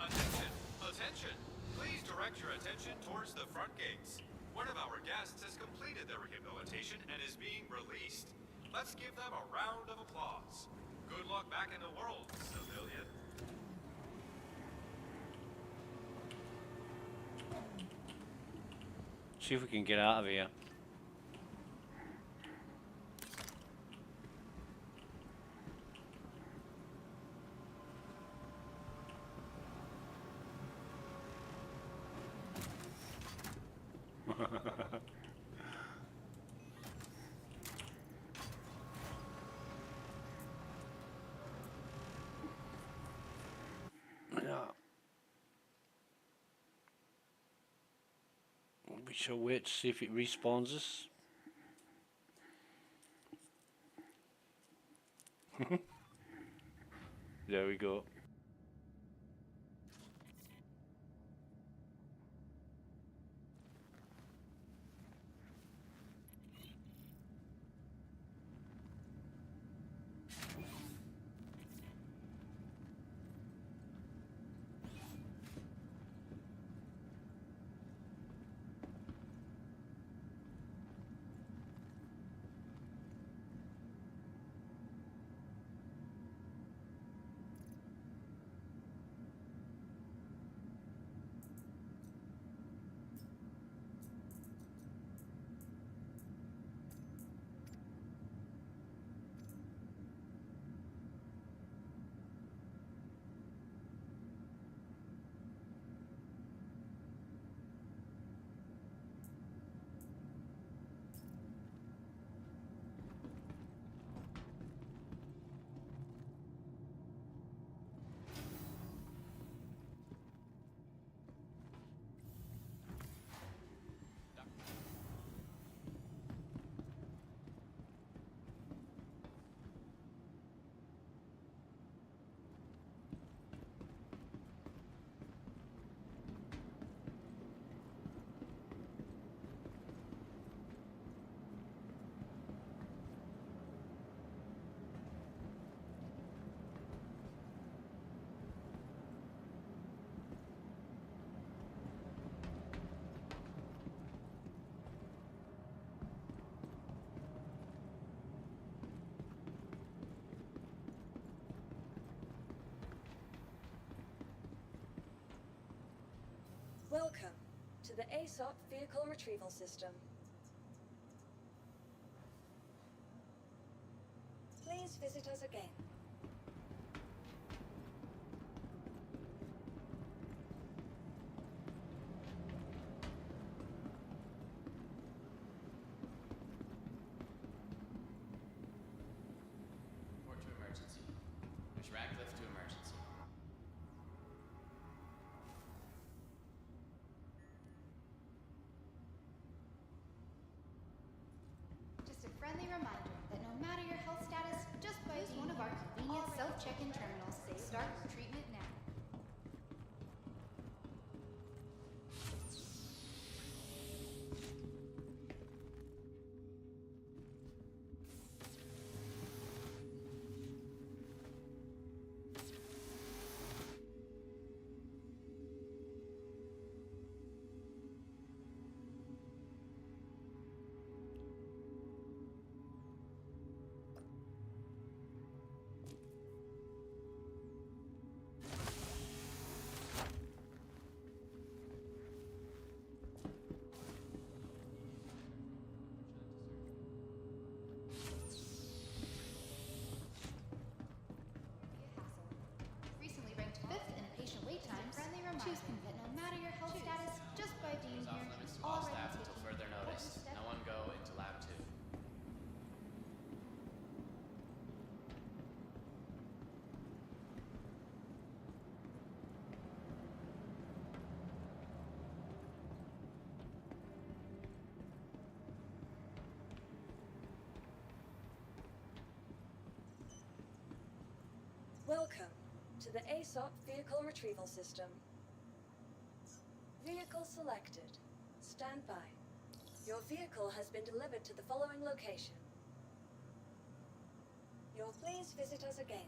Speaker 5: Attention! Attention! Please direct your attention towards the front gates. One of our guests has completed their rehabilitation and is being released. Let's give them a round of applause. Good luck back in the world, civilian.
Speaker 1: See if we can get out of here. Yeah. We shall wait to see if it respawns us. There we go.
Speaker 2: Welcome to the aSOP Vehicle Retrieval System. Please visit us again.
Speaker 6: Report to emergency. There's Radcliffe to emergency.
Speaker 7: Just a friendly reminder that no matter your health status, just use one of our convenient self-check-in terminals. Start treatment now. Recently ranked 5th in patient wait times. Friendly reminder. Choose convent no matter your health status, just by being
Speaker 6: Doors off
Speaker 7: here.
Speaker 6: limits to all
Speaker 7: Already
Speaker 6: staff until
Speaker 7: taking
Speaker 6: further notice.
Speaker 7: important steps.
Speaker 6: No one go into lab 2.
Speaker 2: Welcome to the aSOP Vehicle Retrieval System. Vehicle selected. Stand by. Your vehicle has been delivered to the following location. You'll please visit us again.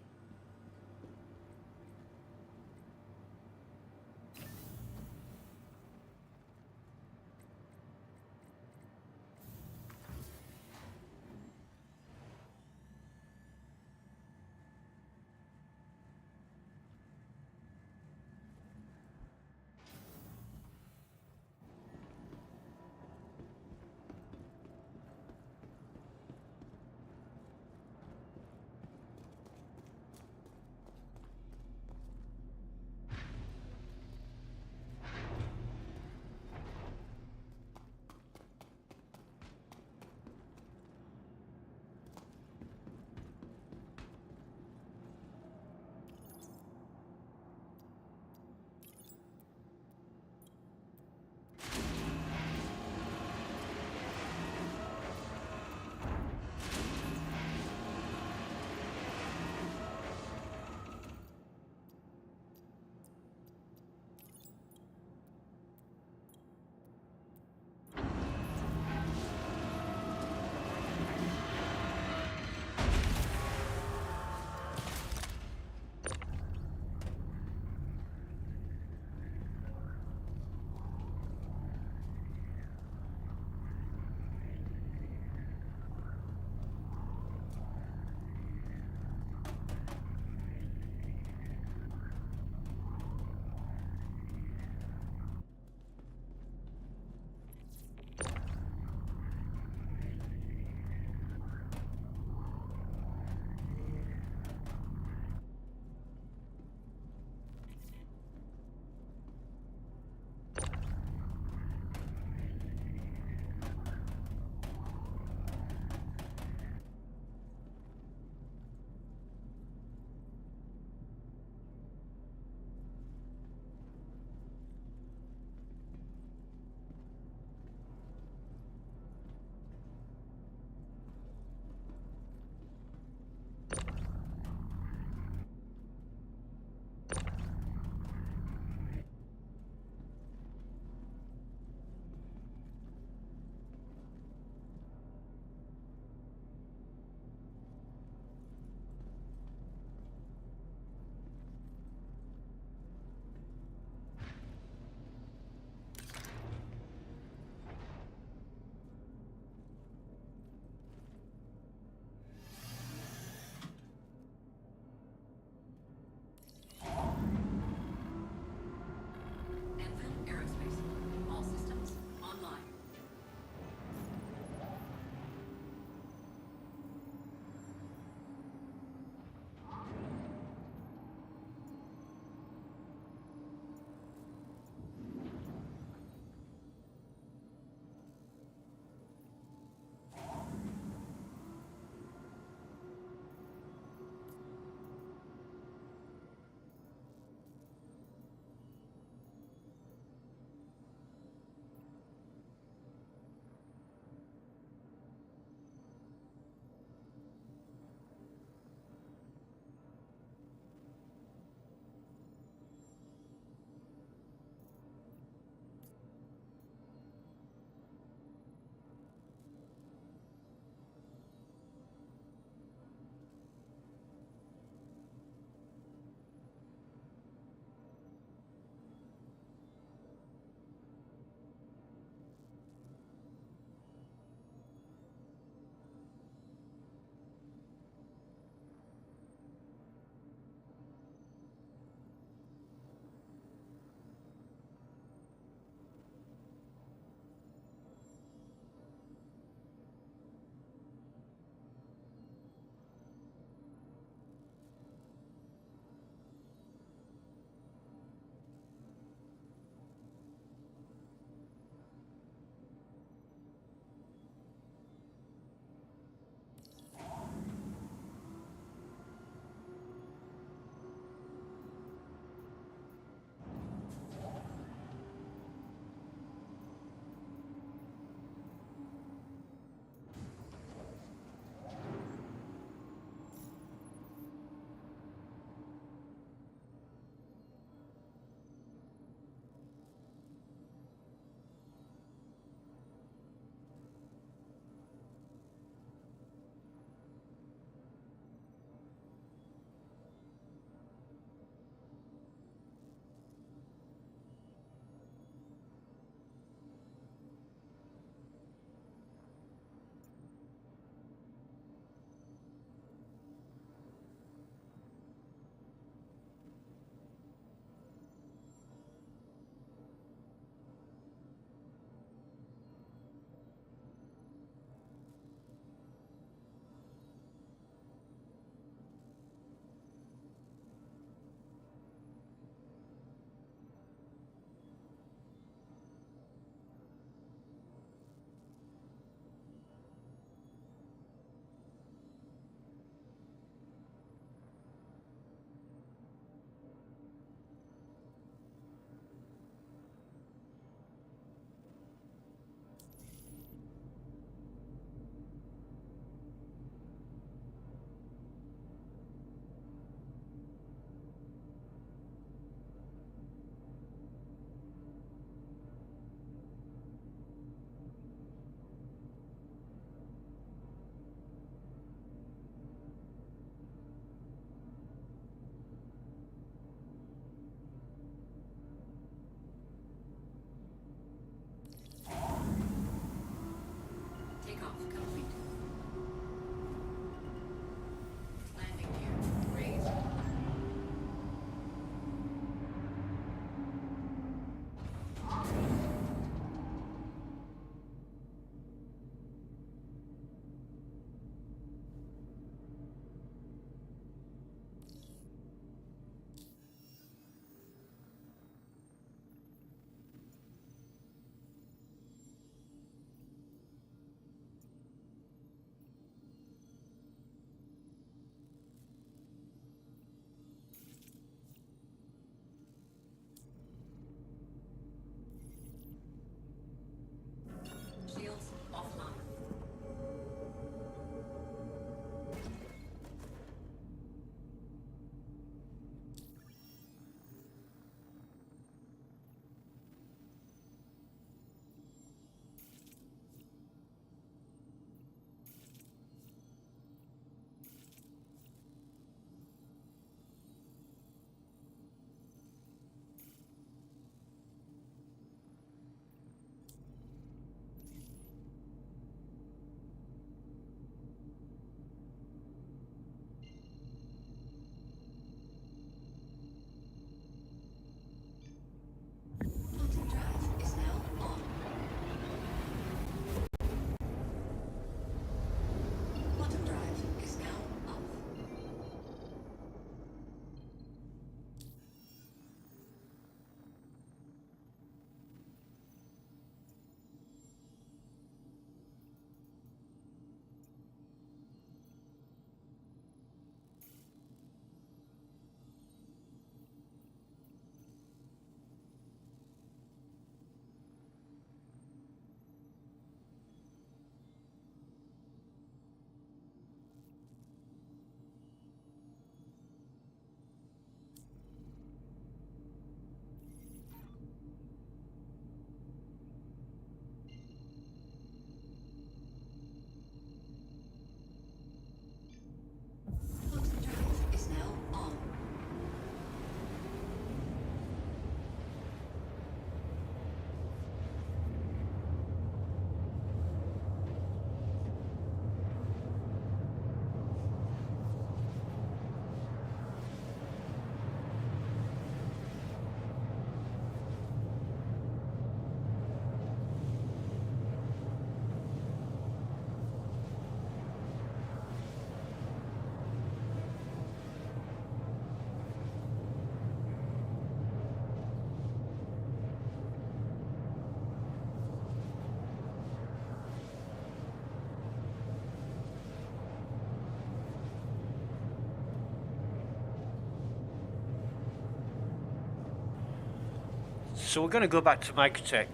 Speaker 1: So we're going to go back to Microtech.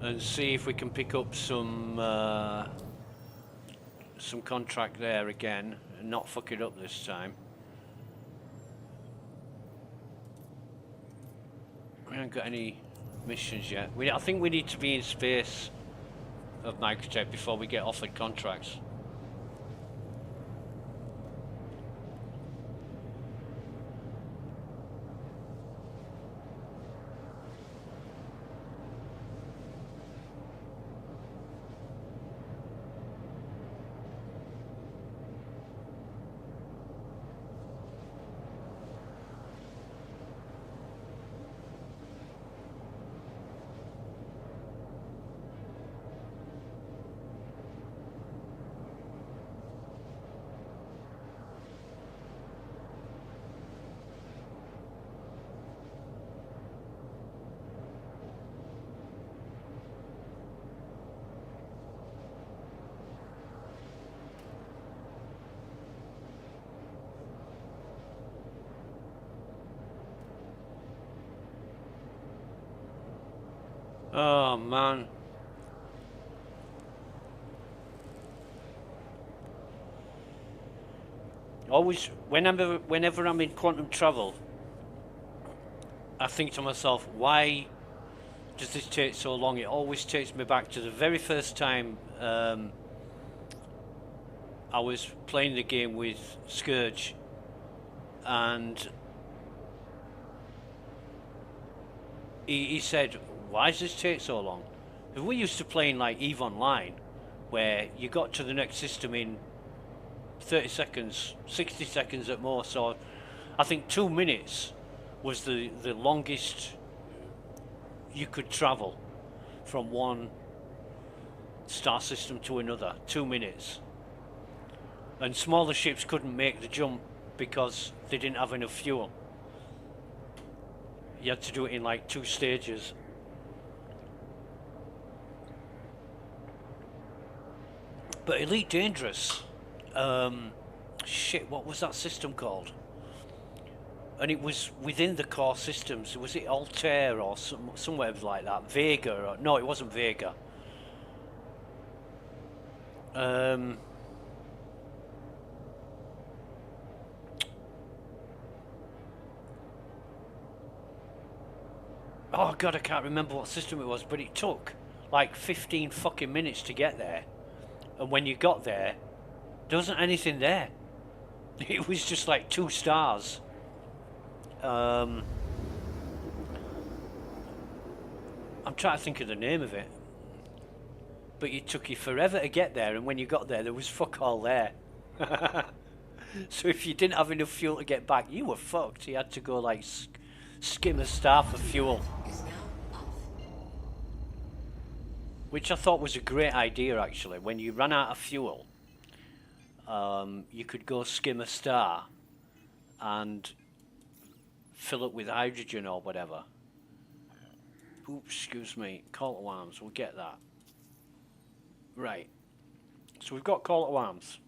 Speaker 1: And see if we can pick up some contract there again and not fuck it up this time. We haven't got any missions yet. I think we need to be in space of Microtech before we get offered contracts. Oh man. Always, whenever I'm in quantum travel, I think to myself, why does this take so long? It always takes me back to the very first time I was playing the game with Scourge, and he said, why does this take so long? Because we used to playing like EVE Online, where you got to the next system in 30 seconds, 60 seconds at most. So I think 2 minutes was the longest you could travel from one star system to another. 2 minutes. And smaller ships couldn't make the jump because they didn't have enough fuel. You had to do it in like 2 stages. But Elite Dangerous, shit, what was that system called? And it was within the core systems. Was it Altair or somewhere like that? Vega? Or, no, it wasn't Vega. Oh god, I can't remember what system it was, but it took like 15 fucking minutes to get there. And when you got there wasn't anything there. It was just like 2 stars. I'm trying to think of the name of it. But it took you forever to get there, and when you got there was fuck all there. So if you didn't have enough fuel to get back, you were fucked. You had to go like skim a star for fuel. Which I thought was a great idea actually. When you ran out of fuel, you could go skim a star and fill it with hydrogen or whatever. Oops, excuse me. Call to arms, we'll get that. Right. So we've got call to arms.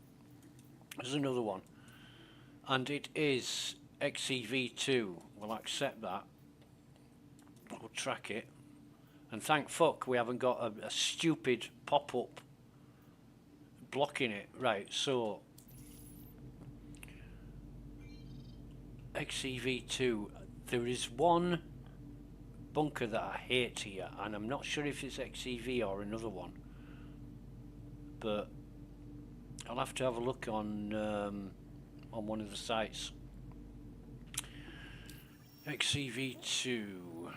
Speaker 1: There's another one. And it is XEV2. We'll accept that. We'll track it. And thank fuck we haven't got a stupid pop-up blocking it. Right, so XEV2, there is one bunker that I hate here, and I'm not sure if it's XEV or another one, but I'll have to have a look on one of the sites. XEV2.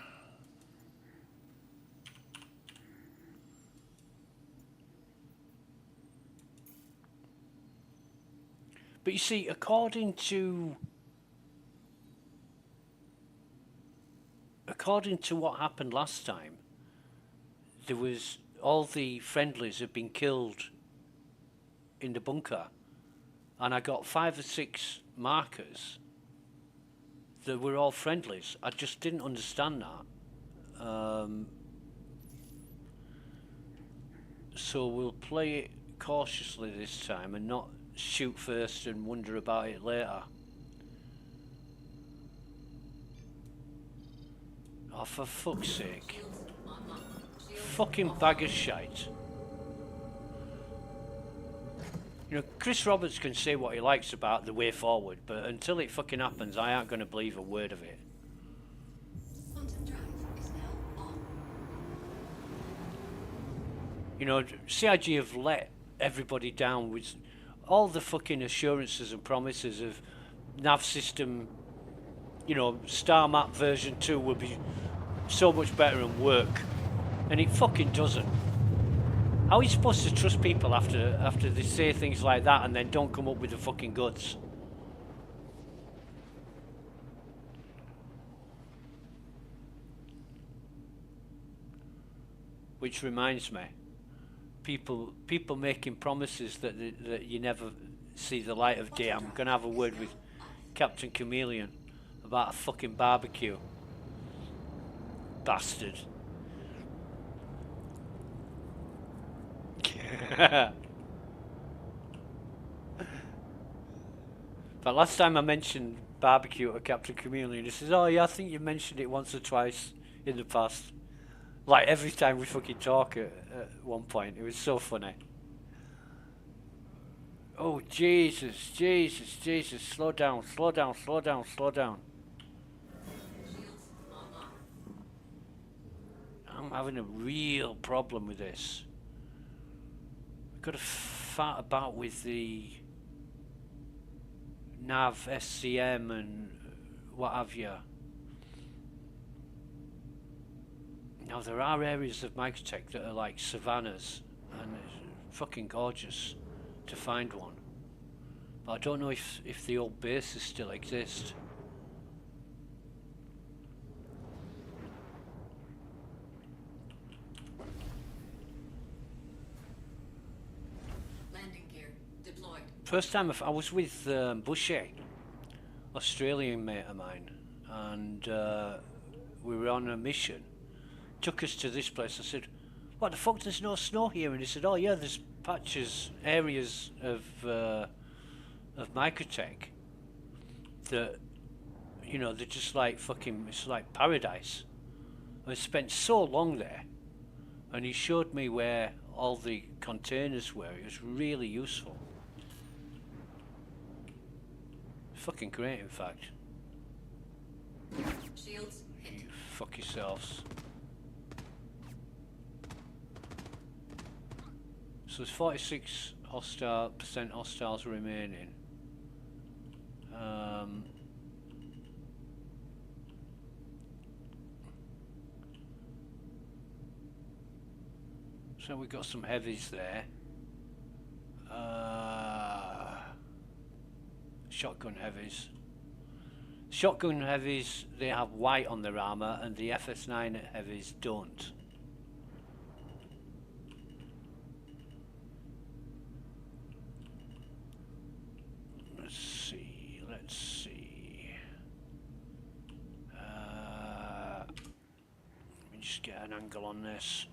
Speaker 1: But you see, according to what happened last time, there was all the friendlies had been killed in the bunker, and I got 5 or 6 markers that were all friendlies. I just didn't understand that. So we'll play it cautiously this time and not shoot first and wonder about it later. Oh, for fuck's sake. Fucking bag of shite. You know, Chris Roberts can say what he likes about the way forward, but until it fucking happens, I aren't going to believe a word of it.
Speaker 3: Quantum drive is now on.
Speaker 1: You know, CIG have let everybody down with all the fucking assurances and promises of nav system, you know, Star Map version 2 will be so much better and work, and it fucking doesn't. How are you supposed to trust people after they say things like that and then don't come up with the fucking goods? Which reminds me, people making promises that you never see the light of day. I'm gonna have a word with Captain Chameleon about a fucking barbecue. Bastard. But last time I mentioned barbecue to Captain Chameleon, he says, "Oh yeah, I think you mentioned it once or twice in the past." Like every time we fucking talk at one point, it was so funny. Oh Jesus, Jesus, Jesus! Slow down, slow down, slow down, slow down. I'm having a real problem with this. I've got to fart about with the nav, SCM and what have you. Now there are areas of Microtech that are like savannas and it's fucking gorgeous to find one. But I don't know if the old bases still exist.
Speaker 3: Landing gear deployed.
Speaker 1: First time I was with Bushy, Australian mate of mine, and we were on a mission. Took us to this place. I said, "What the fuck? There's no snow here." And he said, "Oh yeah, there's patches, areas of Microtech that, you know, they're just like fucking. It's like paradise." I spent so long there, and he showed me where all the containers were. It was really useful. Fucking great, in fact.
Speaker 3: Shields hit.
Speaker 1: You fuck yourselves. So there's 46% hostiles remaining. So we've got some heavies there. Shotgun heavies. Shotgun heavies, they have white on their armor, and the FS9 heavies don't. Let's see. Let me just get an angle on this.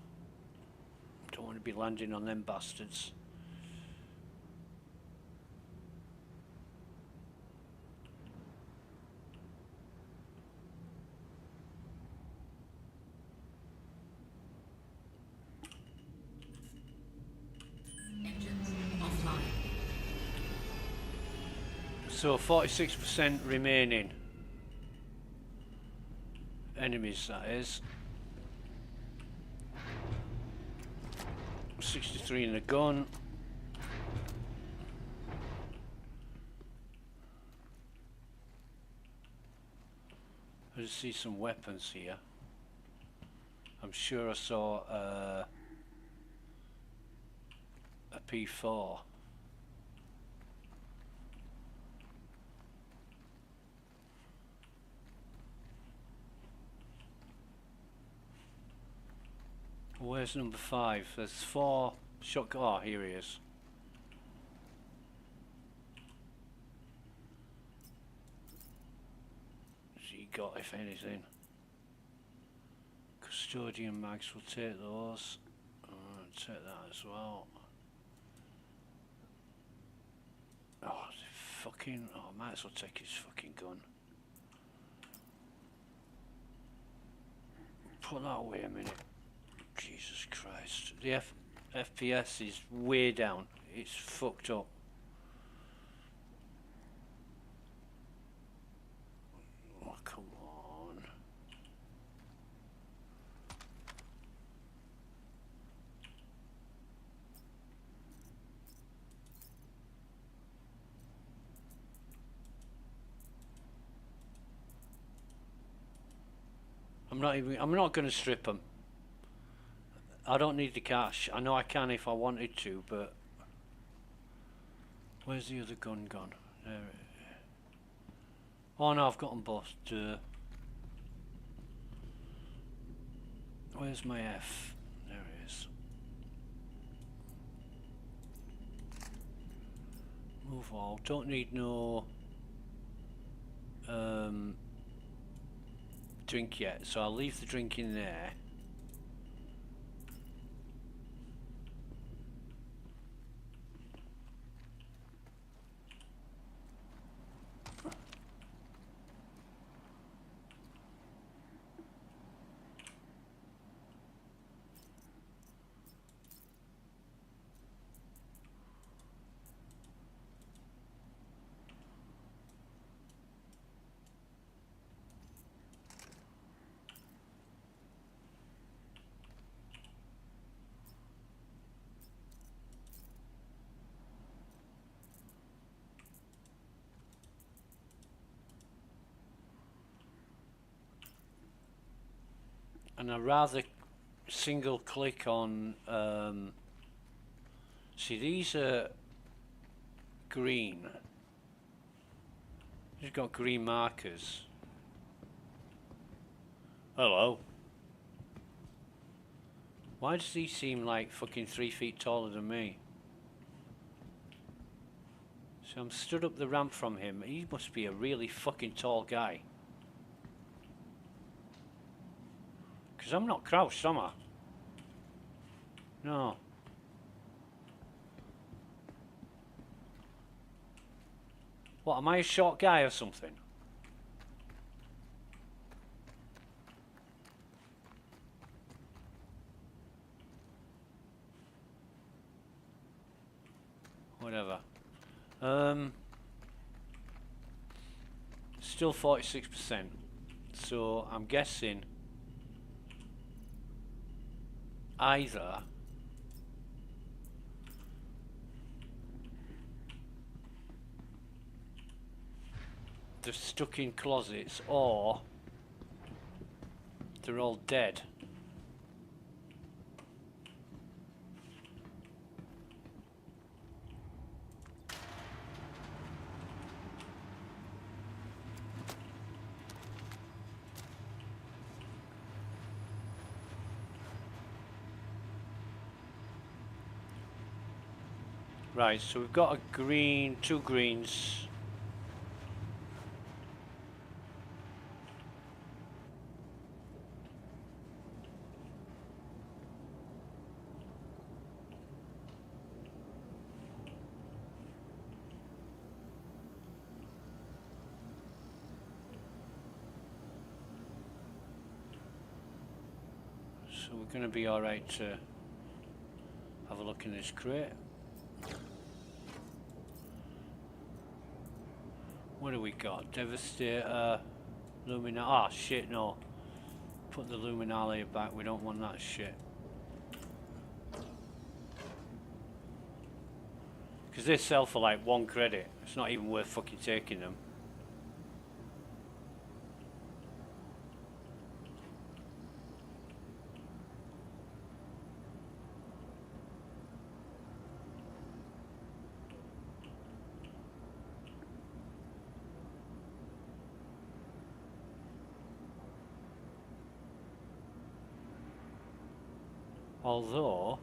Speaker 1: Don't want to be landing on them bastards.
Speaker 3: Engines offline.
Speaker 1: So 46% remaining. Enemies, that is. 63 in the gun. I just see some weapons here. I'm sure I saw a P4. Where's number 5? There's 4 shotgun. Oh, here he is. What's he got, if anything? Custodian mags, will take those. Take that as well. fucking... Oh, I might as well take his fucking gun. Put that away a minute. Jesus Christ. The FPS is way down. It's fucked up. Oh, come on. I'm not going to strip them. I don't need the cash. I know I can if I wanted to, but where's the other gun gone? There it is. Oh no, I've got them both. Where's my F? There it is. Move all. Don't need no drink yet, so I'll leave the drink in there. And I rather single click on see, these are green. They've got green markers. Hello. Why does he seem like fucking 3 feet taller than me? So I'm stood up the ramp from him. He must be a really fucking tall guy. Because I'm not crouched, am I? No. What, am I a short guy or something? Whatever. Still 46%. So I'm guessing either they're stuck in closets or they're all dead. Right, so we've got a green, 2 greens. So we're going to be alright to have a look in this crate. What do we got? Devastator, Luminale. Ah, shit, no. Put the Luminale back. We don't want that shit. Because they sell for like 1 credit. It's not even worth fucking taking them. Although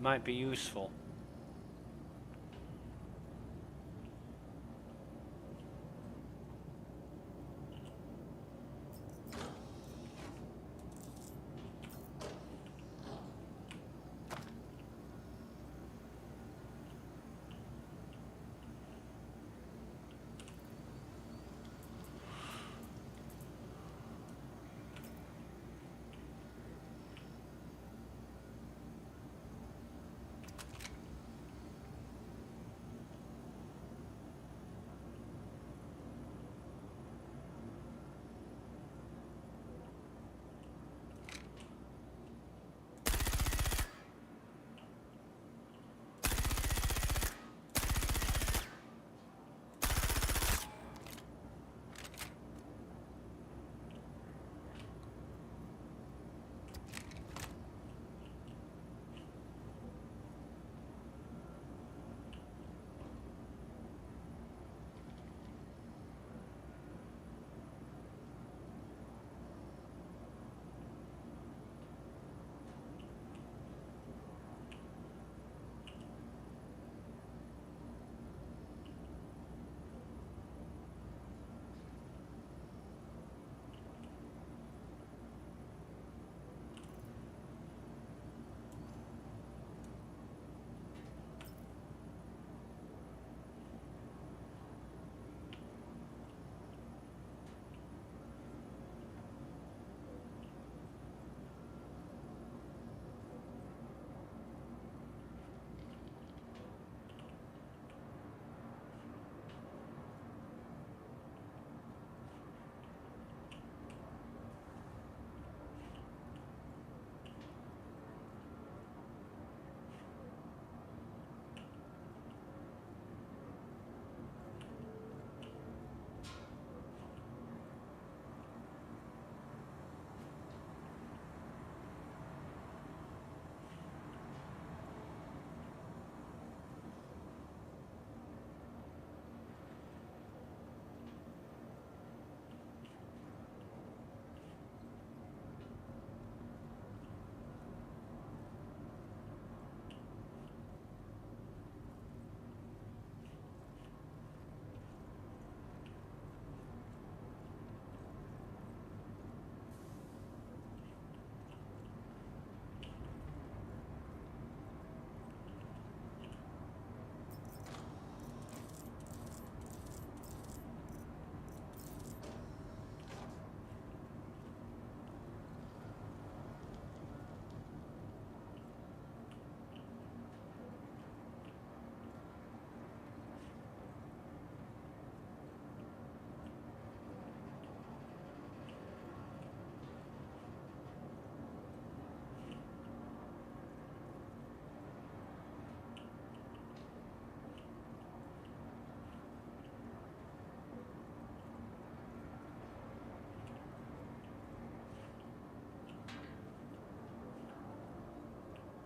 Speaker 1: might be useful.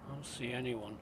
Speaker 1: I don't see anyone.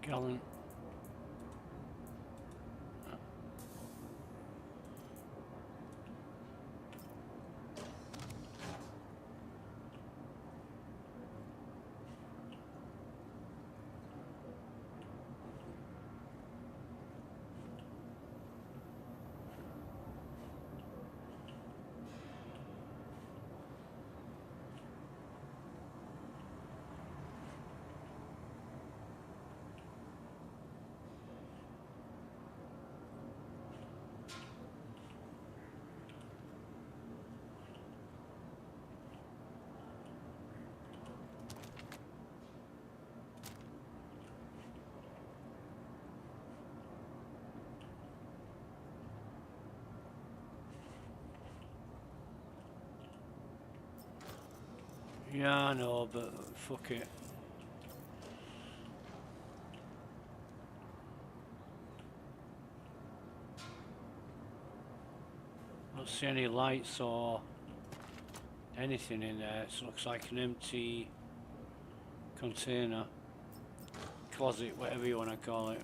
Speaker 1: Gallon. Yeah, I know, but fuck it. Don't see any lights or anything in there. It looks like an empty container, closet, whatever you want to call it.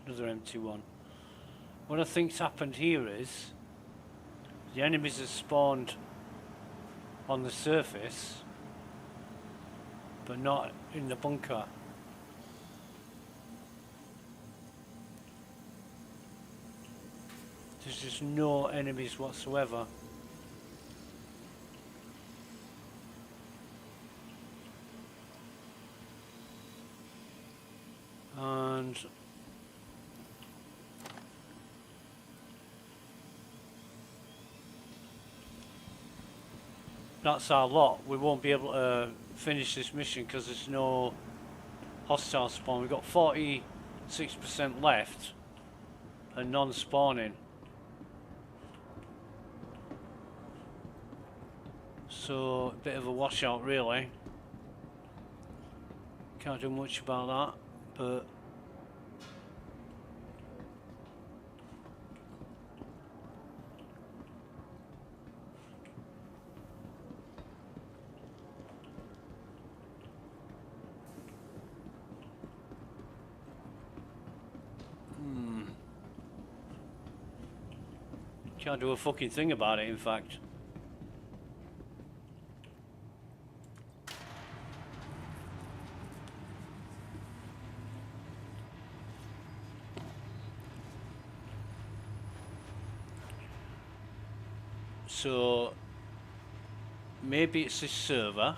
Speaker 1: Another empty one. What I think's happened here is the enemies have spawned on the surface, but not in the bunker. There's just no enemies whatsoever. And that's our lot. We won't be able to finish this mission because there's no hostile spawn. We've got 46% left and non-spawning. So, a bit of a washout really. Can't do much about that, but can't do a fucking thing about it, in fact. So maybe it's this server.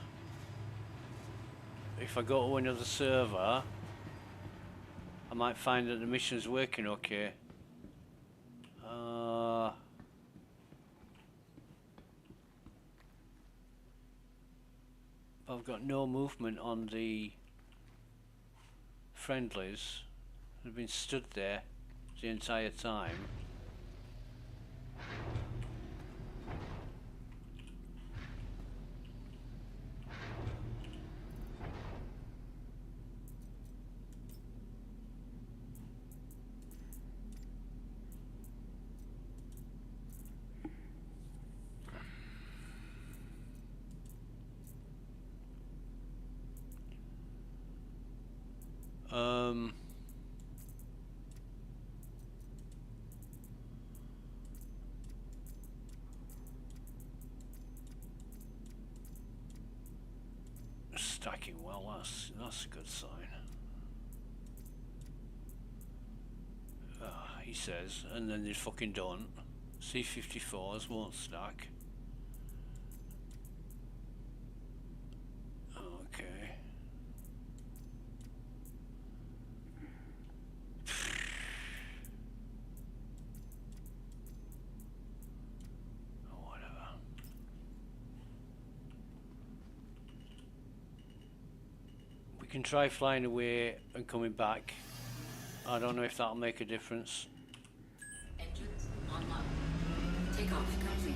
Speaker 1: If I go to another server, I might find that the mission's working okay. I've got no movement on the friendlies. They've been stood there the entire time. Stacking well, that's a good sign. He says, and then they fucking don't. C-54s won't stack. Okay. Whatever. We can try flying away and coming back. I don't know if that'll make a difference.
Speaker 3: Engines online. Takeoff complete.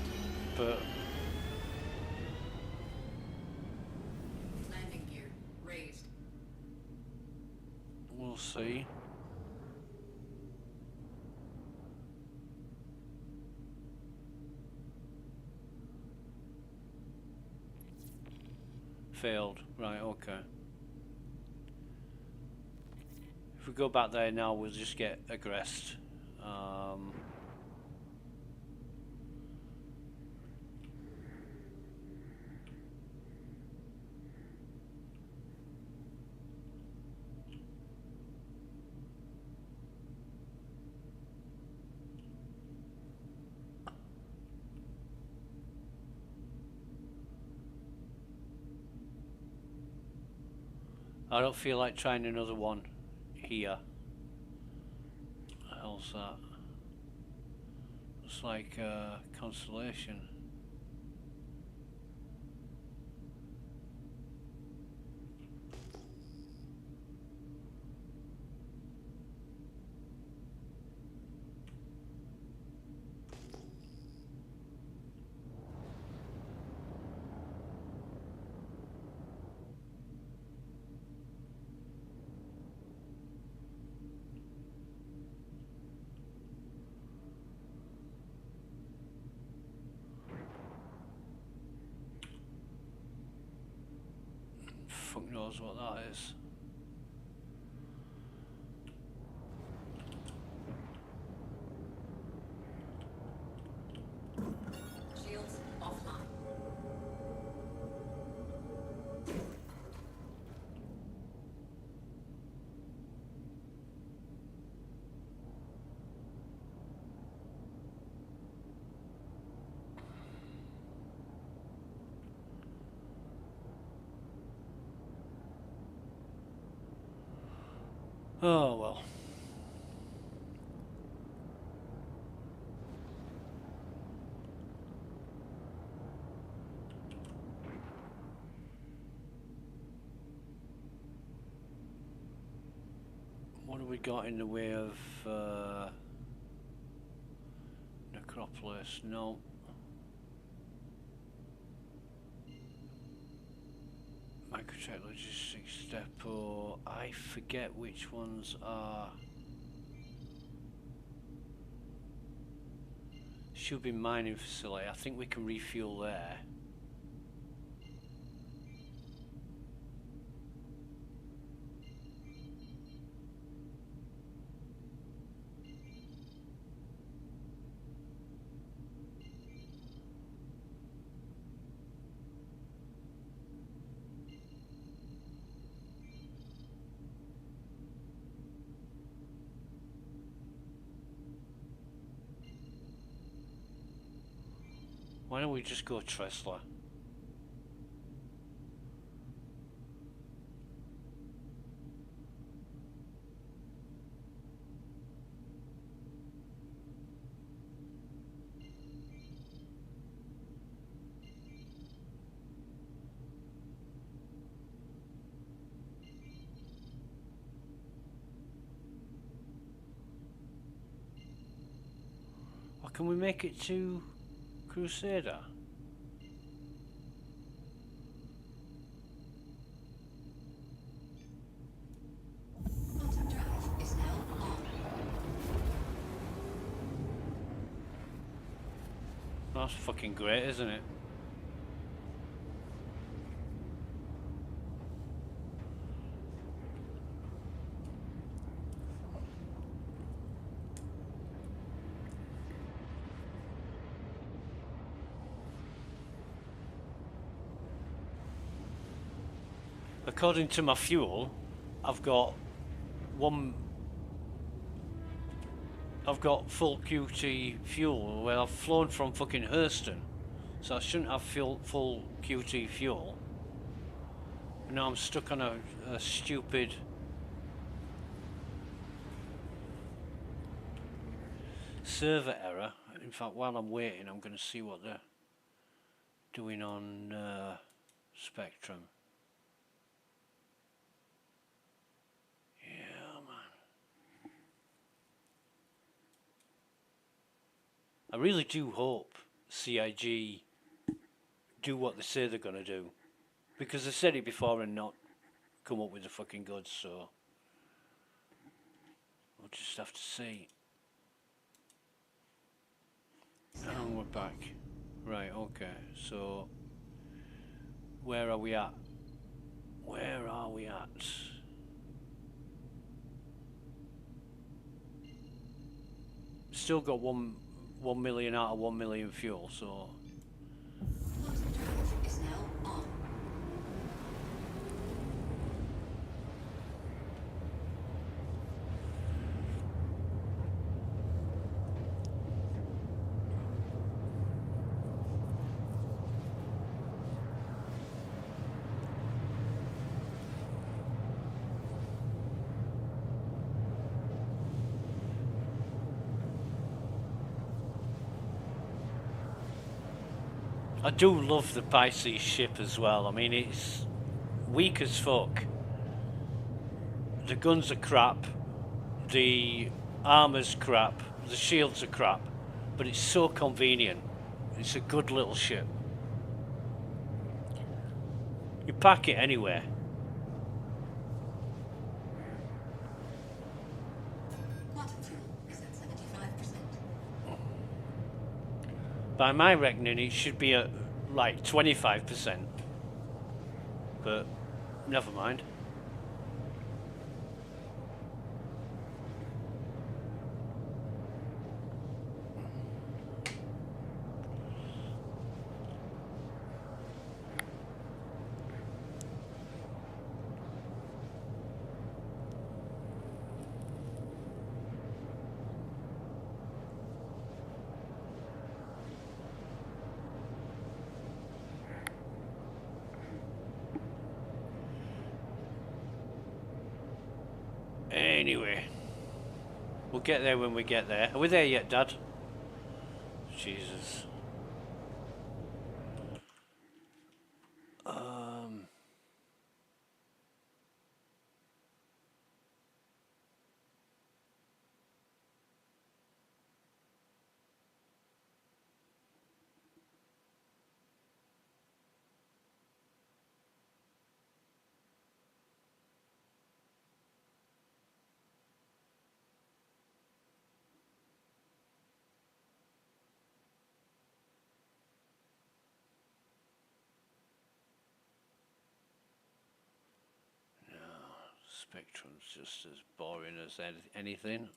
Speaker 1: But
Speaker 3: Landing gear raised.
Speaker 1: we'll see. Failed. Right, okay. If we go back there now, we'll just get aggressed. I don't feel like trying another one here. What the hell's that? It's like constellation. Fuck knows what that is.
Speaker 3: Shields offline.
Speaker 1: Oh well. What have we got in the way of Necropolis? No. Microtech Logistics Depot. I forget which ones are. Should be mining facility. I think we can refuel there. Why don't we just go Tesla? Or can we make it to Crusader?
Speaker 3: Quantum drive is now on.
Speaker 1: That's fucking great, isn't it? According to my fuel, I've got full QT fuel where I've flown from fucking Hurston, so I shouldn't have full QT fuel. And now I'm stuck on a stupid server error. In fact, while I'm waiting, I'm going to see what they're doing on Spectrum. I really do hope CIG do what they say they're going to do, because they said it before and not come up with the fucking goods, so we'll just have to see. And we're back. Right, okay, so where are we at? Where are we at? Still got 1 million out of 1 million fuel, so
Speaker 3: Quantum drive is now on.
Speaker 1: I do love the Pisces ship as well. I mean, it's weak as fuck. The guns are crap. The armor's crap. The shields are crap. But it's so convenient. It's a good little ship. You pack it anywhere.
Speaker 3: Quantum fuel is at 75%.
Speaker 1: By my reckoning, it should be at like 25%. But never mind. Anyway, we'll get there when we get there. Are we there yet, Dad? Jesus. Spectrum's just as boring as anything.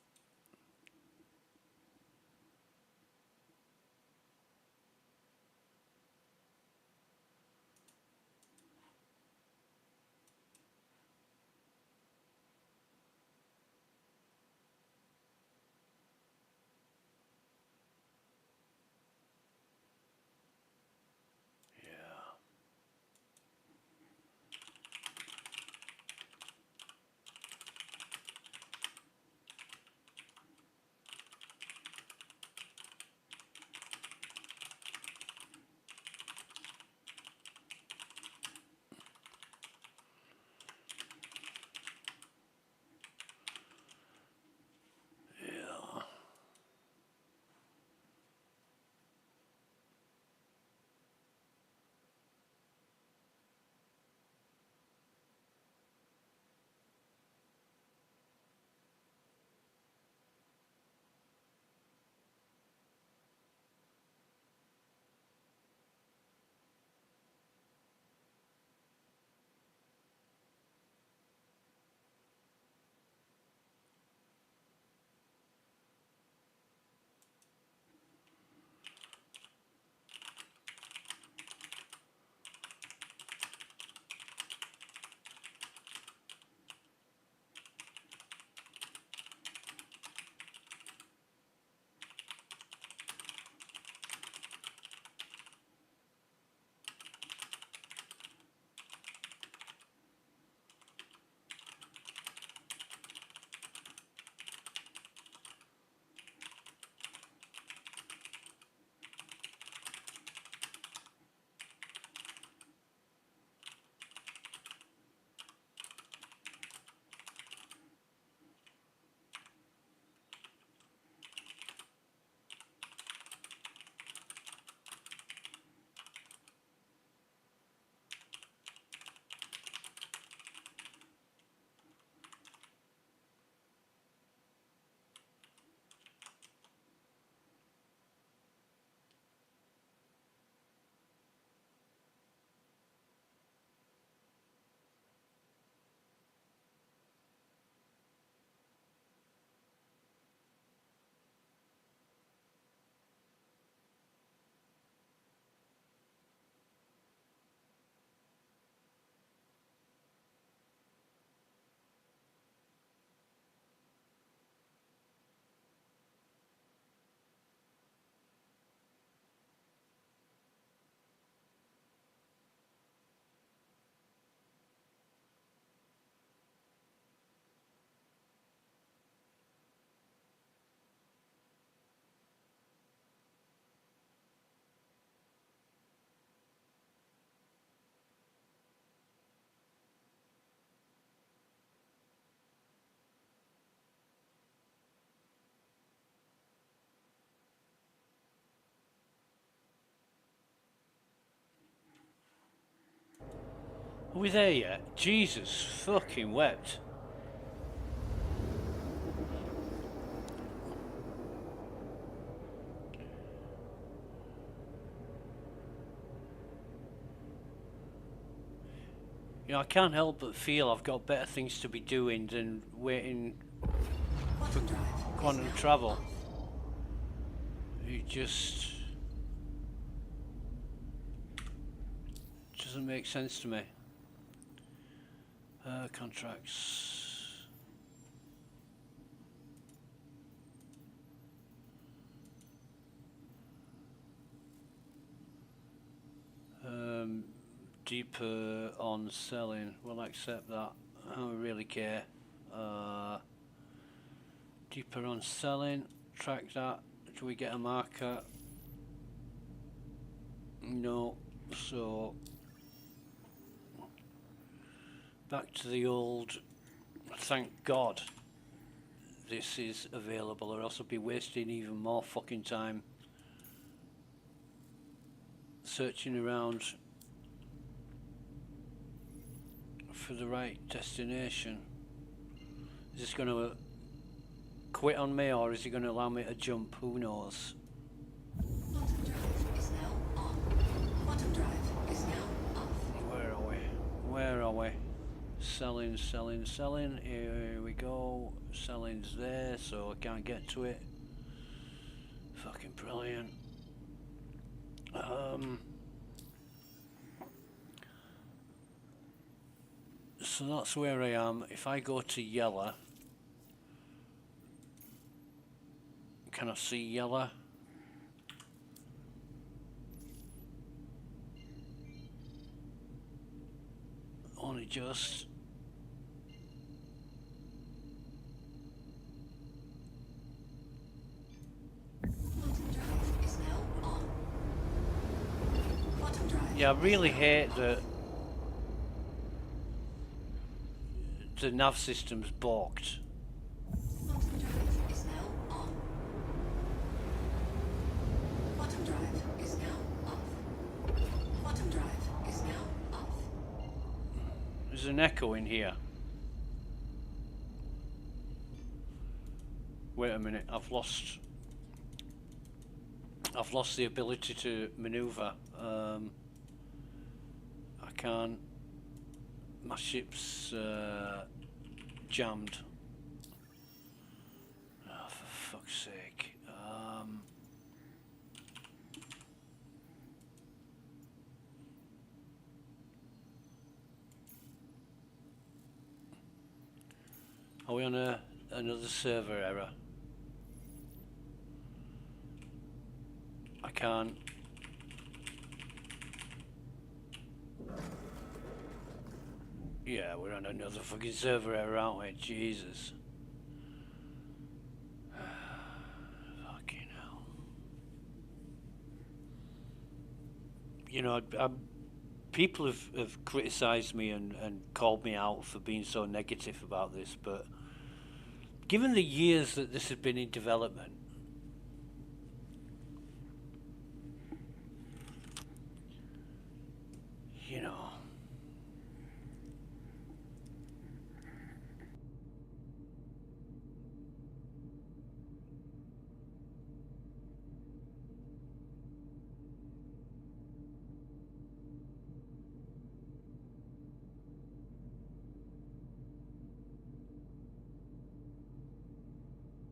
Speaker 1: Are we there yet? Jesus fucking wept. You know, I can't help but feel I've got better things to be doing than waiting for quantum travel. It just doesn't make sense to me. Contracts. Deeper on selling. We'll accept that. I don't really care. Deeper on selling. Track that. Do we get a marker? No. So back to the old. Thank God this is available, or else I'll be wasting even more fucking time searching around for the right destination. Is this going to quit on me, or is he going to allow me to jump? Who knows?
Speaker 3: Quantum drive is now on. Quantum drive is now off.
Speaker 1: Where are we? Where are we? Selling, selling, selling. Here we go. Selling's there, so I can't get to it. Fucking brilliant. So that's where I am. If I go to yellow, can I see yellow? Only just.
Speaker 3: Quantum drive is now on. Quantum drive.
Speaker 1: Yeah, I really hate that the nav system's balked.
Speaker 3: Quantum drive is now on. Quantum drive is now off. Quantum drive is now off.
Speaker 1: There's an echo in here. Wait a minute, I've lost the ability to maneuver. I can't. My ship's jammed. Oh, for fuck's sake. Are we on another server error? I can't. Yeah, we're on another fucking server error, aren't we? Jesus. Fucking hell. You know, people have criticised me and called me out for being so negative about this, but given the years that this has been in development, you know,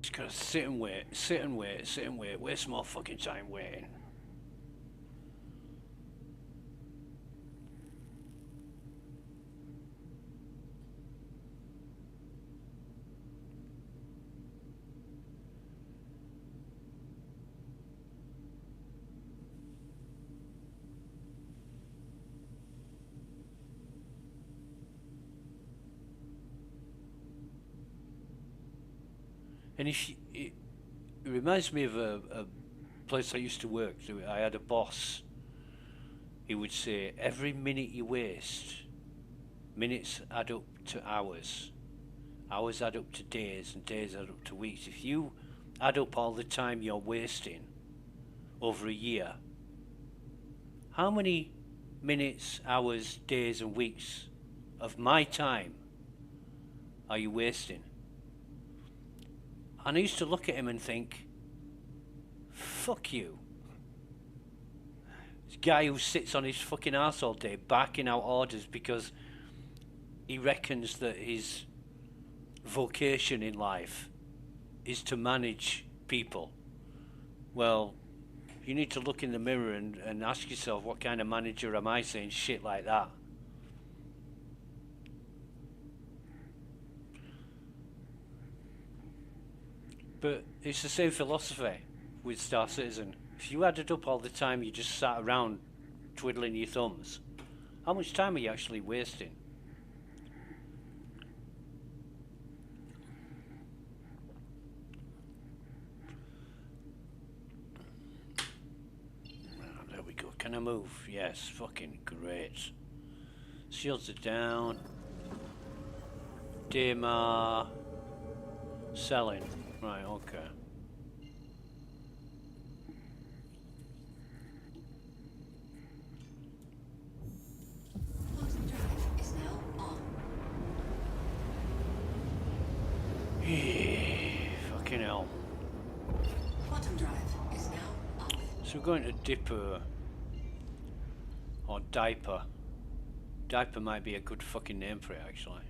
Speaker 1: just gotta sit and wait, sit and wait, sit and wait, waste more fucking time waiting. And it reminds me of a place I used to work. I had a boss. He would say, every minute you waste, minutes add up to hours. Hours add up to days, and days add up to weeks. If you add up all the time you're wasting over a year, how many minutes, hours, days and weeks of my time are you wasting? And I used to look at him and think, fuck you. This guy who sits on his fucking arse all day barking out orders because he reckons that his vocation in life is to manage people. Well, you need to look in the mirror and ask yourself, what kind of manager am I saying shit like that? But it's the same philosophy with Star Citizen. If you added up all the time you just sat around twiddling your thumbs, how much time are you actually wasting? There we go. Can I move? Yes, fucking great. Shields are down. Daymar. Selling. Right, okay.
Speaker 3: Quantum drive is now on.
Speaker 1: Fucking hell.
Speaker 3: Quantum drive is now off.
Speaker 1: So we're going to Dipper. Or Diaper. Diaper might be a good fucking name for it, actually.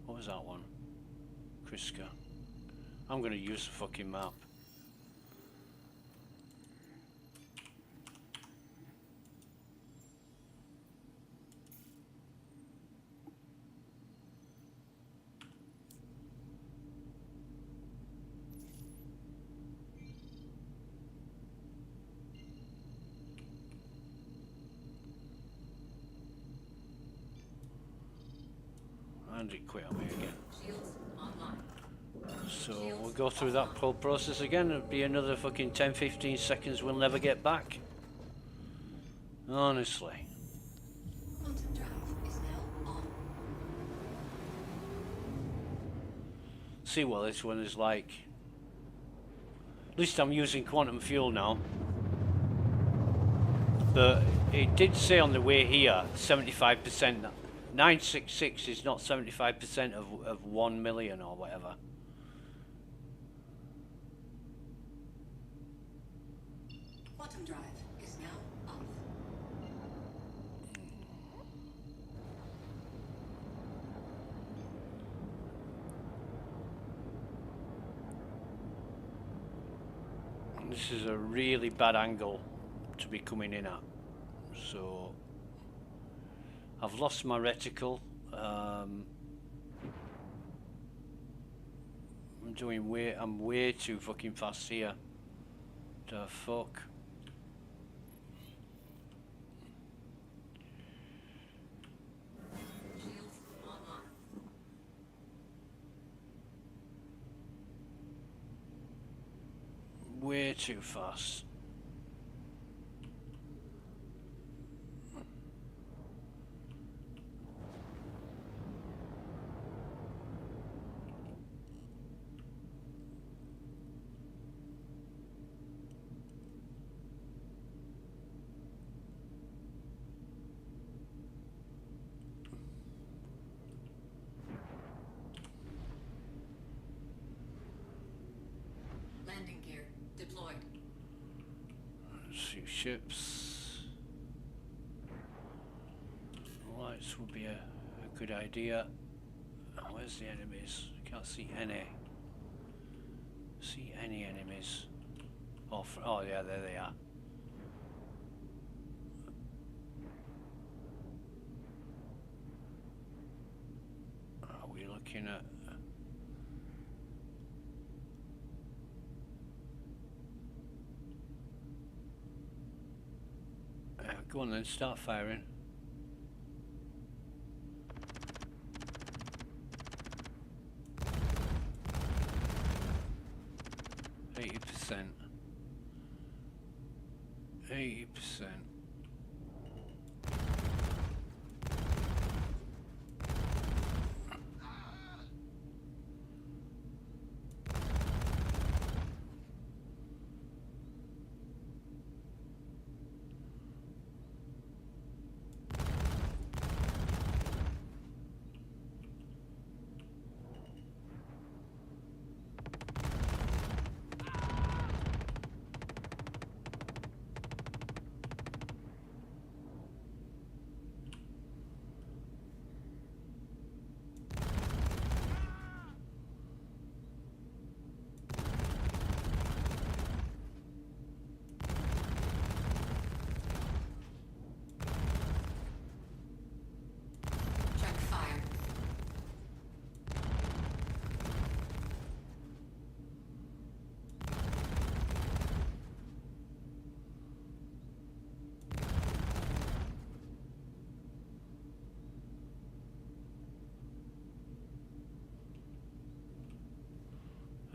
Speaker 1: What was that one? Kriska. I'm gonna use the fucking map. And it quit on me again.
Speaker 3: Shields online.
Speaker 1: So we'll go through that whole process again. It'll be another fucking 10-15 seconds we'll never get back. Honestly.
Speaker 3: Quantum drive is now on.
Speaker 1: See what this one is like. At least I'm using quantum fuel now. But it did say on the way here 75%. 966 is not 75% of 1 million or whatever.
Speaker 3: Quantum drive is now off.
Speaker 1: This is a really bad angle to be coming in at. So I've lost my reticle. I'm way too fucking fast here. The fuck.
Speaker 3: Shields online.
Speaker 1: Way too fast.
Speaker 3: Landing gear deployed.
Speaker 1: Two ships. Lights would be a good idea. Where's the enemies? Can't see any. See any enemies? Oh yeah, there they are. Are we looking at? Go on then, start firing. %. 80%.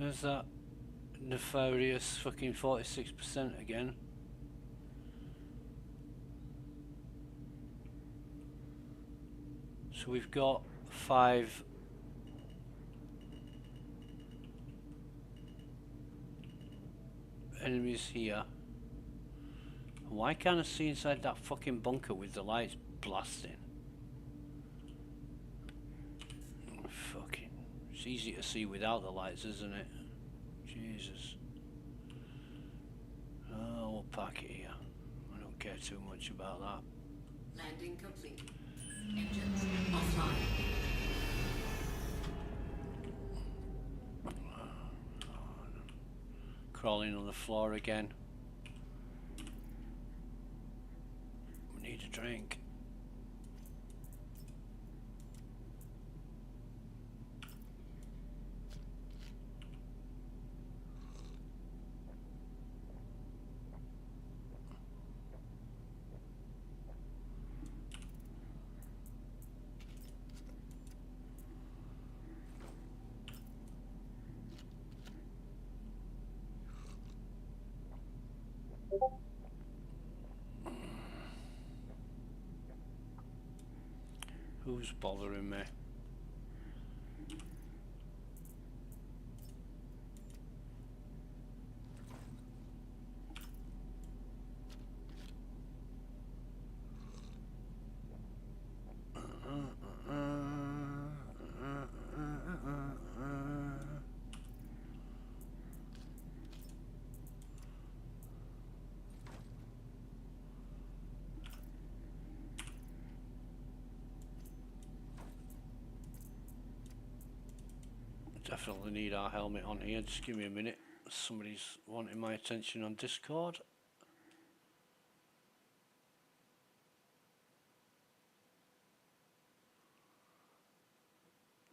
Speaker 1: There's that nefarious fucking 46% again. So we've got 5 enemies here. Why can't I see inside that fucking bunker with the lights blasting? Fucking, it's easy to see without the lights, isn't it? Jesus. Oh, we'll park it here. I don't care too much about that.
Speaker 3: Landing complete. Engines offline.
Speaker 1: Crawling on the floor again. We need a drink. Who's bothering me? Definitely need our helmet on here. Just give me a minute. Somebody's wanting my attention on Discord.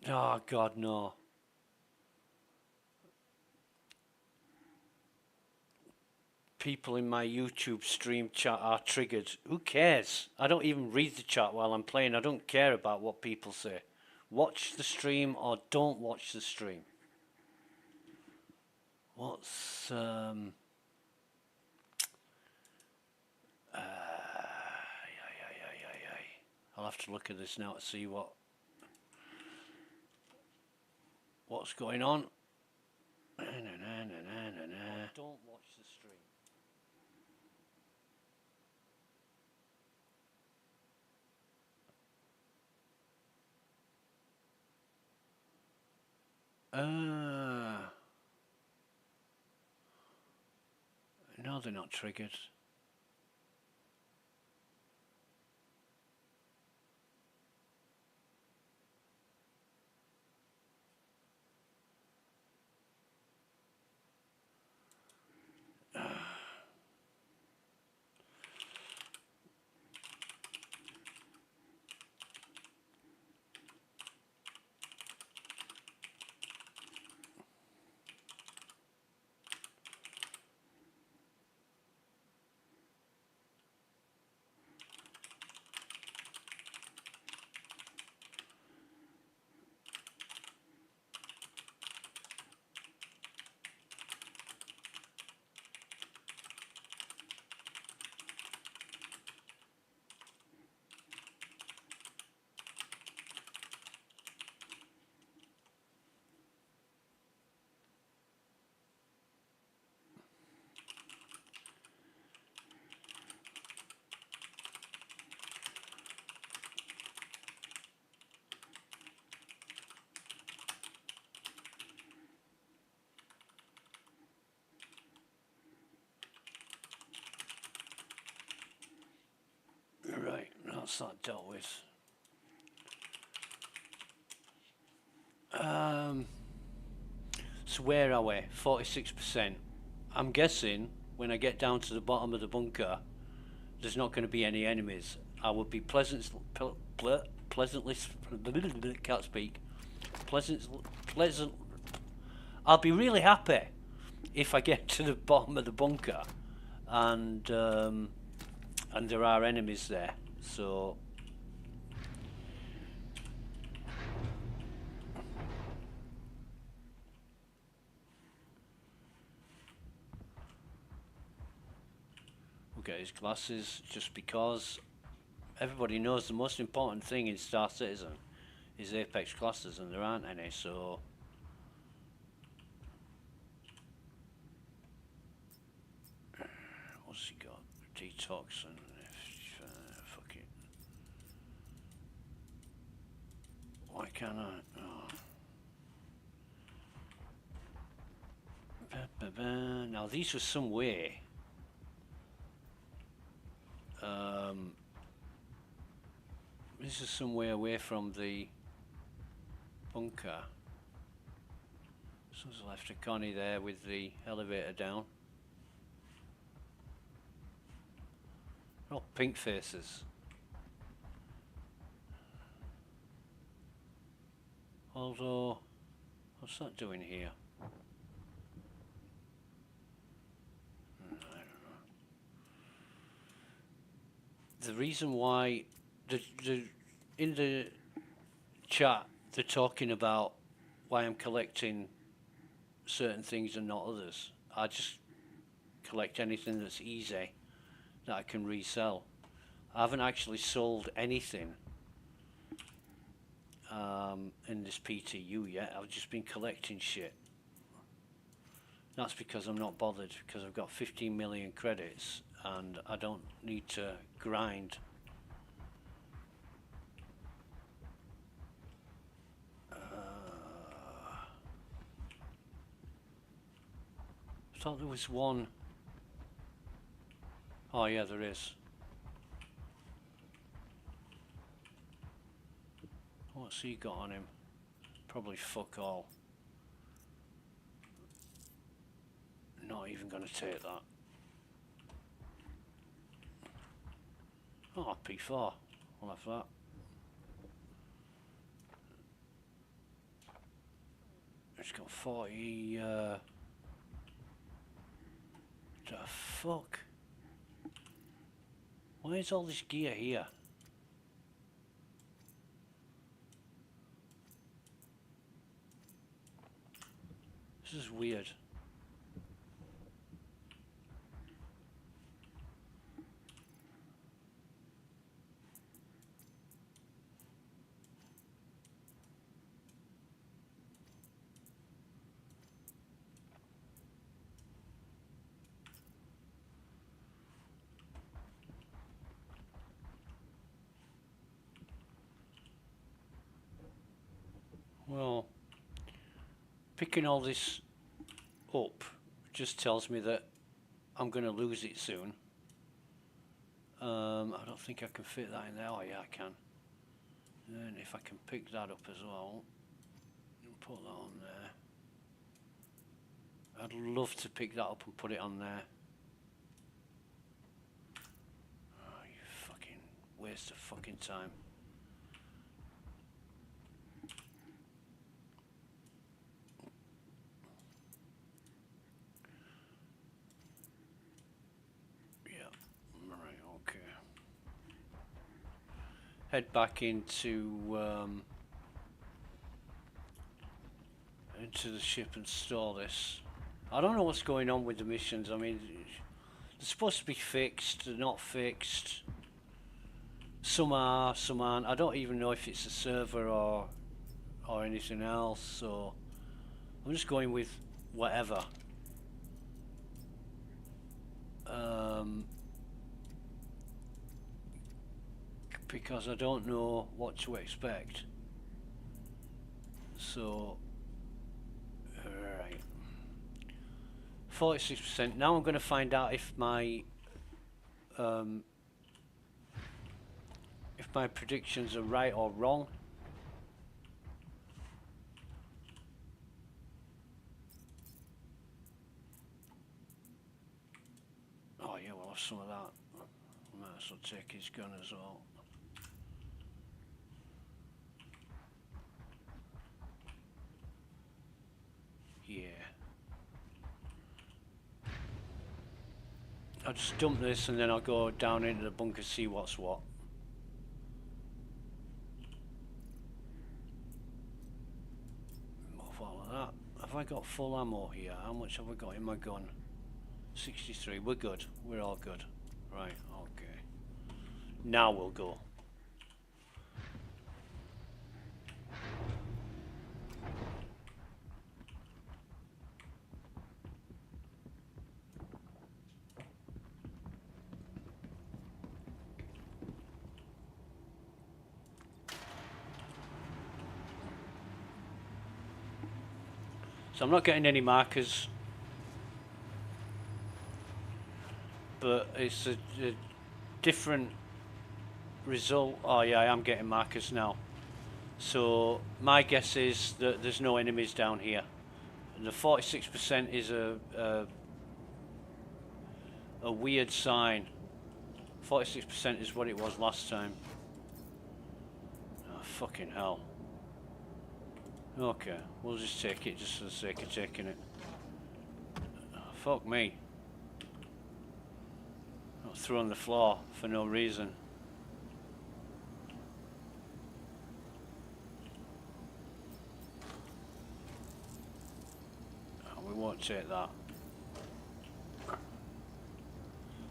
Speaker 1: Oh God, no. People in my YouTube stream chat are triggered. Who cares? I don't even read the chat while I'm playing. I don't care about what people say. Watch the stream or don't watch the stream. What's I'll have to look at this now to see what's going on. Don't watch the stream. No, they're not triggered. Right, that's that dealt with. So where are we? 46%. I'm guessing when I get down to the bottom of the bunker, there's not going to be any enemies. I would be pleasantly can't speak. Pleasant. I'll be really happy if I get to the bottom of the bunker and there are enemies there. So get his glasses just because everybody knows the most important thing in Star Citizen is Apex classes, and there aren't any, so. What's he got? Detox and fuck it. Why can't I? Oh. Now these were some way. This is some way away from the bunker. Someone's left a Connie there with the elevator down. Oh, pink faces. Although, what's that doing here? I don't know. The reason why in the chat they're talking about why I'm collecting certain things and not others. I just collect anything that's easy that I can resell. I haven't actually sold anything in this PTU yet. I've just been collecting shit. That's because I'm not bothered, because I've got 15 million credits and I don't need to grind. I thought there was one. Oh yeah, there is. What's he got on him? Probably fuck all. Not even gonna take that. Oh, P4. I'll have that. It's got 40. The fuck? Why is all this gear here? This is weird. Well, picking all this up just tells me that I'm going to lose it soon. I don't think I can fit that in there. Oh yeah, I can. And if I can pick that up as well, and put that on there. I'd love to pick that up and put it on there. Oh, you fucking waste of fucking time. Head back into the ship and store this. I don't know what's going on with the missions. I mean, they're supposed to be fixed, they're not fixed. Some are, some aren't. I don't even know if it's a server or anything else, so I'm just going with whatever. Because I don't know what to expect. So, alright. 46%. Now I'm going to find out if my predictions are right or wrong. Oh yeah, we'll have some of that. Might as well take his gun as well. Yeah. I'll just dump this and then I'll go down into the bunker, see what's what. Move all of that. Have I got full ammo here? How much have I got in my gun? 63. We're good. We're all good. Right, okay. Now we'll go. So I'm not getting any markers, but it's a different result. Oh yeah, I am getting markers now. So my guess is that there's no enemies down here. And the 46% is a weird sign. 46% is what it was last time. Oh, fucking hell. Okay, we'll just take it just for the sake of taking it. Oh, fuck me. Not thrown on the floor for no reason. Oh, we won't take that.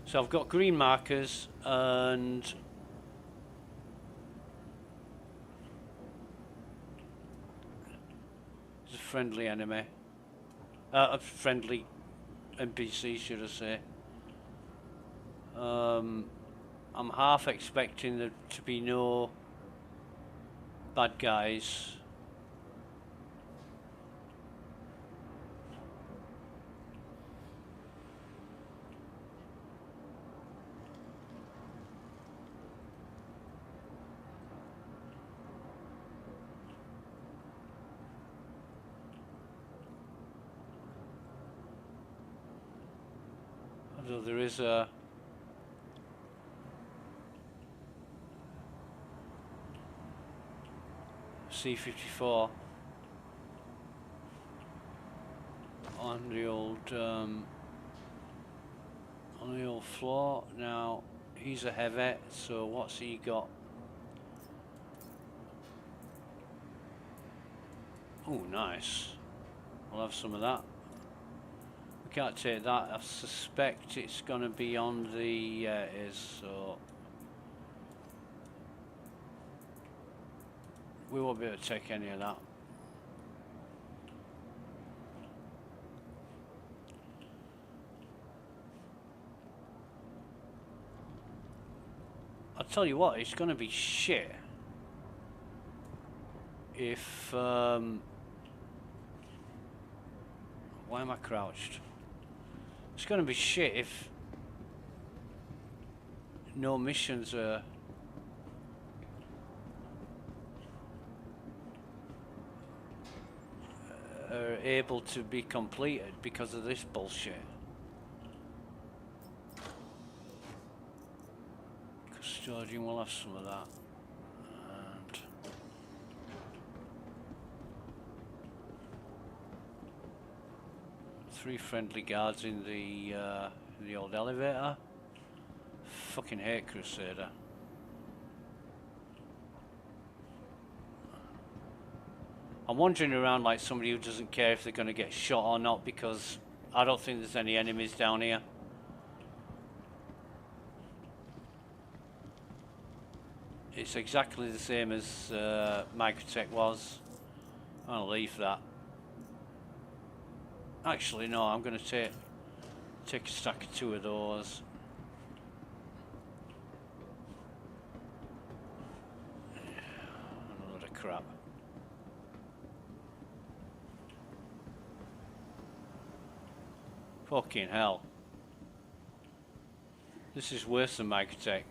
Speaker 1: So I've got green markers and there's a friendly enemy. A friendly NPC, should I say. I'm half expecting there to be no bad guys. Although there is a C-54 on the old floor. Now he's a heavy, so what's he got? Oh, nice. I'll have some of that. We can't take that. I suspect it's going to be on the, yeah, it is, so we won't be able to take any of that. I'll tell you what, it's going to be shit if why am I crouched? It's going to be shit if no missions are able to be completed because of this bullshit. Custodian will have some of that. And three friendly guards in the old elevator. Fucking hate Crusader. I'm wandering around like somebody who doesn't care if they're going to get shot or not, because I don't think there's any enemies down here. It's exactly the same as Microtech was. I'll leave that. Actually, no, I'm going to take a stack of 2 of those. A load of crap. Fucking hell. This is worse than Microtech.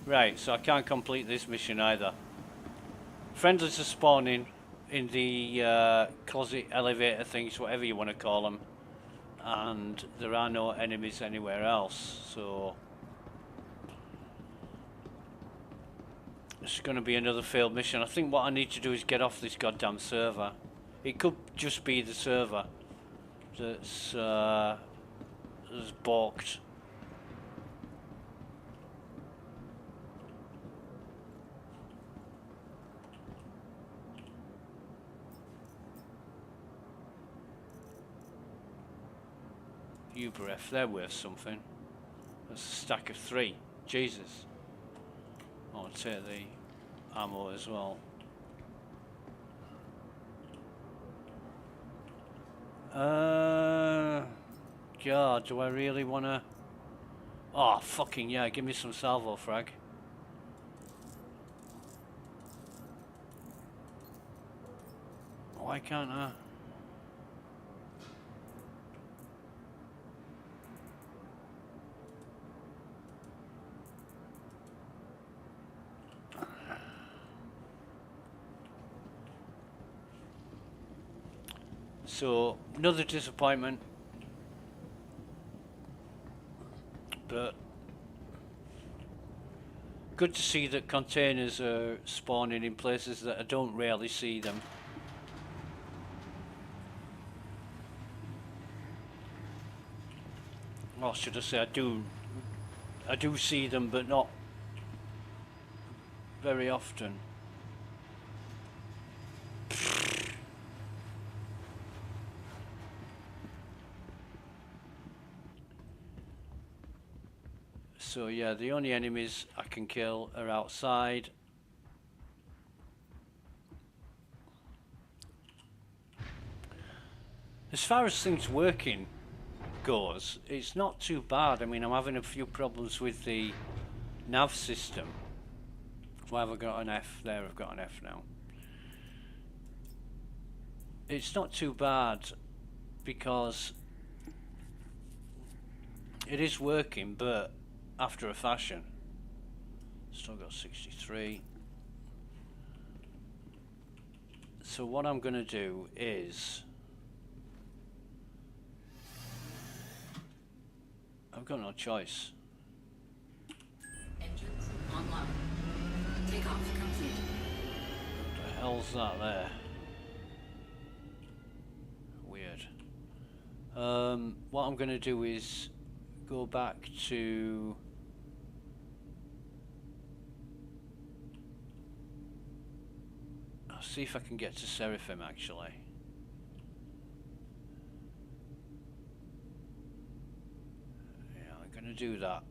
Speaker 1: Right, so I can't complete this mission either. Friendlies are spawning in the closet elevator things, whatever you want to call them. And there are no enemies anywhere else, so it's going to be another failed mission. I think what I need to do is get off this goddamn server. It could just be the server that's balked. Uberef, they're worth something. That's a stack of 3. Jesus. I'll take the ammo as well. God, do I really wanna? Oh, fucking yeah, give me some salvo frag. Why can't I? So, another disappointment. But good to see that containers are spawning in places that I don't rarely see them. Or should I say I do see them, but not very often. So yeah, the only enemies I can kill are outside. As far as things working goes, it's not too bad. I mean, I'm having a few problems with the nav system. Why have I got an F? There, I've got an F now. It's not too bad because it is working, but after a fashion. Still got 63. So what I'm going to do is I've got no choice.
Speaker 3: Engines online. Takeoff complete.
Speaker 1: What the hell's that there? Weird. What I'm going to do is go back to I'll see if I can get to Seraphim actually. Yeah, I'm going to do that.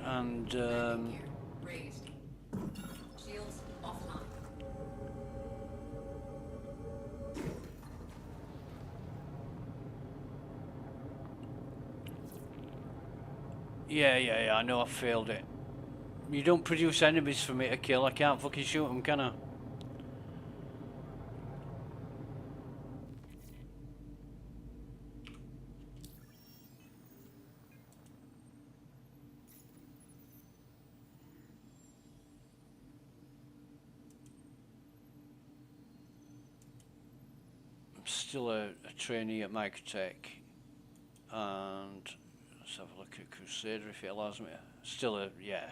Speaker 1: And
Speaker 3: Landing gear raised. Shields offline.
Speaker 1: yeah, I know I failed it. You don't produce enemies for me to kill. I can't fucking shoot them, can I? I'm still a trainee at Microtech. And let's have a look at Crusader if it allows me to. Still a, yeah.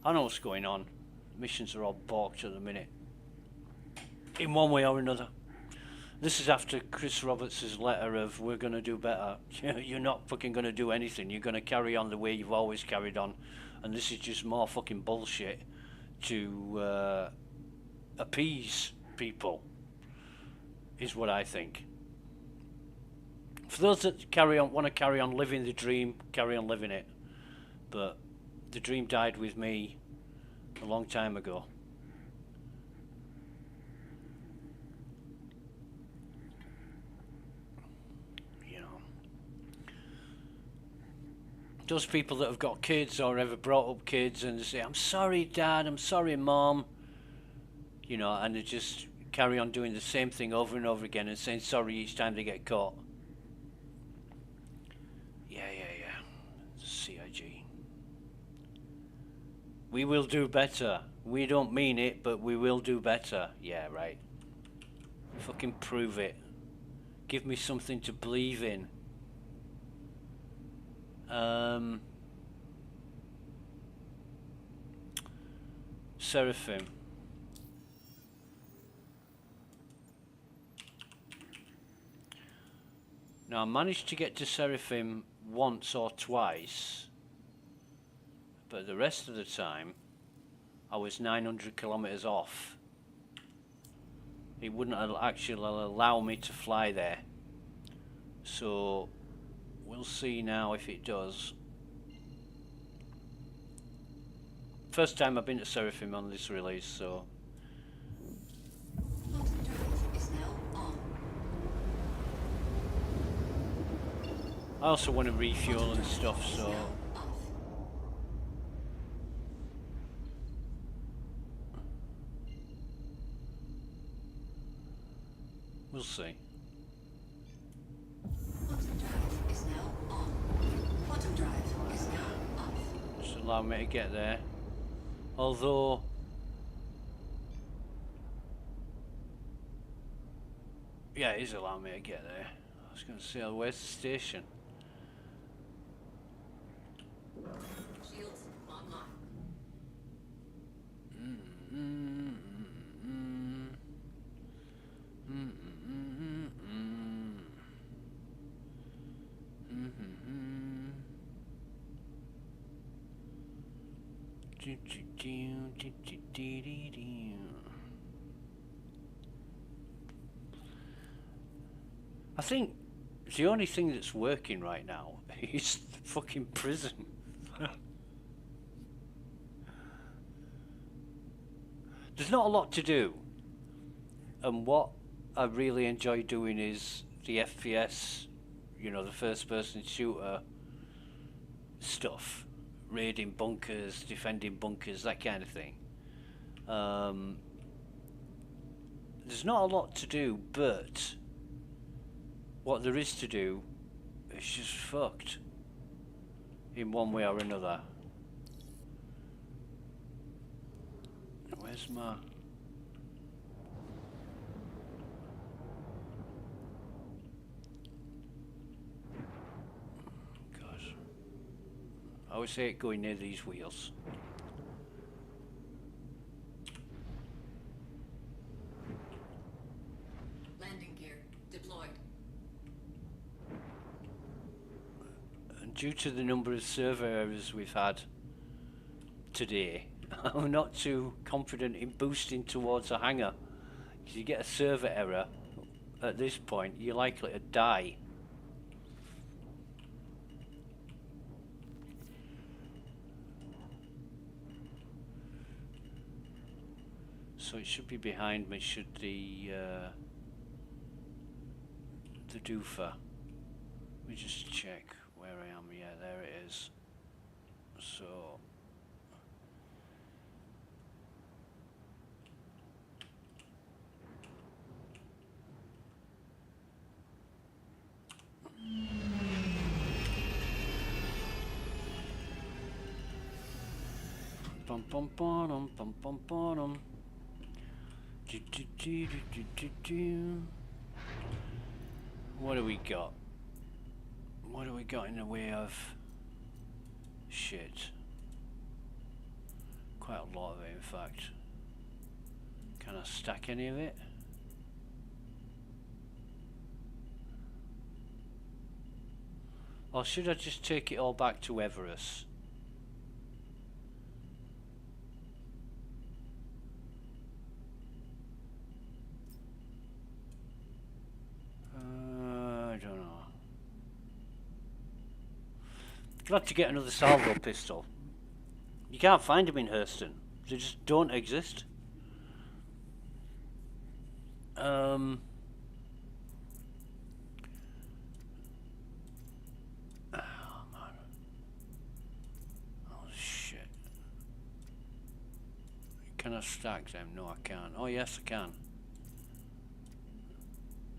Speaker 1: I know what's going on. Missions are all balked at the minute. In one way or another. This is after Chris Roberts' letter of we're going to do better. You're not fucking going to do anything. You're going to carry on the way you've always carried on. And this is just more fucking bullshit to appease people, is what I think. For those that want to carry on living the dream, carry on living it. But the dream died with me a long time ago. You know, those people that have got kids or ever brought up kids and they say, I'm sorry Dad, I'm sorry Mom, you know, and they just carry on doing the same thing over and over again and saying sorry each time they get caught. Yeah. CIG. We will do better. We don't mean it, but we will do better. Yeah, right. Fucking prove it. Give me something to believe in. Seraphim. Now I managed to get to Seraphim once or twice, but the rest of the time I was 900 kilometers off it wouldn't actually allow me to fly there. So we'll see now if it does. First time I've been to Seraphim on this release, so
Speaker 3: Quantum drive is now on.
Speaker 1: I also want to refuel and stuff, so
Speaker 3: Now off.
Speaker 1: we'll see.
Speaker 3: Quantum drive is now on. Quantum drive is now off.
Speaker 1: Just allow me to get there. Although yeah, it is allowing me to get there. I was going to say, where's the station?
Speaker 3: Shields online.
Speaker 1: I think the only thing that's working right now is the fucking prison. There's not a lot to do, and what I really enjoy doing is the FPS, you know, the first person shooter stuff, raiding bunkers, defending bunkers, that kind of thing. There's not a lot to do, but what there is to do is just fucked in one way or another. Where's my... God. I always hate going near these wheels.
Speaker 3: Landing gear deployed.
Speaker 1: And due to the number of server errors we've had today, I'm not too confident in boosting towards a hangar. If you get a server error at this point, you're likely to die. So it should be behind me, should the doofer. Let me just check where I am. Yeah, there it is. So bum bum bum bum bum bum. Do, do, do, do, do, do, do. What do we got? What do we got in the way of shit? Quite a lot of it, in fact. Can I stack any of it? Or should I just take it all back to Everest? I don't know. Glad to get another salvo pistol. You can't find them in Hurston. They just don't exist. Oh man. Oh shit. Can I stack them? No, I can't. Oh yes, I can.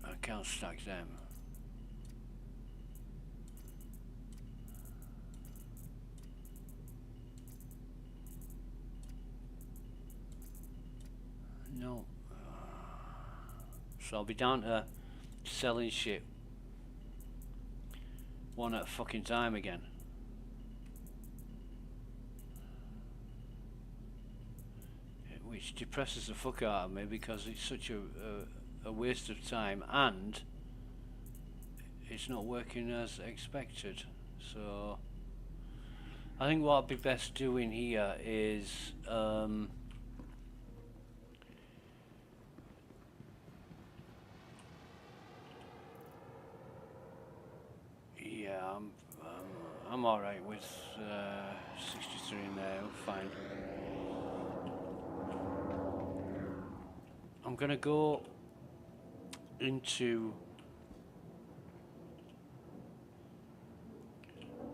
Speaker 1: I can't stack them. No. So I'll be down to selling shit one at a fucking time again. Which depresses the fuck out of me because it's such a waste of time and it's not working as expected. So I think what I'd be best doing here is I'm alright with 63 in there, fine. I'm gonna go into...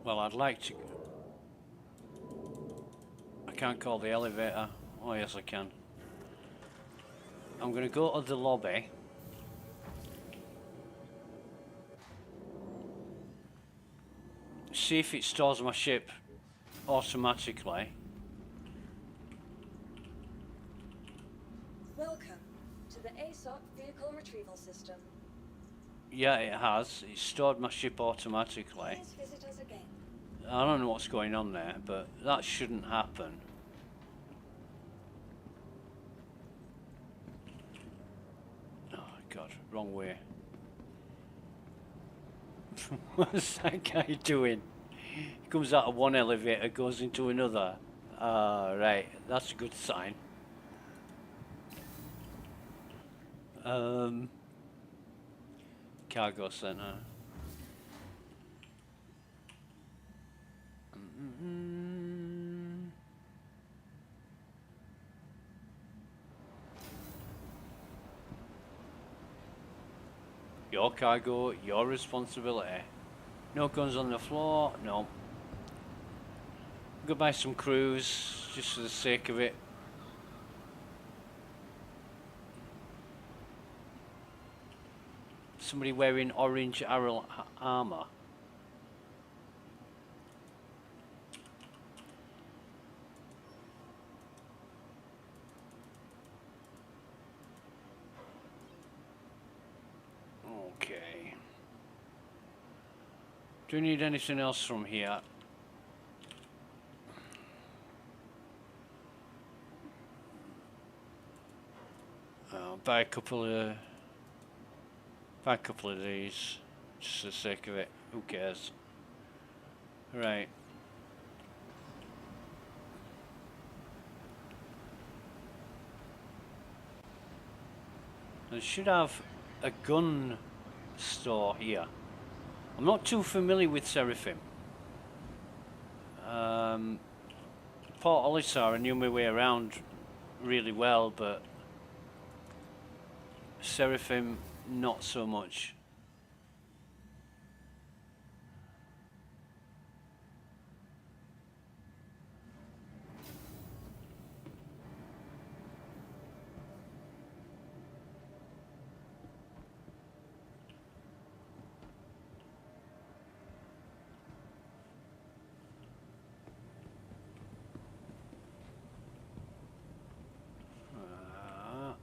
Speaker 1: Well, I'd like to... I can't call the elevator. Oh yes I can. I'm gonna go to the lobby. See if it stores my ship automatically.
Speaker 2: Welcome to the aUEC vehicle retrieval system.
Speaker 1: Yeah, it has. It's stored my ship automatically.
Speaker 2: Please visit us again.
Speaker 1: I don't know what's going on there, but that shouldn't happen. Oh god, wrong way. What's that guy doing? He comes out of one elevator, goes into another. Right, that's a good sign. Cargo center. Your cargo, your responsibility. No guns on the floor, no. Go buy some crews, just for the sake of it. Somebody wearing orange armor. Okay. Do you need anything else from here? Buy a couple of these, just for the sake of it. Who cares? Right. I should have a gun store here. I'm not too familiar with Seraphim. Port Olisar, I knew my way around really well, but Seraphim, not so much.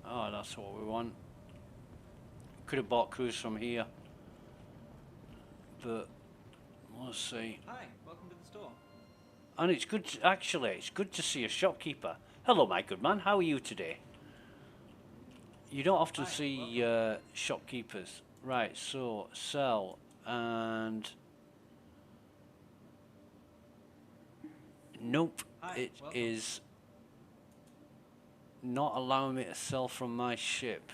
Speaker 1: Oh, that's what we want. Could have bought crews from here, but let's see.
Speaker 8: Hi, welcome to the store.
Speaker 1: And it's good to, actually, it's good to see a shopkeeper. Hello, my good man. How are you today? You don't often see shopkeepers. Right, so sell and nope, it is not allowing me to sell from my ship.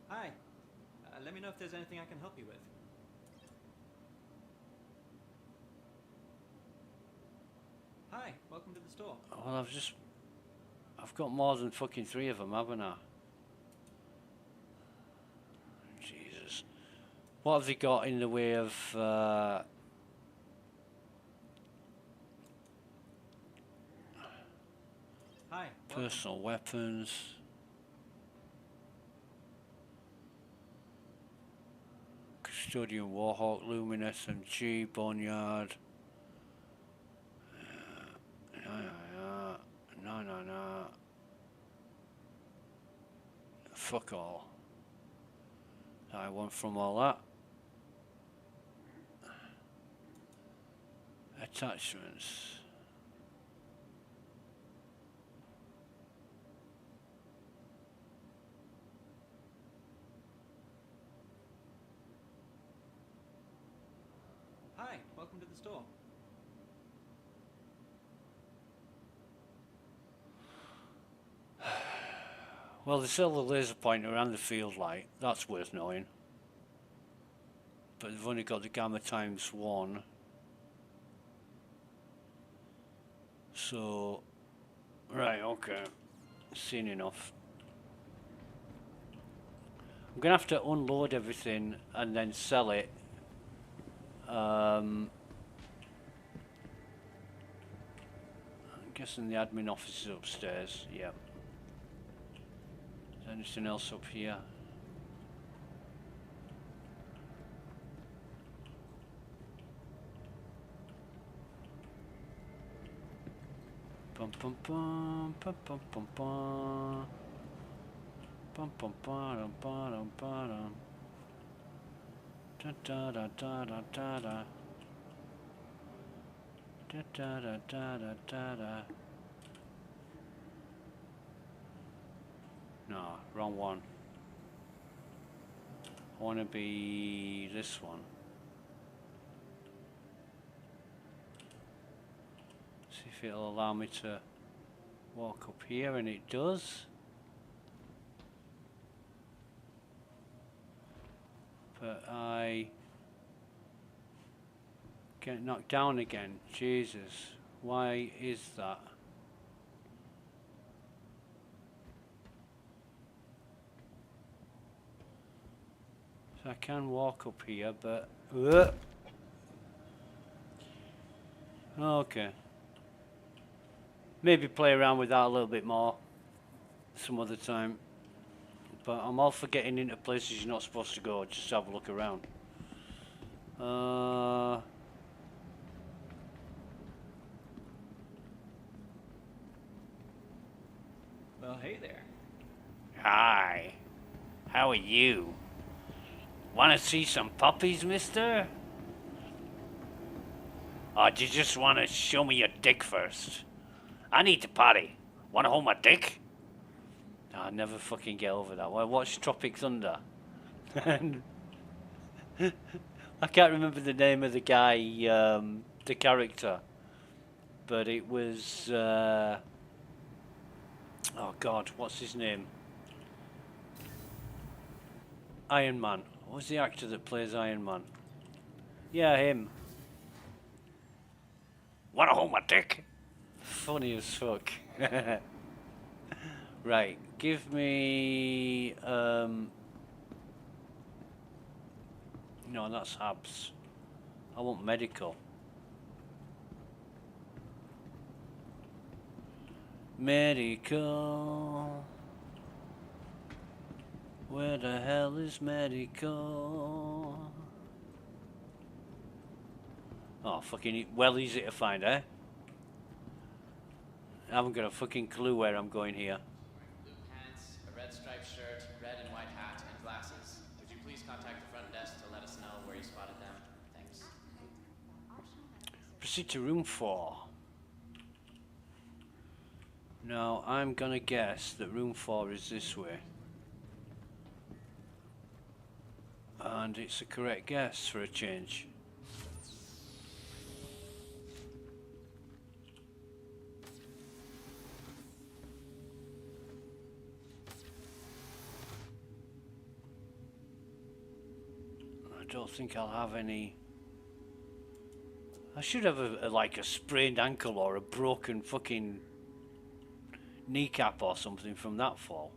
Speaker 8: Hi, let me know if there's anything I can help you with. Hi, welcome to the store.
Speaker 1: Well, I've got more than fucking 3 of them, haven't I? Jesus. What have they got in the way of,
Speaker 8: Hi,
Speaker 1: personal weapons? Custodian Warhawk, Luminous MG, Boneyard. No. Fuck all. I want from all that. Attachments.
Speaker 8: Hi, welcome to the store.
Speaker 1: Well, they sell the laser pointer and the field light. That's worth knowing. But they've only got the gamma times 1. So, right, okay. Seen enough. I'm going to have to unload everything and then sell it. I'm guessing the admin office is upstairs. Yep. Is there anything else up here? Bum bum bum bum bum bum bum bum bum bum bum bum da da da da da da da da da da da da da. No, wrong one. I want to be this one. See if it'll allow me to walk up here, and it does. But I get knocked down again. Jesus, why is that? So I can walk up here, but okay. Maybe play around with that a little bit more some other time. But I'm all for getting into places you're not supposed to go. Just have a look around.
Speaker 8: Well, hey there.
Speaker 1: Hi. How are you? Want to see some puppies, mister? Or do you just want to show me your dick first? I need to potty. Want to hold my dick? No, I never fucking get over that. Well, I watched Tropic Thunder. And I can't remember the name of the guy, the character. But it was... oh God, what's his name? Iron Man. What's the actor that plays Iron Man? Yeah, him. Wanna hold my dick? Funny as fuck. Right, give me no, that's abs. I want medical. Medical. Where the hell is medical? Oh, fucking well easy to find, eh? I haven't got a fucking clue where I'm going here.
Speaker 6: Blue pants, a red striped shirt, red and white hat, and glasses. Would you please contact the front desk to let us know where you spotted them? Thanks.
Speaker 1: Proceed to room 4. Now, I'm gonna guess that room 4 is this way. And it's a correct guess for a change. I don't think I'll have any. I should have like a sprained ankle or a broken fucking kneecap or something from that fall.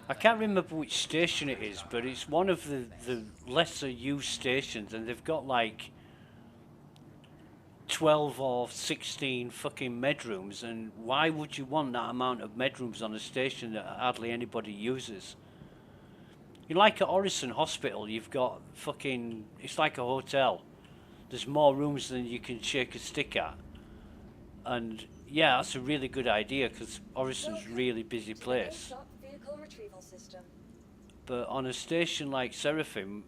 Speaker 1: I can't remember which station it is, but it's one of the lesser used stations, and they've got like 12 or 16 fucking medrooms, and why would you want that amount of medrooms on a station that hardly anybody uses? You like at Orison Hospital, you've got fucking, it's like a hotel. There's more rooms than you can shake a stick at. And yeah, that's a really good idea, because Orison's a really busy place.
Speaker 2: Retrieval system.
Speaker 1: But on a station like Seraphim,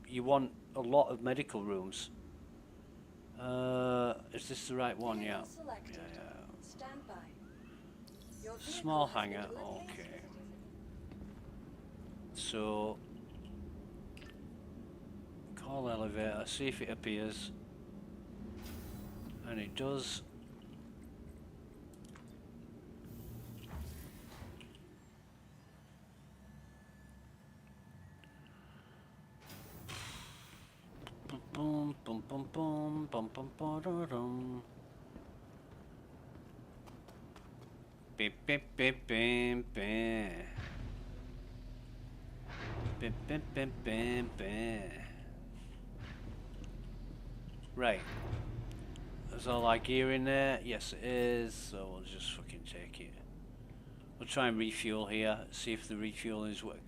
Speaker 1: you want a lot of medical rooms. Is this the right one? Yeah.
Speaker 2: Vehicle selected. Stand by. Your vehicle
Speaker 1: Small
Speaker 2: has been
Speaker 1: hangar.
Speaker 2: delivered.
Speaker 1: Okay. So call elevator. See if it appears, and it does. Boom, boom, boom, boom, boom, boom, boom, boom, boom. Beep, beep, beep, beep, beep. Beep, beep, beep, beep, beep. Right. Is all our gear in there? Yes, it is. So we'll just fucking take it. We'll try and refuel here. See if the refuel is work.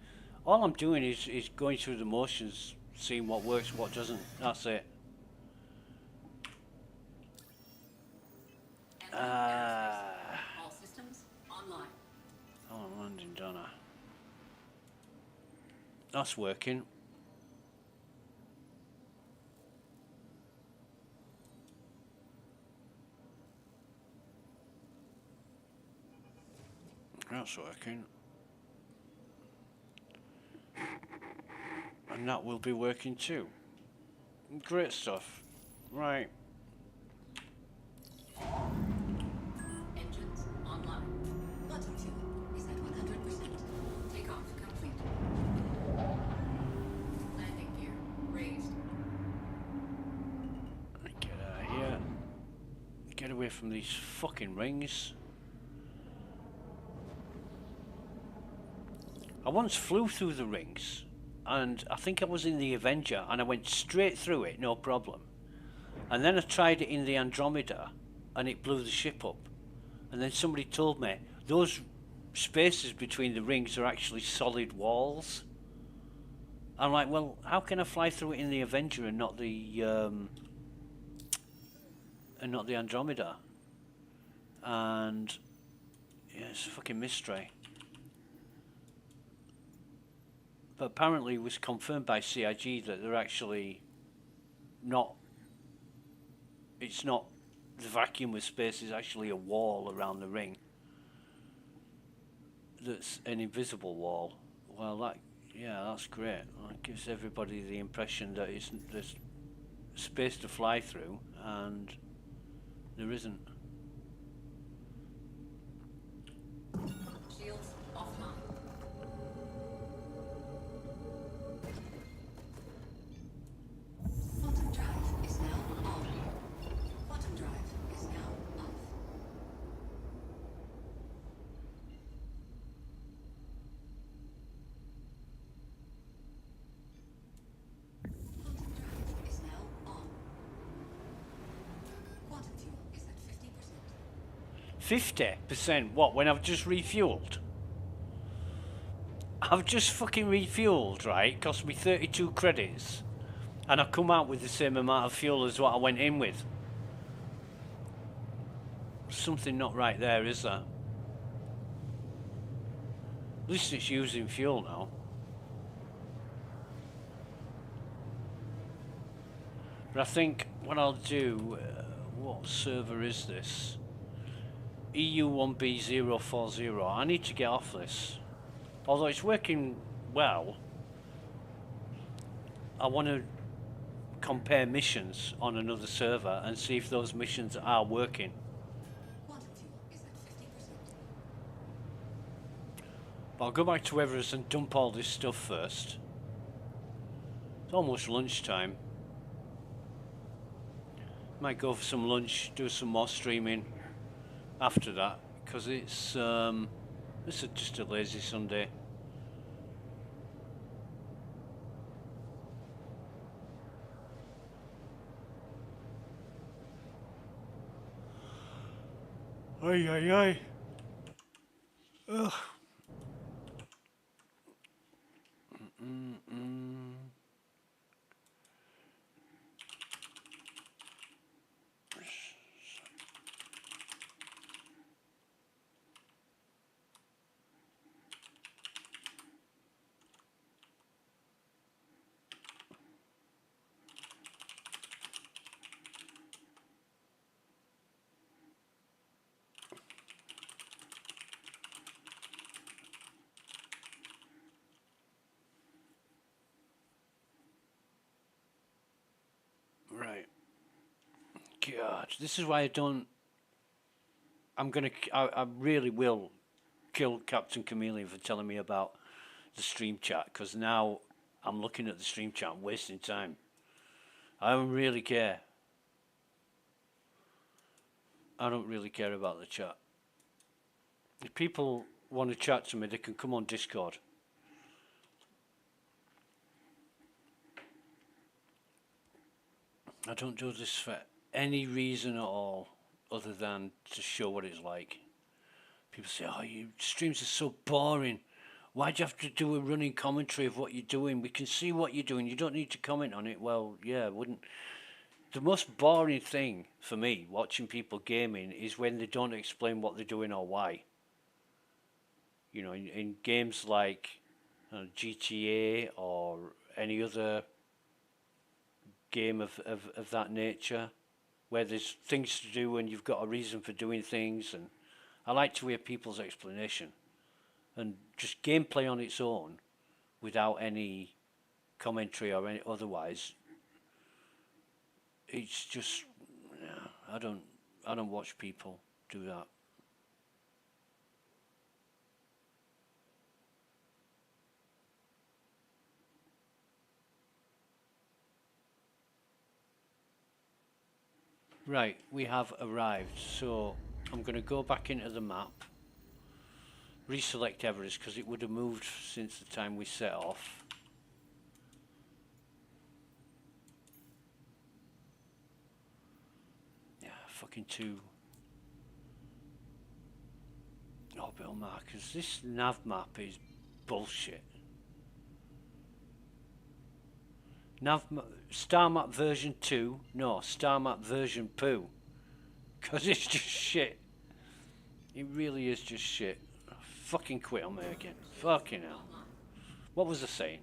Speaker 1: All I'm doing is going through the motions, seeing what works, what doesn't. That's it.
Speaker 3: All systems online.
Speaker 1: Oh, I'm landing, don't I? That's working. That's working. And that will be working too. Great stuff. Right.
Speaker 3: Engines online. Bottom fuel is at 100%. Takeoff complete. Landing gear raised.
Speaker 1: Get out of here. Get away from these fucking rings. I once flew through the rings, and I think I was in the Avenger, and I went straight through it, no problem. And then I tried it in the Andromeda, and it blew the ship up. And then somebody told me those spaces between the rings are actually solid walls. I'm like, well, how can I fly through it in the Avenger and not the Andromeda? And yeah, it's a fucking mystery. But apparently it was confirmed by CIG that they're actually not, it's not the vacuum of space, is actually a wall around the ring. That's an invisible wall. Well, that's great. That gives everybody the impression that there's space to fly through, and there isn't.
Speaker 3: Shields offline. Bottom drive is now on. Bottom drive is now off. Bottom drive is now on. Quantum fuel is at 50%.
Speaker 1: 50%? What, when I've just refueled? I've just fucking refueled, right? Cost me 32 credits. And I come out with the same amount of fuel as what I went in with. Something not right there, is there? At least it's using fuel now. But I think what I'll do, what server is this? EU1B040. I need to get off this. Although it's working well, I want to compare missions on another server and see if those missions are working.
Speaker 3: Quantum fuel is at 50%.
Speaker 1: But I'll go back to Everest and dump all this stuff first. It's almost lunchtime. Might go for some lunch, do some more streaming after that, because it's this is just a lazy Sunday. Ay, ay, ay. Ugh. God, this is why I don't. I really will kill Captain Chameleon for telling me about the stream chat, because now I'm looking at the stream chat and wasting time. I don't really care. I don't really care about the chat. If people want to chat to me, they can come on Discord. I don't do this for any reason at all other than to show what it's like. People say, oh, your streams are so boring. Why'd you have to do a running commentary of what you're doing? We can see what you're doing. You don't need to comment on it. Well, yeah, I wouldn't. The most boring thing for me watching people gaming is when they don't explain what they're doing or why. You know, in games like GTA or any other game of that nature, where there's things to do and you've got a reason for doing things, and I like to hear people's explanation. And just gameplay on its own, without any commentary or any otherwise, it's just, yeah, I don't watch people do that. Right, we have arrived, so I'm going to go back into the map, reselect Everest, because it would have moved since the time we set off. Yeah, fucking 2 orbital markers. This nav map is bullshit. Star map version 2, no, star map version poo. Because it's just shit. It really is just shit. Fucking quit on me again. Fucking hell. What was I saying?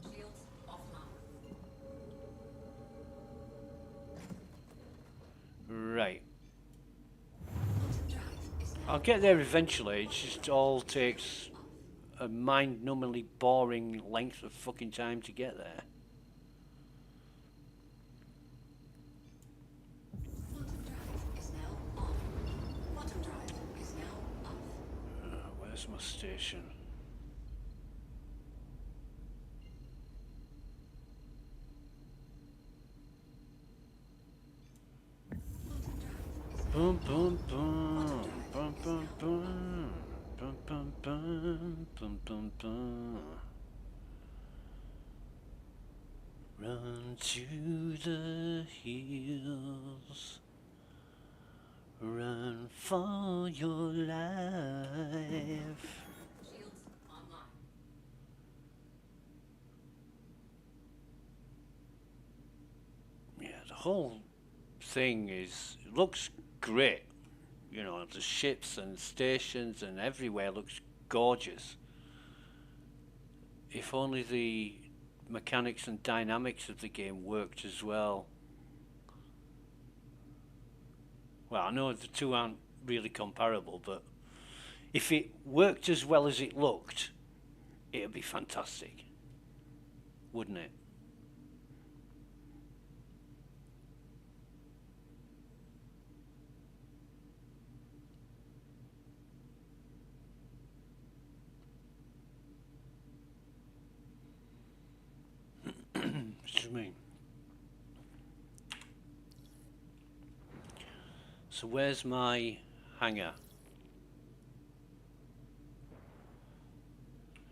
Speaker 3: Shields offline.
Speaker 1: Right.
Speaker 3: Quantum drive is now
Speaker 1: I'll get there eventually. It just all takes a mind-numbingly boring length of fucking time to get there.
Speaker 3: Quantum drive is now on. Quantum drive is now off.
Speaker 1: Where's my station?
Speaker 3: Quantum drive is
Speaker 1: Boom, boom, boom. Boom, boom, boom. Boom, boom, boom. Boom, boom, boom. Run to the hills. Run for your life.
Speaker 3: shields online.
Speaker 1: Yeah, the whole thing looks great. You know, the ships and stations and everywhere looks gorgeous. If only the mechanics and dynamics of the game worked as well. Well, I know the two aren't really comparable, but if it worked as well as it looked, it'd be fantastic, wouldn't it? Excuse me. So where's my hangar?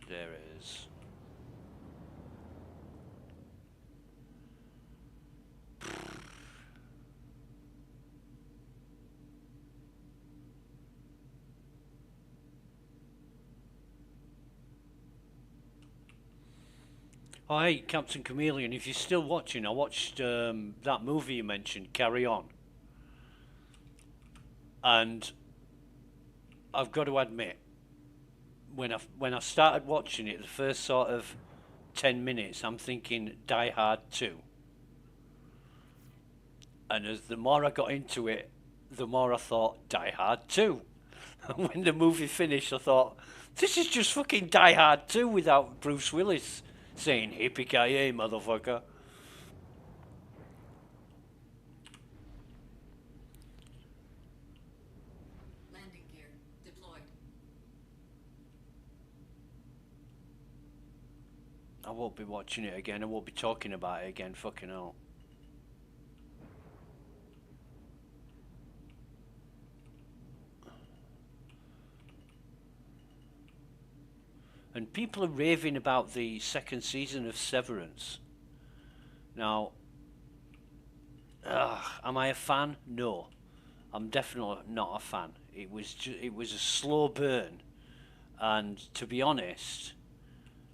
Speaker 1: There it is. Oh, hey, Captain Chameleon, if you're still watching, I watched that movie you mentioned, Carry On. And I've got to admit, when I started watching it, the first sort of 10 minutes, I'm thinking Die Hard 2. And as the more I got into it, the more I thought Die Hard 2. And when the movie finished, I thought, this is just fucking Die Hard 2 without Bruce Willis saying, "Yippee-ki-yay, motherfucker." I won't be watching it again. I won't be talking about it again. Fucking hell. And people are raving about the second season of Severance. Now, am I a fan? No, I'm definitely not a fan. It was a slow burn, and to be honest,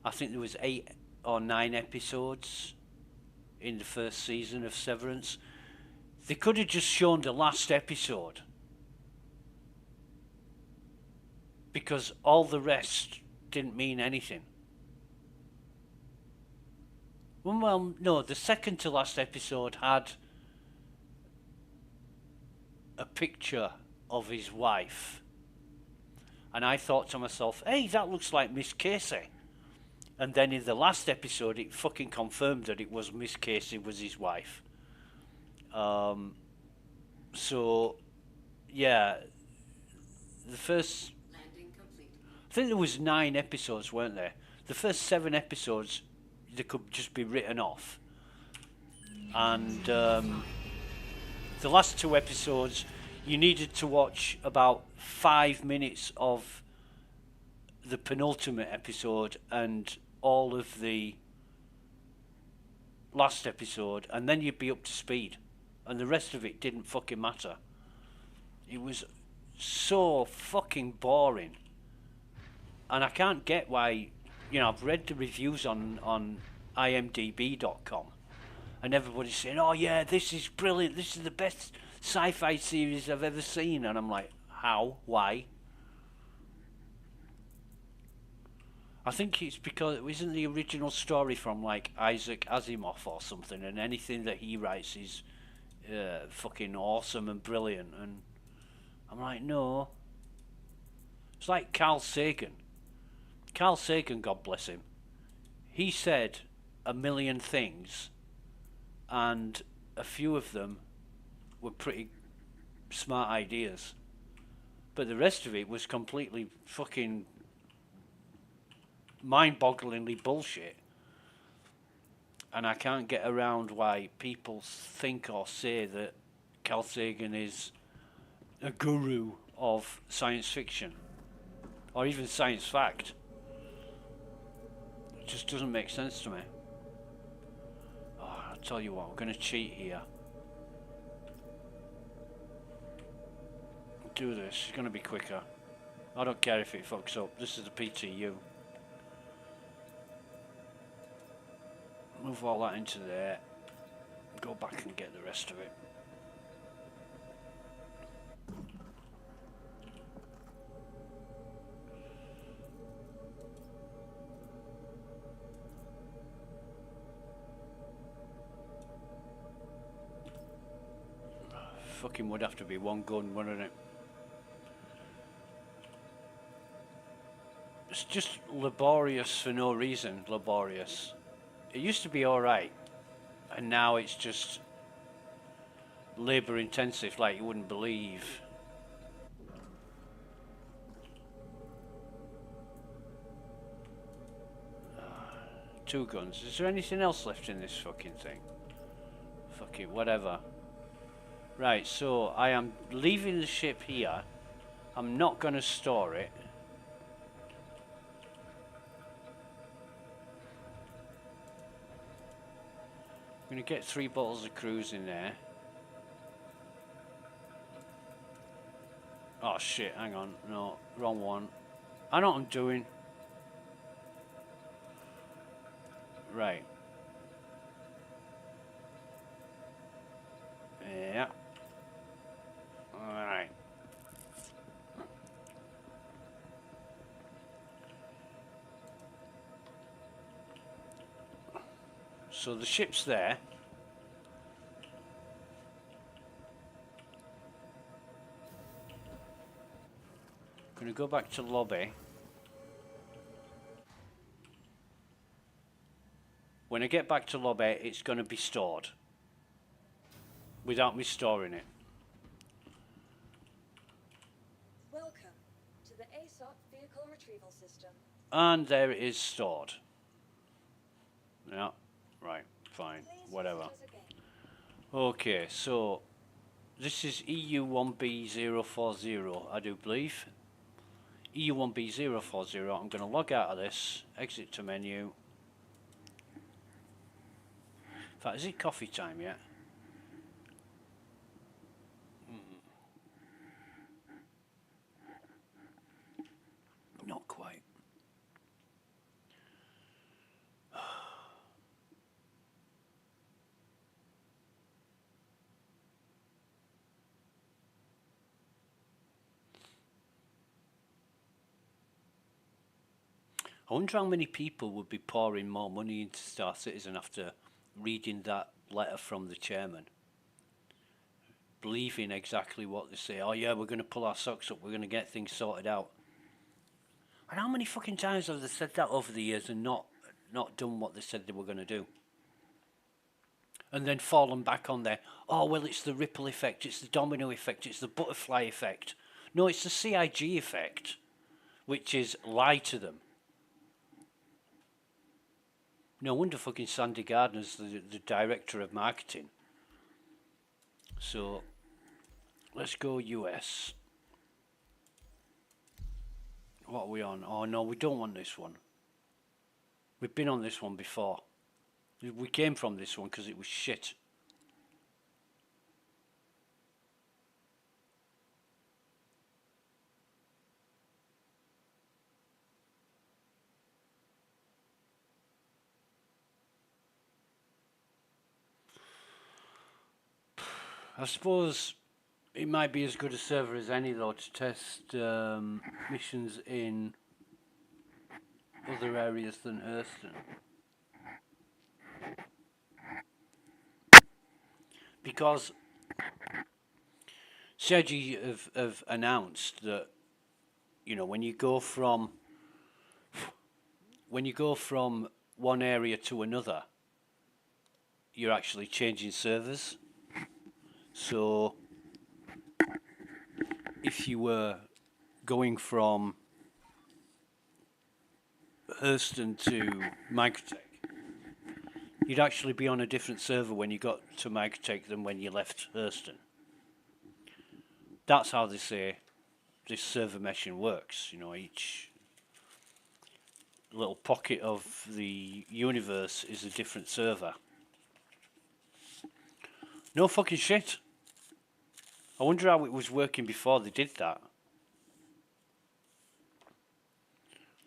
Speaker 1: I think there was 8 or 9 episodes in the first season of Severance. They could have just shown the last episode, because all the rest didn't mean anything. Well, no, the second to last episode had a picture of his wife, and I thought to myself, hey, that looks like Miss Casey. And then in the last episode, it fucking confirmed that it was Miss Casey was his wife. So, yeah, the first...
Speaker 3: Landing complete.
Speaker 1: I think there was 9 episodes, weren't there? The first 7 episodes, they could just be written off. And the last 2 episodes, you needed to watch about 5 minutes of the penultimate episode and all of the last episode, and then you'd be up to speed. And the rest of it didn't fucking matter. It was so fucking boring. And I can't get why, you know, I've read the reviews on imdb.com, and everybody's saying, oh yeah, this is brilliant, this is the best sci-fi series I've ever seen. And I'm like, how? Why? I think it's because it isn't the original story from like Isaac Asimov or something, and anything that he writes is fucking awesome and brilliant. And I'm like, no. It's like Carl Sagan. Carl Sagan, God bless him. He said a million things, and a few of them were pretty smart ideas, but the rest of it was completely fucking mind-bogglingly bullshit. And I can't get around why people think or say that Carl Sagan is a guru of science fiction or even science fact. It just doesn't make sense to me. Oh, I'll tell you what, we're going to cheat here. Do this, it's going to be quicker. I don't care if it fucks up. This is the PTU. Move all that into there. Go back and get the rest of it. Fucking would have to be one gun, wouldn't it? It's just laborious for no reason, laborious. It used to be alright, and now it's just labour intensive like you wouldn't believe. Two guns. Is there anything else left in this fucking thing? Fuck it, whatever. Right, so I am leaving the ship here. I'm not going to store it. I'm going to get 3 bottles of cruise in there. Oh shit, hang on. No, wrong one. I know what I'm doing. Right. Yeah. Alright. So the ship's there. Gonna go back to lobby. When I get back to lobby, it's gonna be stored without me storing it.
Speaker 2: Welcome to the ASOP Vehicle Retrieval System.
Speaker 1: And there it is stored. Yeah, right, fine,
Speaker 2: Please
Speaker 1: whatever.
Speaker 2: visit us again.
Speaker 1: Okay, so this is EU1B040, I do believe. EU1B040, I'm going to log out of this, exit to menu. In fact, is it coffee time yet? Not quite. I wonder how many people would be pouring more money into Star Citizen after reading that letter from the chairman. Believing exactly what they say. Oh yeah, we're going to pull our socks up, we're going to get things sorted out. And how many fucking times have they said that over the years and not done what they said they were going to do? And then fallen back on there. Oh, well, it's the ripple effect, it's the domino effect, it's the butterfly effect. No, it's the CIG effect, which is lie to them. No wonder fucking Sandy Gardner's the director of marketing. So, let's go US. What are we on? Oh no, we don't want this one. We've been on this one before. We came from this one because it was shit. I suppose it might be as good a server as any though to test missions in other areas than Hurston. Because CIG have announced that, you know, when you go from one area to another, you're actually changing servers. So if you were going from Hurston to Microtech, you'd actually be on a different server when you got to Microtech than when you left Hurston. That's how they say this server meshing works. You know, each little pocket of the universe is a different server. No fucking shit. I wonder how it was working before they did that.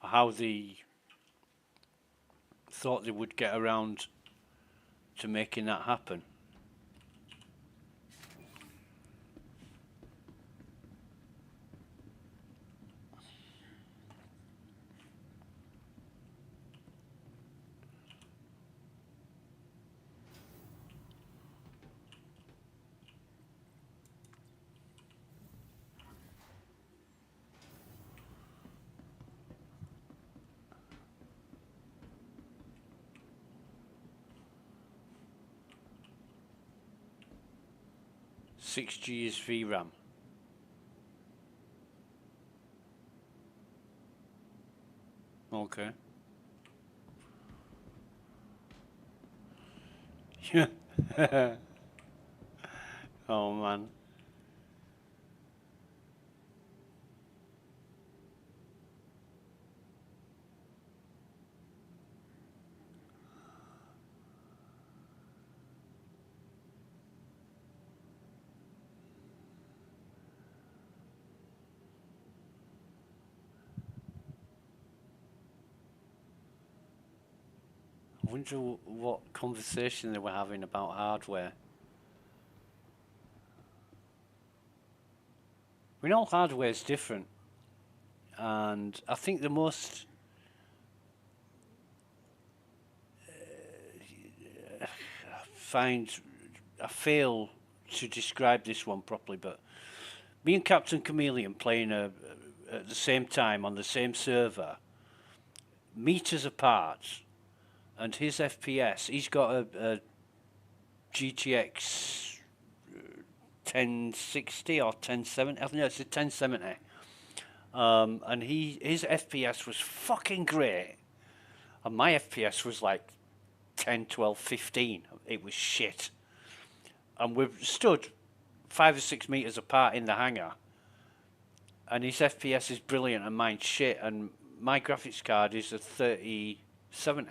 Speaker 1: How they thought they would get around to making that happen. $6 is VRAM. Okay. Oh man. I wonder what conversation they were having about hardware. We know hardware is different, and I think the most I fail to describe this one properly, but me and Captain Chameleon playing at the same time on the same server, meters apart, and his FPS, he's got a GTX 1060 or 1070. I think it's a 1070. And his FPS was fucking great, and my FPS was like 10, 12, 15. It was shit. And we've stood 5 or 6 meters apart in the hangar. And his FPS is brilliant and mine's shit. And my graphics card is a 3070,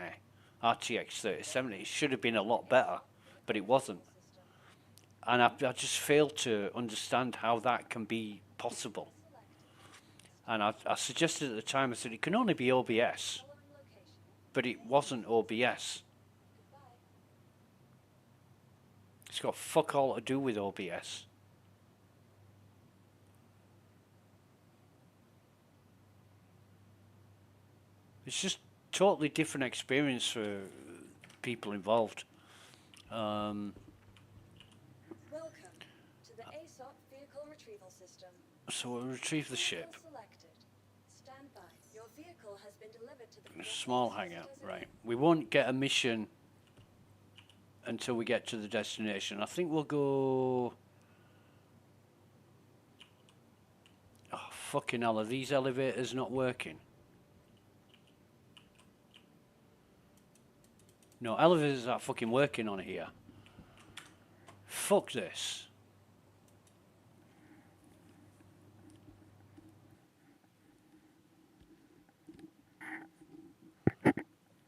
Speaker 1: RTX 3070. It should have been a lot better, but it wasn't. And I just failed to understand how that can be possible. And I suggested at the time, I said, it can only be OBS. But it wasn't OBS. It's got fuck all to do with OBS. It's just totally different experience for people involved.
Speaker 2: Welcome to the ASOP vehicle retrieval system.
Speaker 1: So we'll retrieve the ship.
Speaker 2: Selected. Stand by. Your vehicle has been delivered to the
Speaker 1: Small hangar, right. We won't get a mission until we get to the destination. I think we'll go... Oh, fucking hell, are these elevators not working? No, elevators aren't fucking working on here. Fuck this.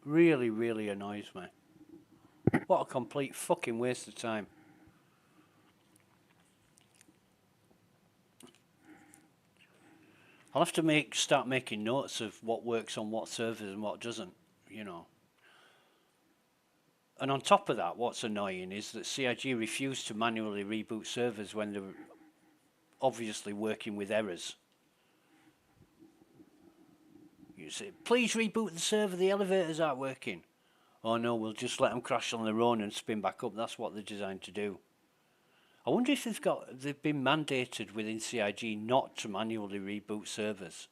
Speaker 1: Really, really annoys me. What a complete fucking waste of time. I'll have to start making notes of what works on what servers and what doesn't, you know. And on top of that, what's annoying is that CIG refused to manually reboot servers when they were obviously working with errors. You say, please reboot the server, the elevators aren't working. Oh no, we'll just let them crash on their own and spin back up. That's what they're designed to do. I wonder if they've been mandated within CIG not to manually reboot servers,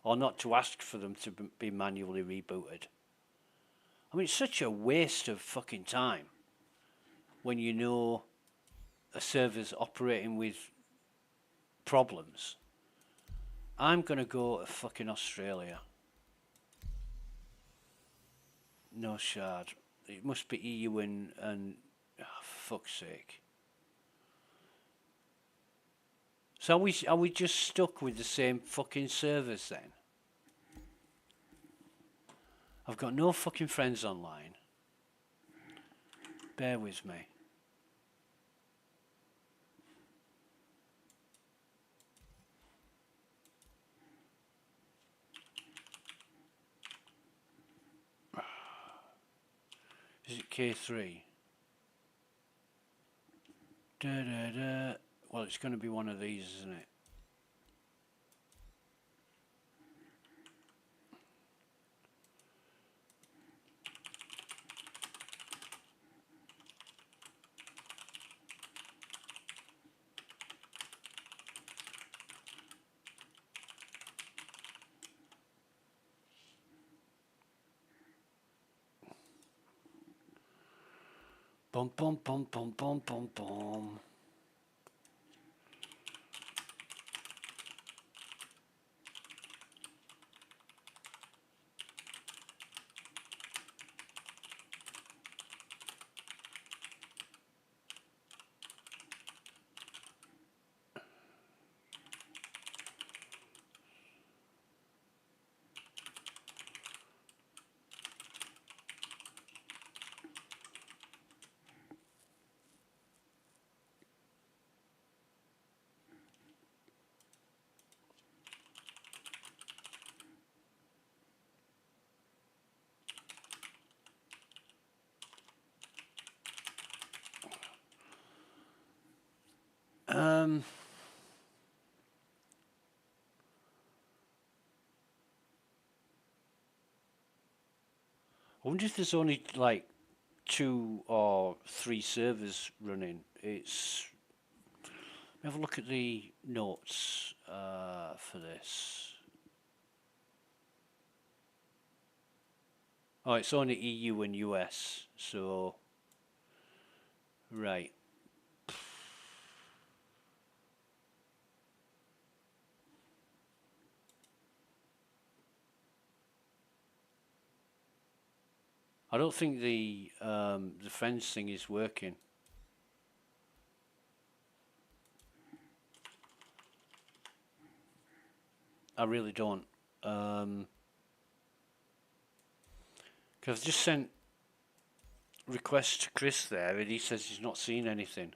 Speaker 1: or not to ask for them to be manually rebooted. I mean, it's such a waste of fucking time when you know a server's operating with problems. I'm gonna go to fucking Australia. No shard. It must be EU and oh, fuck's sake. So are we just stuck with the same fucking servers then? I've got no fucking friends online. Bear with me. Is it K3? Well, it's going to be one of these, isn't it? Bum bum bum bum bum bum bum. I wonder if there's only like 2 or 3 servers running. It's... Let me have a look at the notes for this. Oh, it's only EU and US, so... Right. I don't think the friends thing is working. I really don't. Because I've just sent requests to Chris there, and he says he's not seen anything.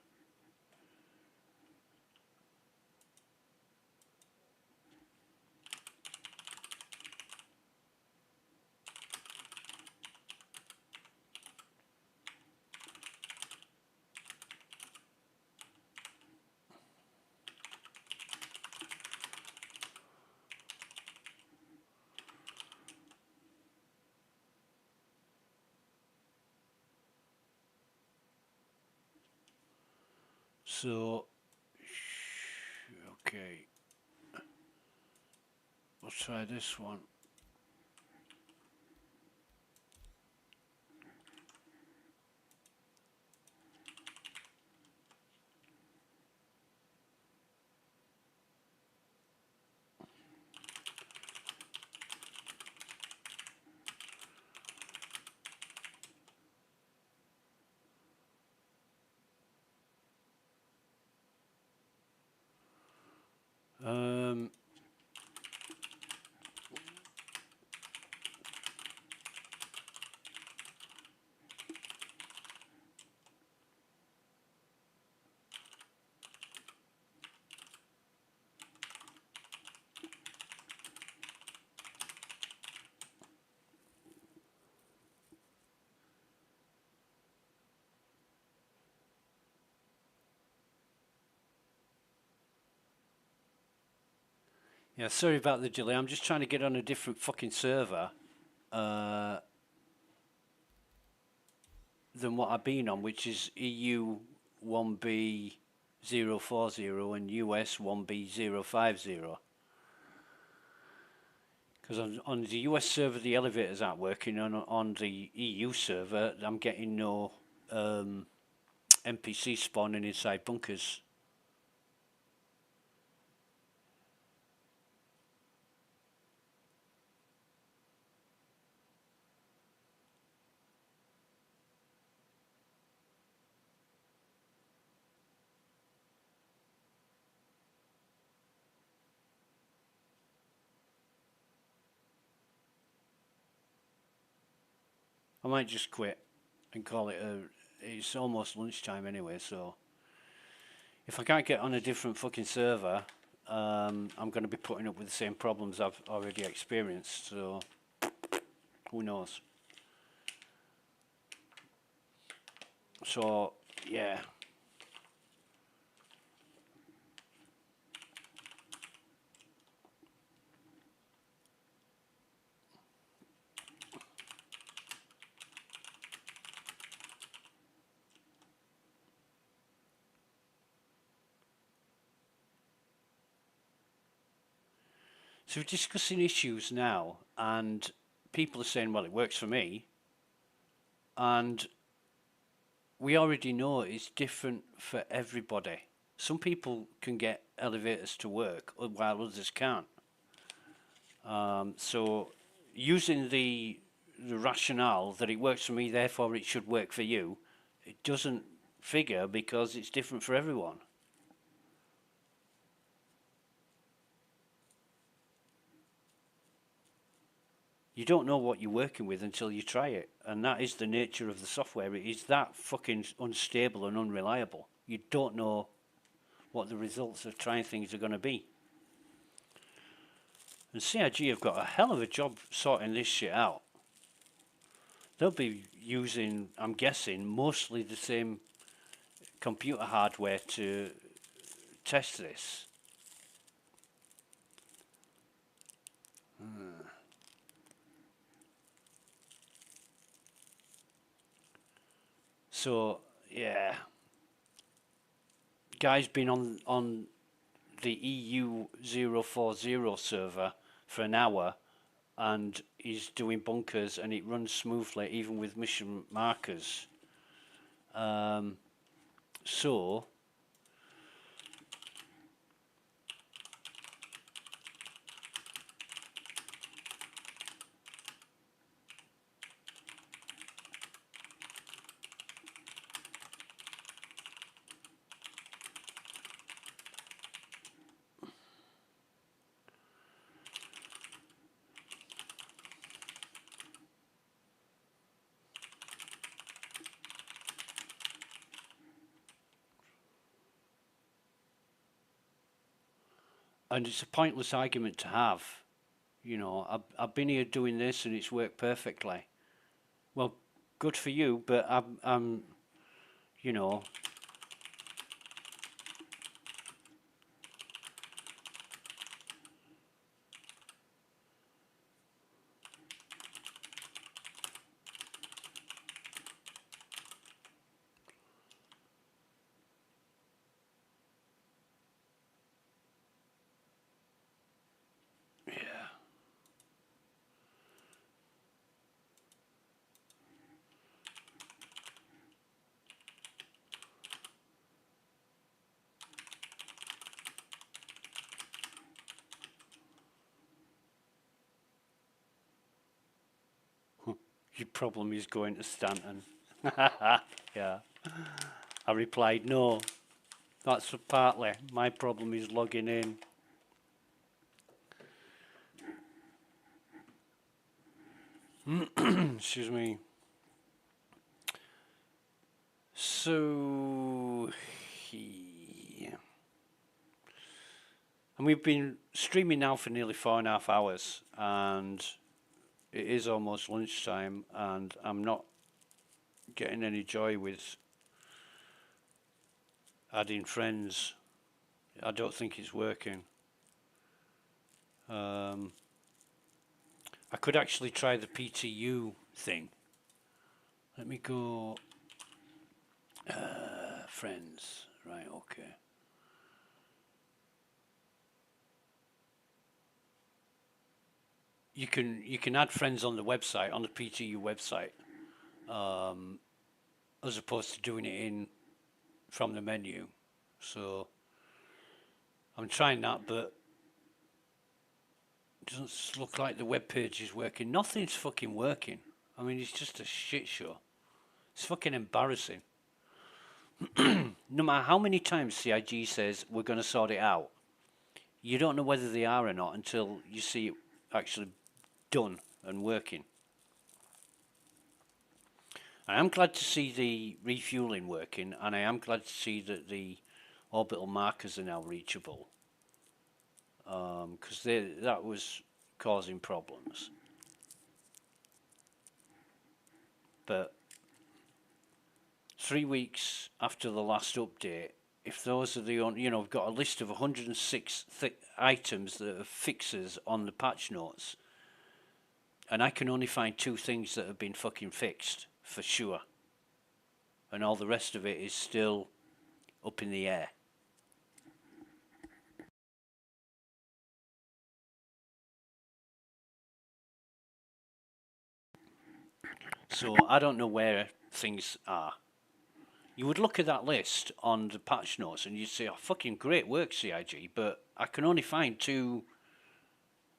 Speaker 1: So, okay, we'll try this one. Um, yeah, sorry about the delay. I'm just trying to get on a different fucking server than what I've been on, which is EU 1B040 and US 1B050. Because on the US server, the elevators aren't working. On the EU server, I'm getting no NPC spawning inside bunkers. I might just quit and call it it's almost lunchtime anyway, so if I can't get on a different fucking server, I'm going to be putting up with the same problems I've already experienced, so who knows. So, yeah. So we're discussing issues now, and people are saying, well, it works for me. And we already know it's different for everybody. Some people can get elevators to work, while others can't. So using the rationale that it works for me, therefore it should work for you, it doesn't figure because it's different for everyone. You don't know what you're working with until you try it, and that is the nature of the software. It is that fucking unstable and unreliable. You don't know what the results of trying things are going to be. And CIG have got a hell of a job sorting this shit out. They'll be using, I'm guessing, mostly the same computer hardware to test this. So, yeah. Guy's been on the EU 040 server for an hour, and he's doing bunkers, and it runs smoothly even with mission markers. So And it's a pointless argument to have. You know, I've been here doing this and it's worked perfectly. Well, good for you, but I'm you know, yeah. Your problem is going to Stanton. Yeah. I replied, no, that's partly. My problem is logging in. Excuse me. So, and we've been streaming now for nearly 4.5 hours, and it is almost lunchtime, and I'm not getting any joy with adding friends. I don't think it's working. I could actually try the PTU thing. Let me go. Friends. Right, okay. You can add friends on the website, on the PTU website, as opposed to doing it in from the menu. So I'm trying that, but it doesn't look like the web page is working. Nothing's fucking working. I mean, it's just a shit show. It's fucking embarrassing. No matter how many times CIG says we're going to sort it out, you don't know whether they are or not until you see it actually done and working. I am glad to see the refueling working, and I am glad to see that the orbital markers are now reachable, because that was causing problems. But 3 weeks after the last update, if those are the only, you know, we've got a list of 106 items that are fixes on the patch notes, and I can only find 2 things that have been fucking fixed for sure, and all the rest of it is still up in the air. So I don't know where things are. You would look at that list on the patch notes and you'd say, oh, fucking great work, CIG, but I can only find 2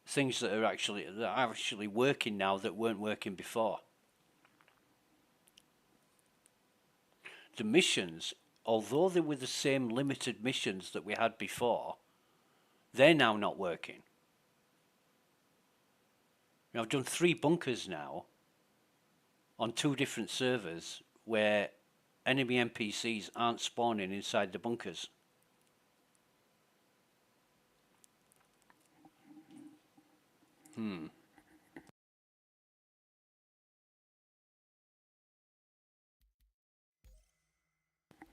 Speaker 1: things that are actually working now that weren't working before. The missions, although they were the same limited missions that we had before, they're now not working. Now, I've done 3 bunkers now on 2 different servers where enemy NPCs aren't spawning inside the bunkers.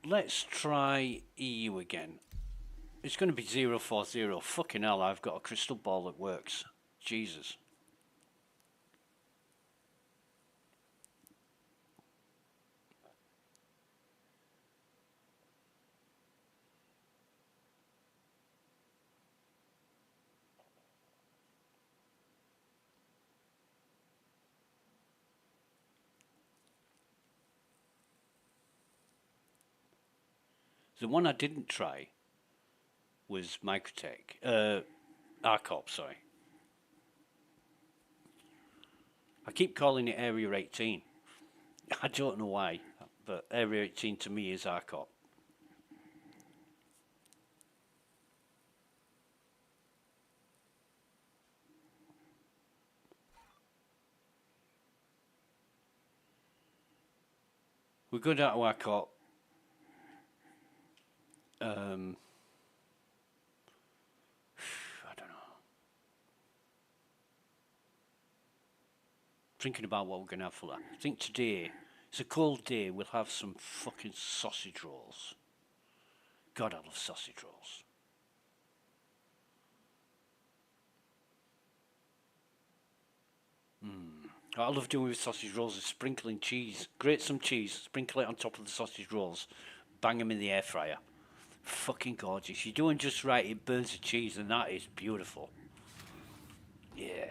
Speaker 1: Let's try EU again. It's going to be 040. Fucking hell, I've got a crystal ball that works. Jesus. The one I didn't try was Microtech. Arcop, sorry. I keep calling it Area 18. I don't know why, but Area 18 to me is Arcop. We're good at Arcop. Thinking about what we're going to have for that. I think today, it's a cold day, we'll have some fucking sausage rolls. God, I love sausage rolls. What I love doing with sausage rolls is sprinkling cheese. Grate some cheese, sprinkle it on top of the sausage rolls, bang them in the air fryer. Fucking gorgeous. You're doing just right, it burns the cheese, and that is beautiful. Yeah.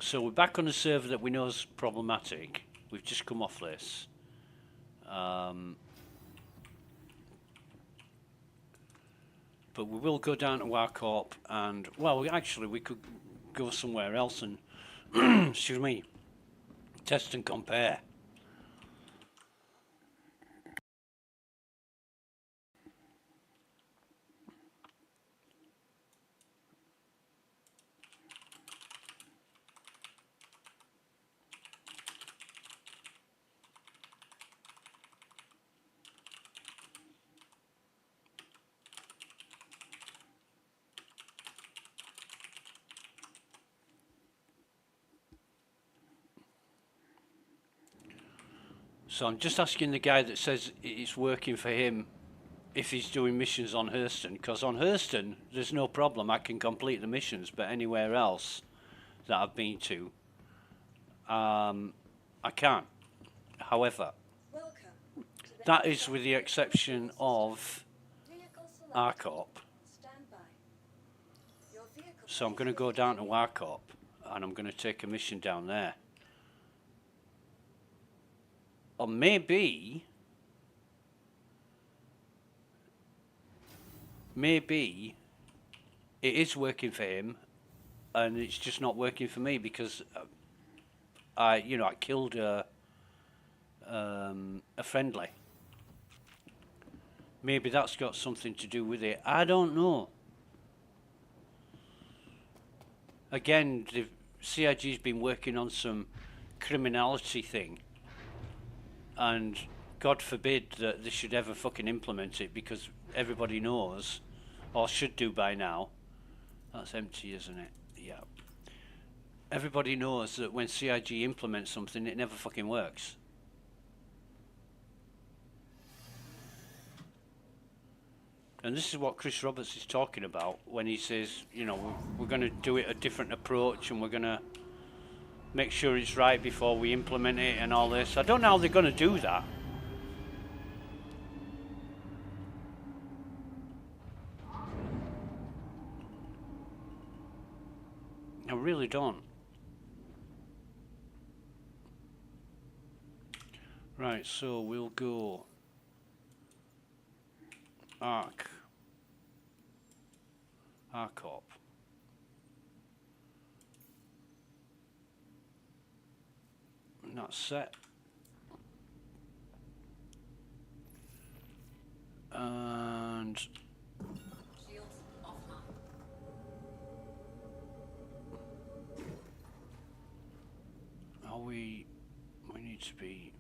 Speaker 1: So we're back on a server that we know is problematic. We've just come off this. But we will go down to Warcorp and, well, actually we could go somewhere else and, excuse me, test and compare. So I'm just asking the guy that says it's working for him if he's doing missions on Hurston, because on Hurston there's no problem, I can complete the missions, but anywhere else that I've been to, I can't. However,
Speaker 2: Welcome to the
Speaker 1: that is with the exception of
Speaker 2: vehicle select.
Speaker 1: Arcorp.
Speaker 2: Stand by. Your vehicle
Speaker 1: So I'm going to go down to Warcorp and I'm going to take a mission down there. Or maybe it is working for him and it's just not working for me because I killed a friendly. Maybe that's got something to do with it. I don't know. Again, the CIG's been working on some criminality thing, and God forbid that they should ever fucking implement it, because everybody knows, or should do by now. That's empty, isn't it? Yeah. Everybody knows that when CIG implements something, it never fucking works. And this is what Chris Roberts is talking about when he says, we're going to do it a different approach and we're going to make sure it's right before we implement it and all this. I don't know how they're going to do that. I really don't. Right, so we'll go Arcorp. And that's set. And
Speaker 3: Shields offline.
Speaker 1: we need to be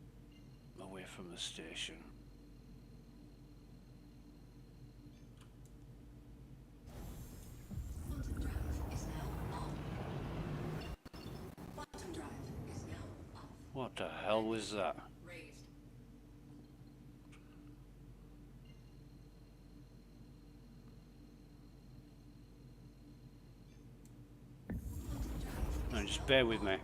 Speaker 1: away from the station.
Speaker 3: Quantum drive is now on. Quantum drive is now off.
Speaker 1: What the hell was that?
Speaker 3: Raised. Quantum drive
Speaker 1: No,
Speaker 3: is
Speaker 1: just
Speaker 3: now
Speaker 1: bear with
Speaker 3: on.
Speaker 1: me.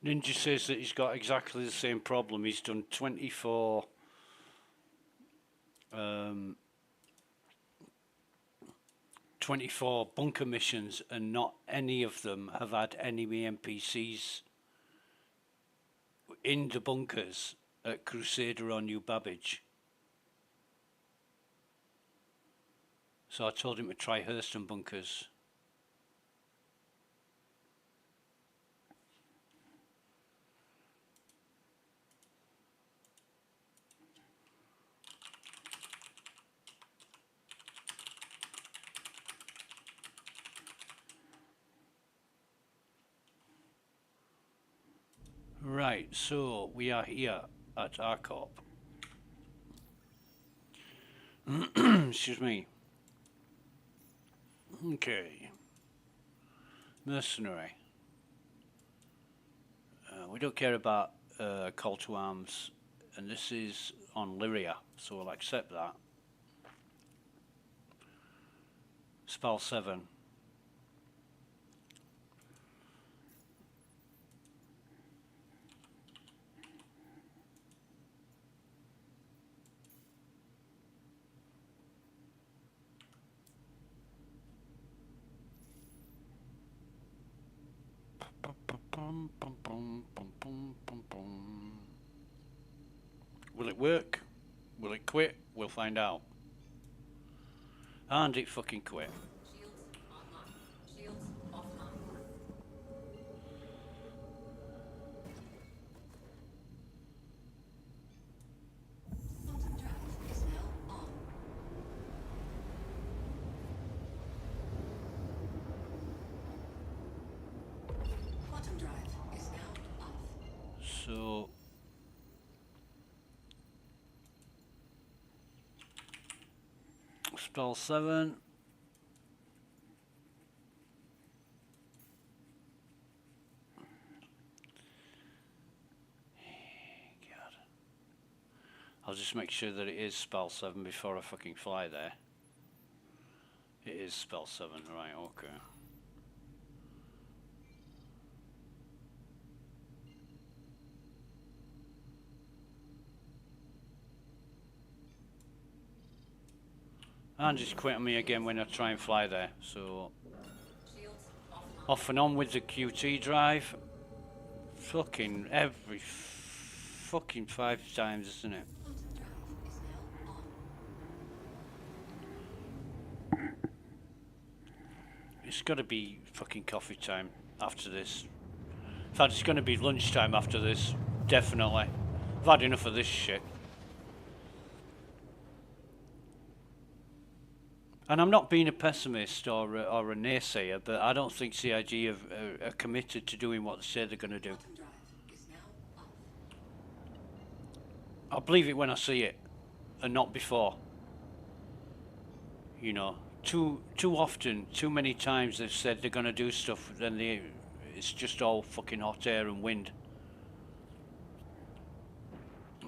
Speaker 1: Ninja says that he's got exactly the same problem. He's done 24 24 bunker missions, and not any of them have had enemy NPCs in the bunkers at Crusader or New Babbage. So I told him to try Hurston bunkers. Right, so we are here at Arcorp. Excuse me. Okay. Mercenary. We don't care about call to arms, and this is on Lyria, so we'll accept that. Spell 7. Will it work? Will it quit? We'll find out. And it fucking quit.
Speaker 3: Shields online. Shields offline. Quantum drive is now on. Quantum drive is now off.
Speaker 1: So spell 7. God. I'll just make sure that it is spell 7 before I fucking fly there. It is spell 7, right, okay. And just quit on me again when I try and fly there, so
Speaker 3: Shields offline.
Speaker 1: off and on with the QT drive. Fucking every fucking 5 times, isn't it?
Speaker 3: Quantum drive is now on.
Speaker 1: It's got to be fucking coffee time after this. In fact, it's going to be lunchtime after this, definitely. I've had enough of this shit. And I'm not being a pessimist or a naysayer, but I don't think CIG are committed to doing what they say they're going to do.
Speaker 3: Quantum drive is now off.
Speaker 1: I'll believe it when I see it, and not before. You know, too often, too many times they've said they're going to do stuff, then it's just all fucking hot air and wind.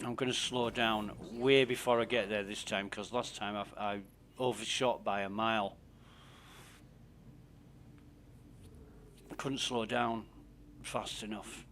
Speaker 1: I'm going to slow down way before I get there this time, because last time I overshot by a mile. I couldn't slow down fast enough.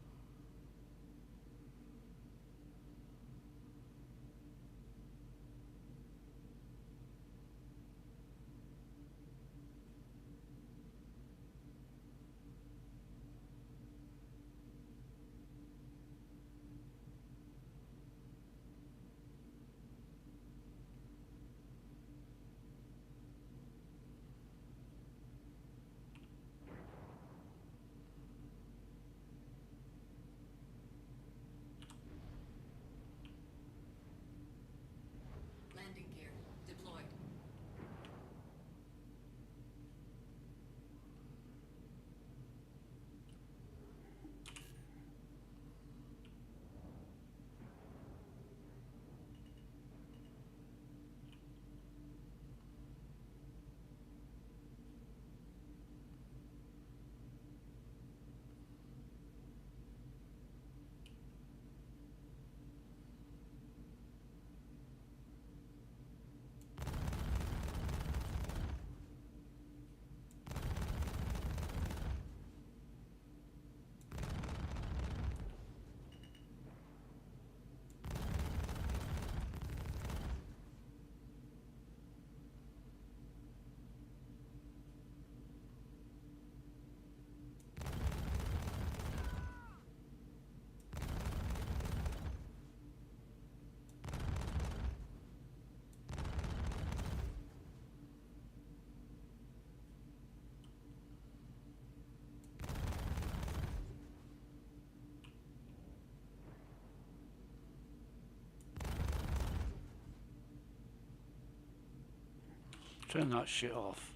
Speaker 1: Turn that shit off.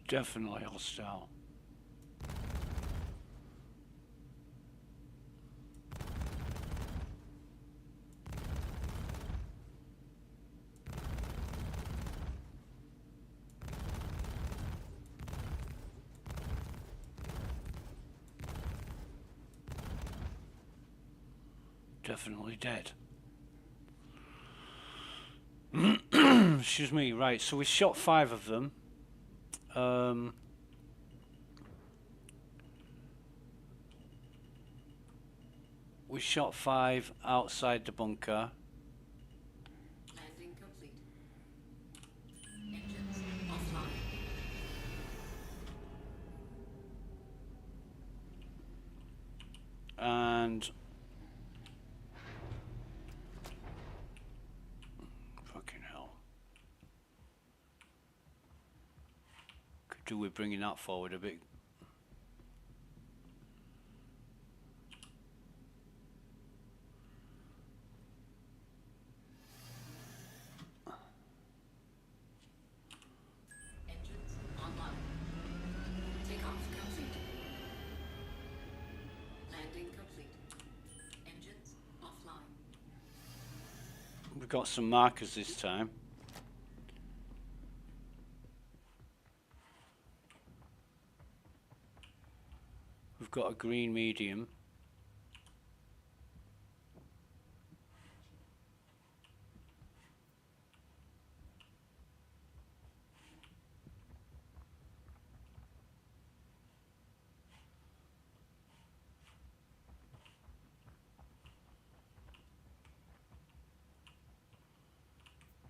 Speaker 1: Definitely hostile. Definitely dead. Excuse me. Right, so we shot 5 of them. We shot 5 outside the bunker.
Speaker 3: Landing complete. Engines offline.
Speaker 1: And fucking hell. Could do with bringing that forward a bit.
Speaker 3: Engines online. Takeoff complete. Landing complete. Engines offline.
Speaker 1: We've got some markers this time. We've got a green medium.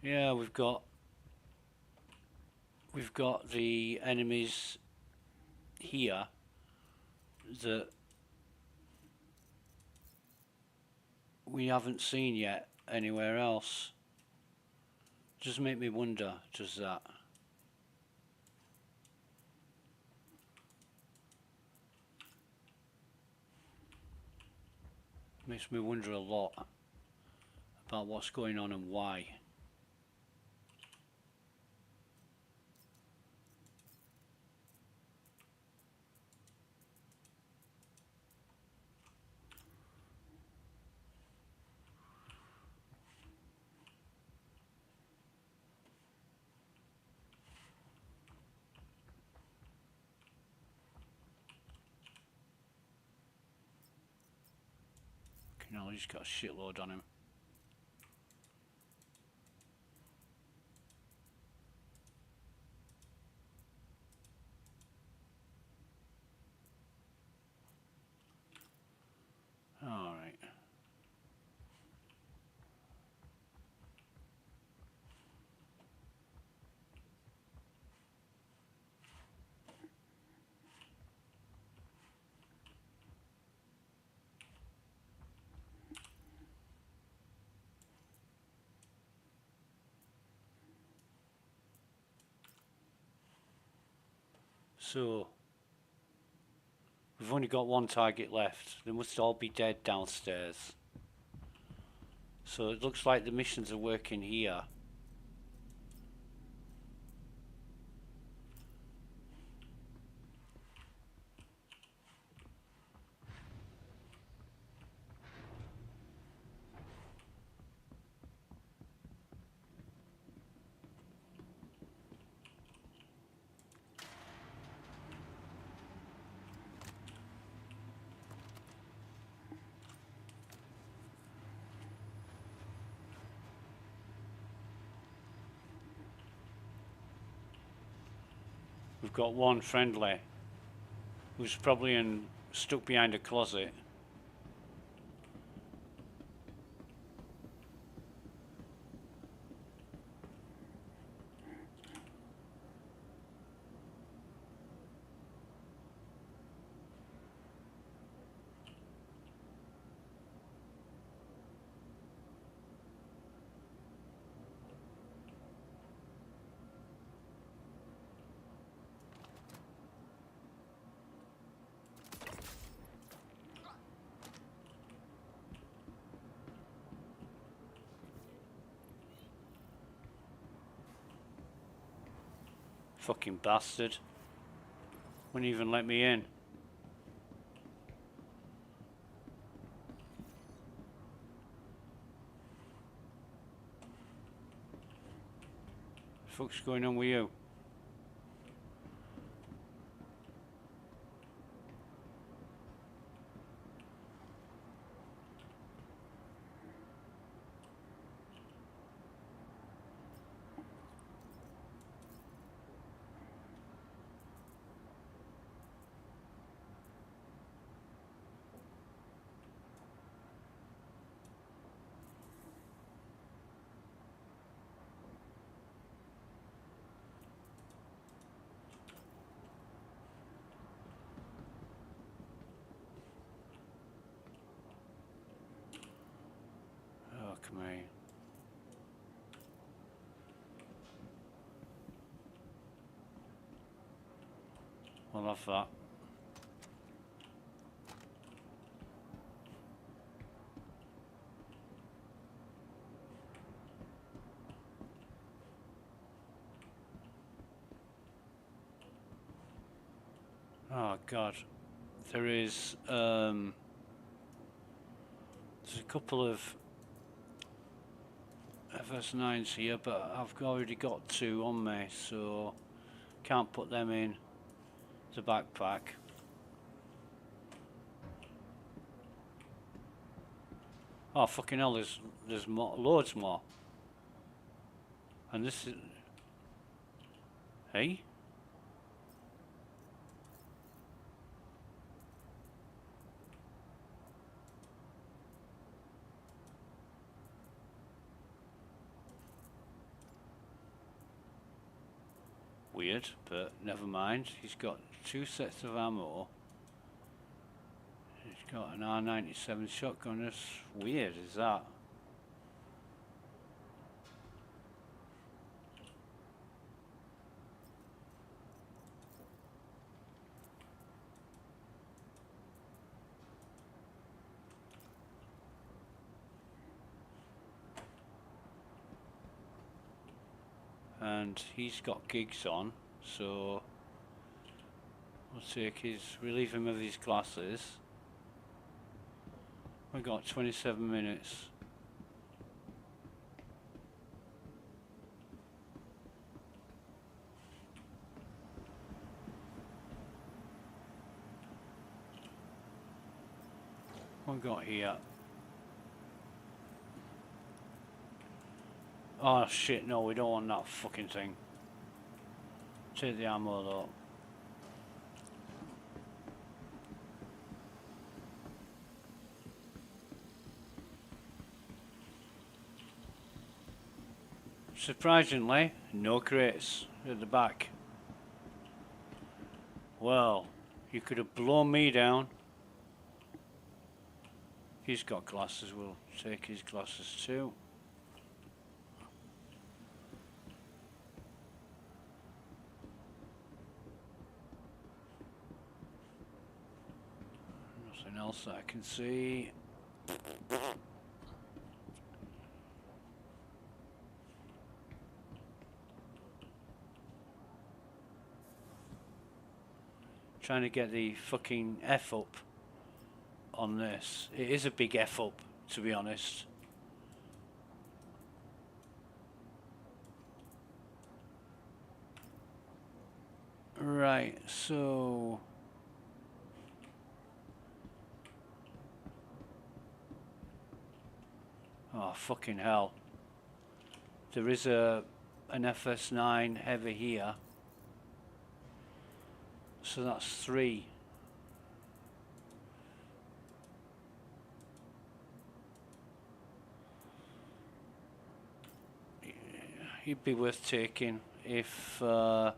Speaker 1: Yeah, we've got the enemies here that we haven't seen yet anywhere else. Just make me wonder, does that? Makes me wonder a lot about what's going on and why. Okay, now he's got a shitload on him. All right. So we've only got one target left. They must all be dead downstairs. So it looks like the missions are working here. We've got one friendly who's probably stuck behind a closet. Fucking bastard. Wouldn't even let me in. Fuck's going on with you? Oh, come on. I'll have that. Oh God, there's a couple of FS9s here, but I've already got 2 on me, so can't put them in the backpack. Oh fucking hell! There's more, loads more, and this is hey. Weird, but never mind. He's got 2 sets of ammo. He's got an R97 shotgun. That's weird, is that? And he's got gigs on, so we'll take his, relieve him of his glasses. We've got 27 minutes. What we got here? Oh shit, no, we don't want that fucking thing. Take the ammo though. Surprisingly, no crates at the back. Well, you could have blown me down. He's got glasses, we'll take his glasses too. Nothing else that I can see. Trying to get the fucking F up on this. It is a big F up, to be honest. Right, so oh fucking hell. There is an FS9 heavy here. So that's 3. He'd be worth taking if I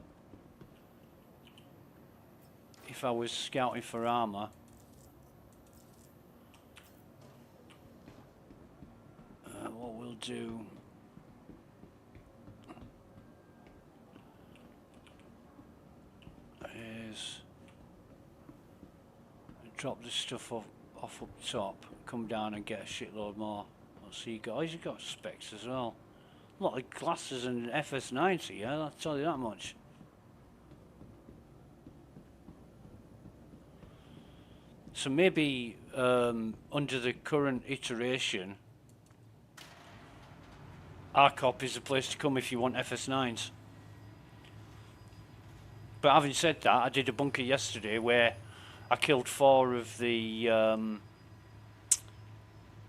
Speaker 1: was scouting for armor. What we'll do is drop this stuff off up top, come down and get a shitload more. Let's see, guys, you got specs as well. A lot of glasses and FS9s here, I'll tell you that much. So maybe under the current iteration, RCOP is the place to come if you want FS9s. But having said that, I did a bunker yesterday where I killed 4 of the...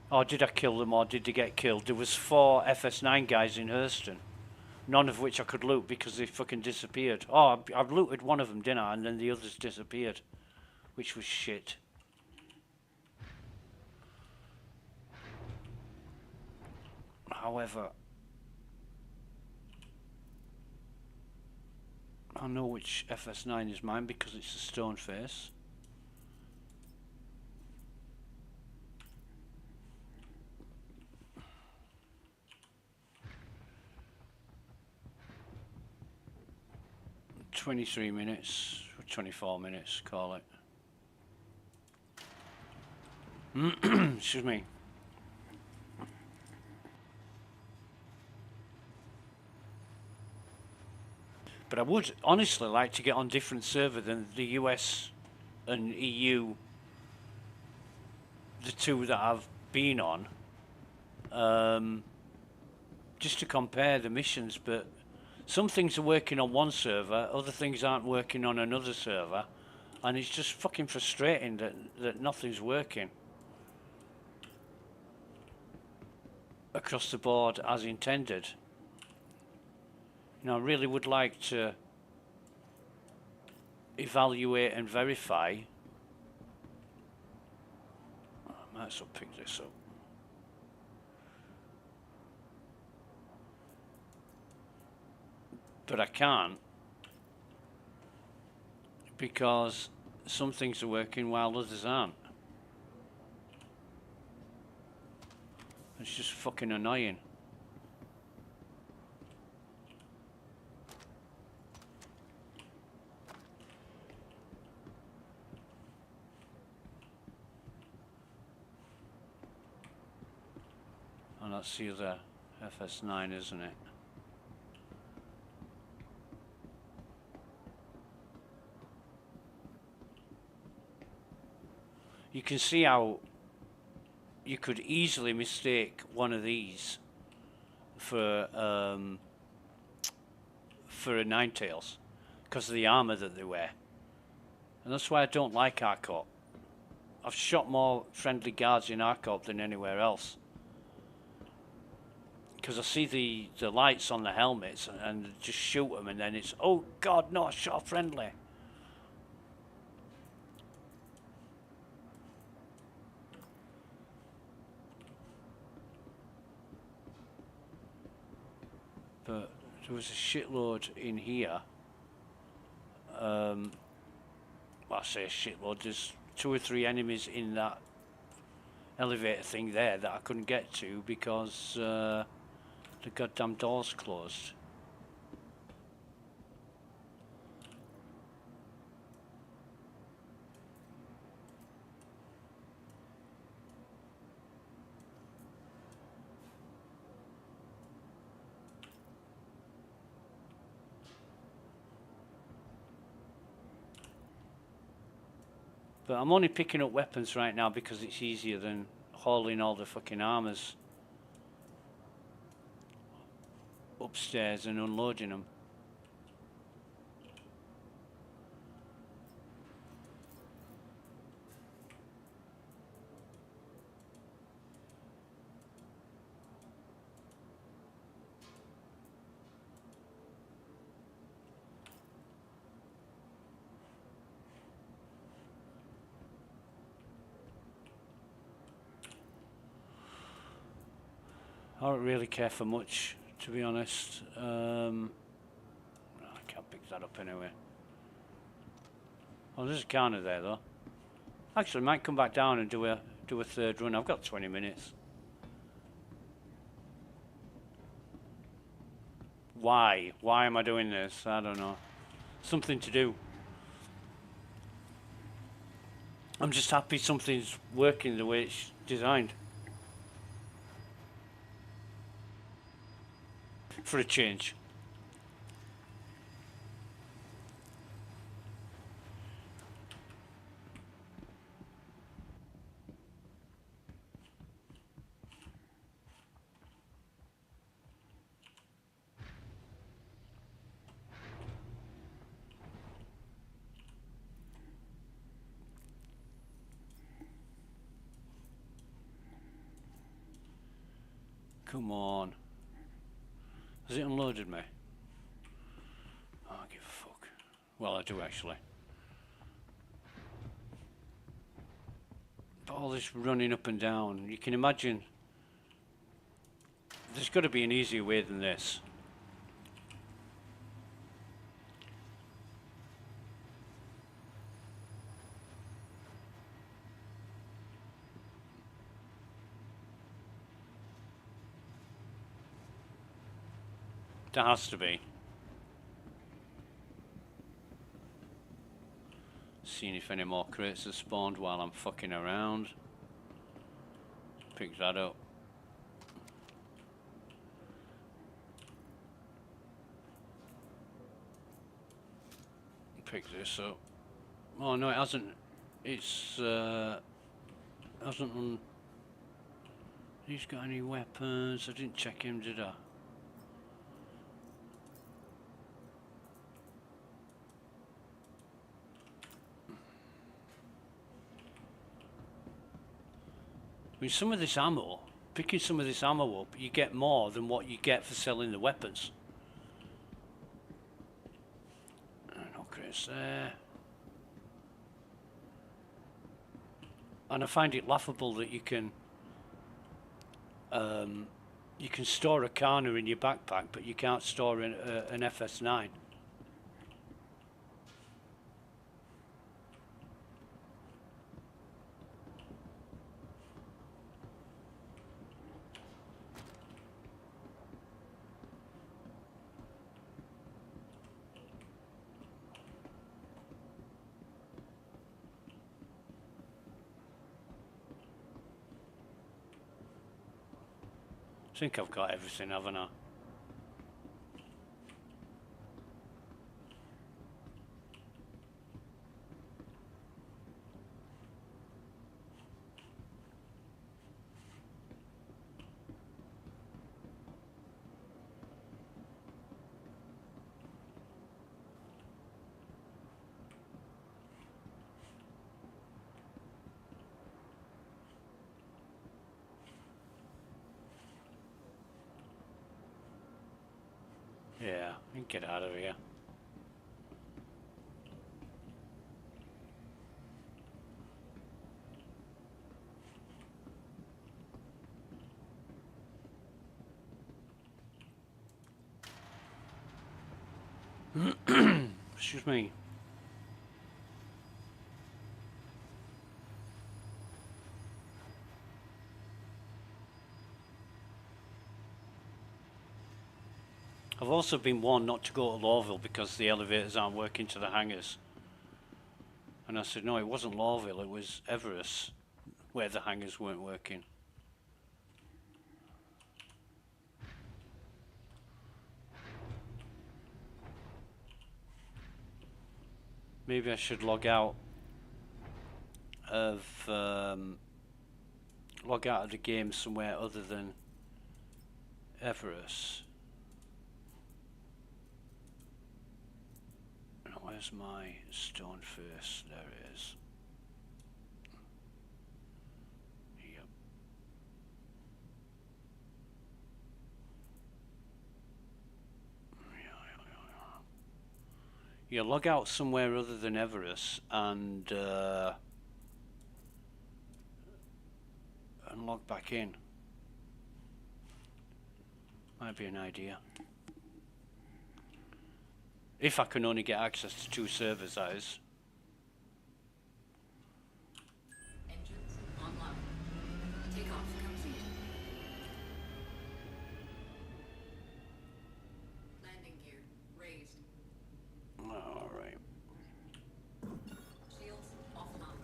Speaker 1: or did I kill them or did they get killed? There was 4 FS9 guys in Hurston. None of which I could loot because they fucking disappeared. Oh, I've looted one of them, didn't I? And then the others disappeared. Which was shit. However, I know which FS9 is mine because it's a stone face. $23 minutes, or 24 minutes, call it. Excuse me. But I would honestly like to get on different server than the US and EU, the 2 that I've been on, just to compare the missions. But some things are working on one server, other things aren't working on another server, and it's just fucking frustrating that nothing's working across the board as intended. You know, I really would like to evaluate and verify. I might as well pick this up. But I can't because some things are working while others aren't. It's just fucking annoying. And that's the other FS9, isn't it? You can see how you could easily mistake one of these for a Ninetales because of the armor that they wear, and that's why I don't like RCOP. I've shot more friendly guards in RCOP than anywhere else because I see the lights on the helmets and just shoot them, and then it's, oh god, no, I shot a friendly. But there was a shitload in here. Well, I say a shitload. There's 2 or 3 enemies in that elevator thing there that I couldn't get to because the goddamn door's closed. But I'm only picking up weapons right now because it's easier than hauling all the fucking armors upstairs and unloading them. I don't really care for much, to be honest. I can't pick that up anyway. Oh, there's a counter there though. Actually, I might come back down and do a third run. I've got 20 minutes. Why? Why am I doing this? I don't know. Something to do. I'm just happy something's working the way it's designed. For a change. Come on. Has it unloaded me? Oh, I give a fuck. Well, I do actually. But all this running up and down, you can imagine there's got to be an easier way than this. There has to be. Seeing if any more crates have spawned while I'm fucking around. Pick that up. Pick this up. Oh no, it hasn't. It's hasn't. He's got any weapons? I didn't check him, did I? I mean, some of this ammo, picking some of this ammo up, you get more than what you get for selling the weapons. No crates there. And I find it laughable that you can store a Kana in your backpack, but you can't store an FS9. I think I've got everything, haven't I? Yeah, I can get out of here. Excuse me. I've also been warned not to go to Lawville because the elevators aren't working to the hangars. And I said, no, it wasn't Lawville, it was Everest where the hangars weren't working. Maybe I should log out of the game somewhere other than Everest. Where's my stone face? There it is. Yep. Yeah, log out somewhere other than Everest and log back in. Might be an idea. If I can only get access to 2 servers, that is.
Speaker 3: Engines online. Takeoff complete. Landing gear raised.
Speaker 1: All right.
Speaker 3: Shields offline.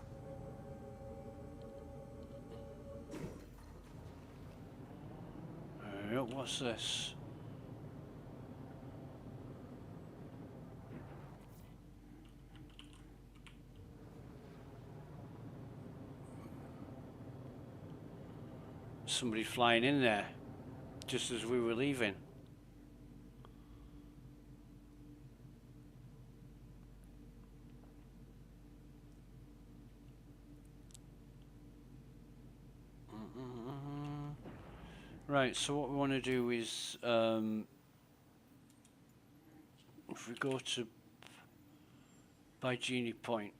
Speaker 1: What's this? Somebody flying in there just as we were leaving. Right, so what we want to do is, if we go to by Genie Point,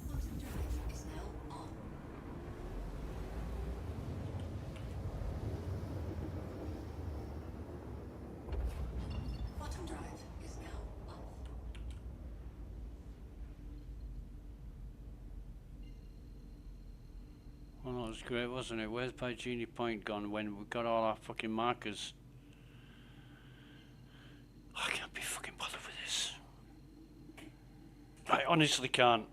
Speaker 3: Quantum drive is now on. Quantum drive is now off.
Speaker 1: well, that was great, wasn't it? Where's by Genie Point gone when we got all our fucking markers? I can't be fucking bothered with this. I honestly can't.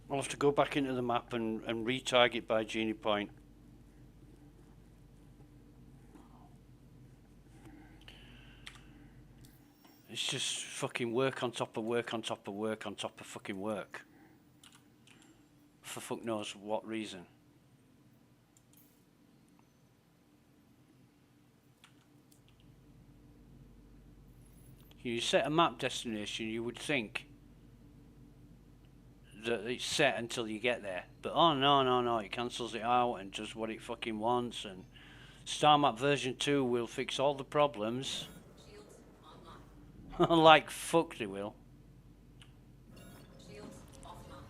Speaker 1: I'll have to go back into the map and retarget by Genie Point. It's just fucking work on top of work on top of work on top of fucking work. For fuck knows what reason. You set a map destination, you would think that it's set until you get there. But oh no, it cancels it out and does what it fucking wants, and Star Map version 2 will fix all the problems.
Speaker 3: Shields online.
Speaker 1: Like fuck they will.
Speaker 3: Shields offline.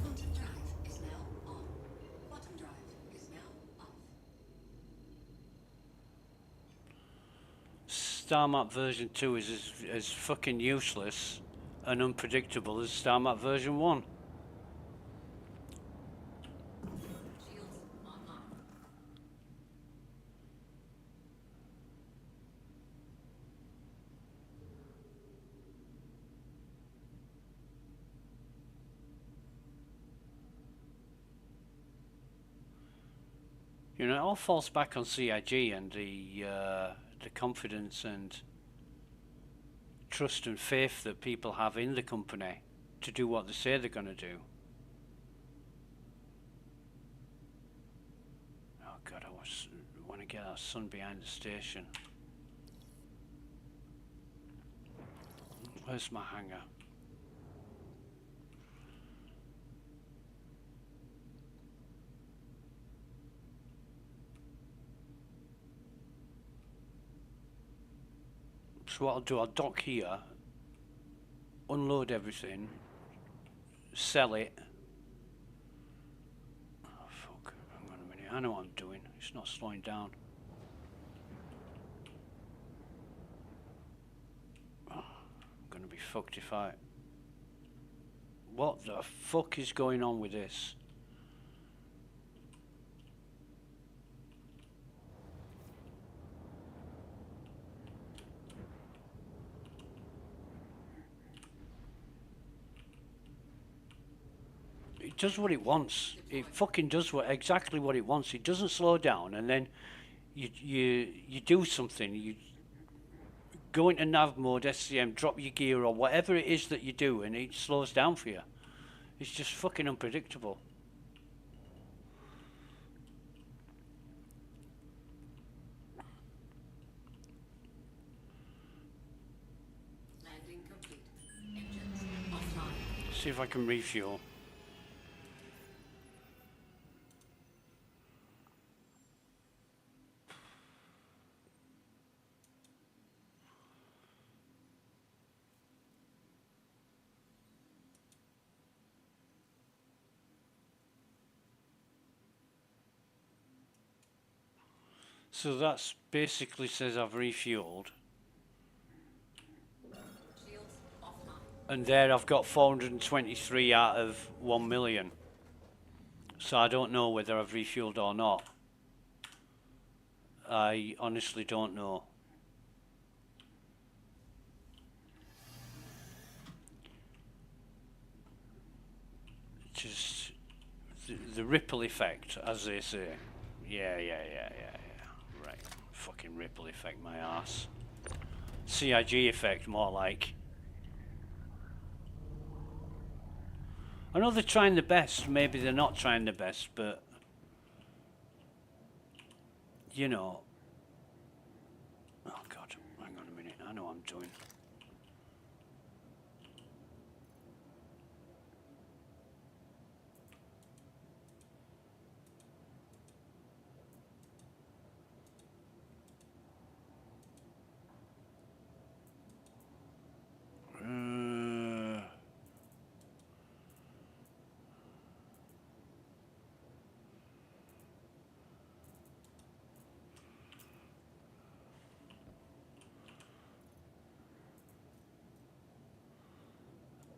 Speaker 3: Quantum drive is now on. Quantum drive is now off.
Speaker 1: Star Map version 2 is as fucking useless and unpredictable as Star Map version 1.
Speaker 3: Shields online.
Speaker 1: You know, it all falls back on CIG and the confidence and trust and faith that people have in the company to do what they say they're going to do. Oh God, I want to get our son behind the station. Where's my hangar? So what I'll do, I'll dock here, unload everything, sell it. Oh fuck, hang on a minute, I know what I'm doing, it's not slowing down. Oh, I'm gonna be fucked if I... What the fuck is going on with this? It does what it wants. It fucking does exactly what it wants. It doesn't slow down, and then you do something. You go into nav mode, SCM, drop your gear or whatever it is that you do, and it slows down for you. It's just fucking unpredictable.
Speaker 3: Landing complete. Engines offline.
Speaker 1: See if I can refuel. So that's basically says I've refueled.
Speaker 3: Shields offline.
Speaker 1: And there I've got 423 out of 1 million. So I don't know whether I've refueled or not. I honestly don't know. Just the ripple effect, as they say. Yeah. Right. Fucking ripple effect, my ass. CIG effect, more like. I know they're trying the best, maybe they're not trying the best, but you know. Oh god, hang on a minute, I know what I'm doing.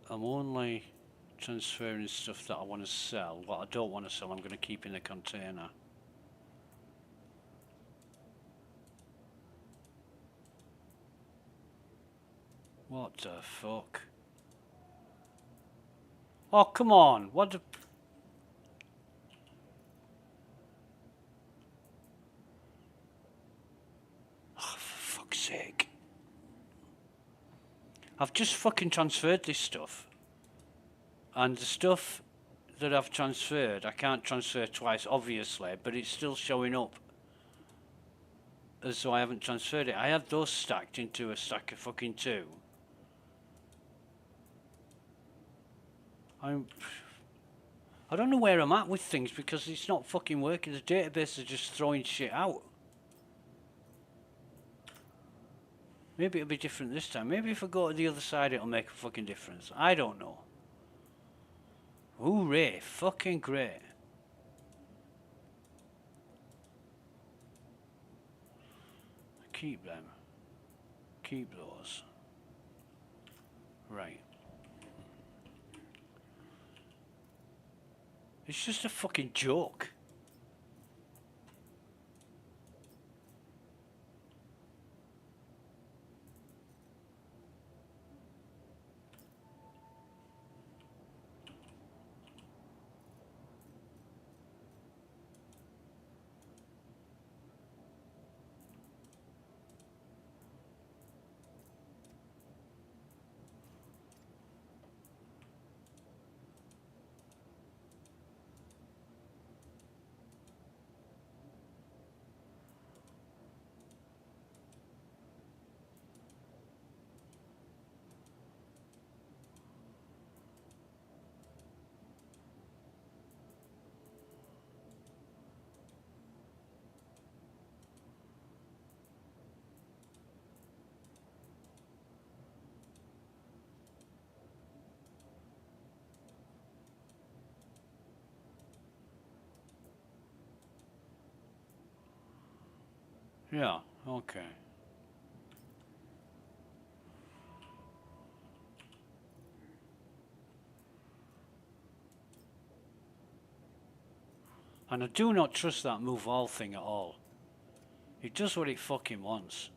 Speaker 1: I'm only transferring stuff that I want to sell. What I don't want to sell, I'm going to keep in the container. What the fuck? Oh, come on. What the... Oh, for fuck's sake. I've just fucking transferred this stuff. And the stuff that I've transferred, I can't transfer twice, obviously, but it's still showing up as though I haven't transferred it. I have those stacked into a stack of fucking 2. I don't know where I'm at with things because it's not fucking working. The database is just throwing shit out. Maybe it'll be different this time. Maybe if I go to the other side it'll make a fucking difference. I don't know. Hooray, fucking great. Keep them. Keep those. Right. It's just a fucking joke. Yeah, okay. And I do not trust that move all thing at all. It does what it fucking wants.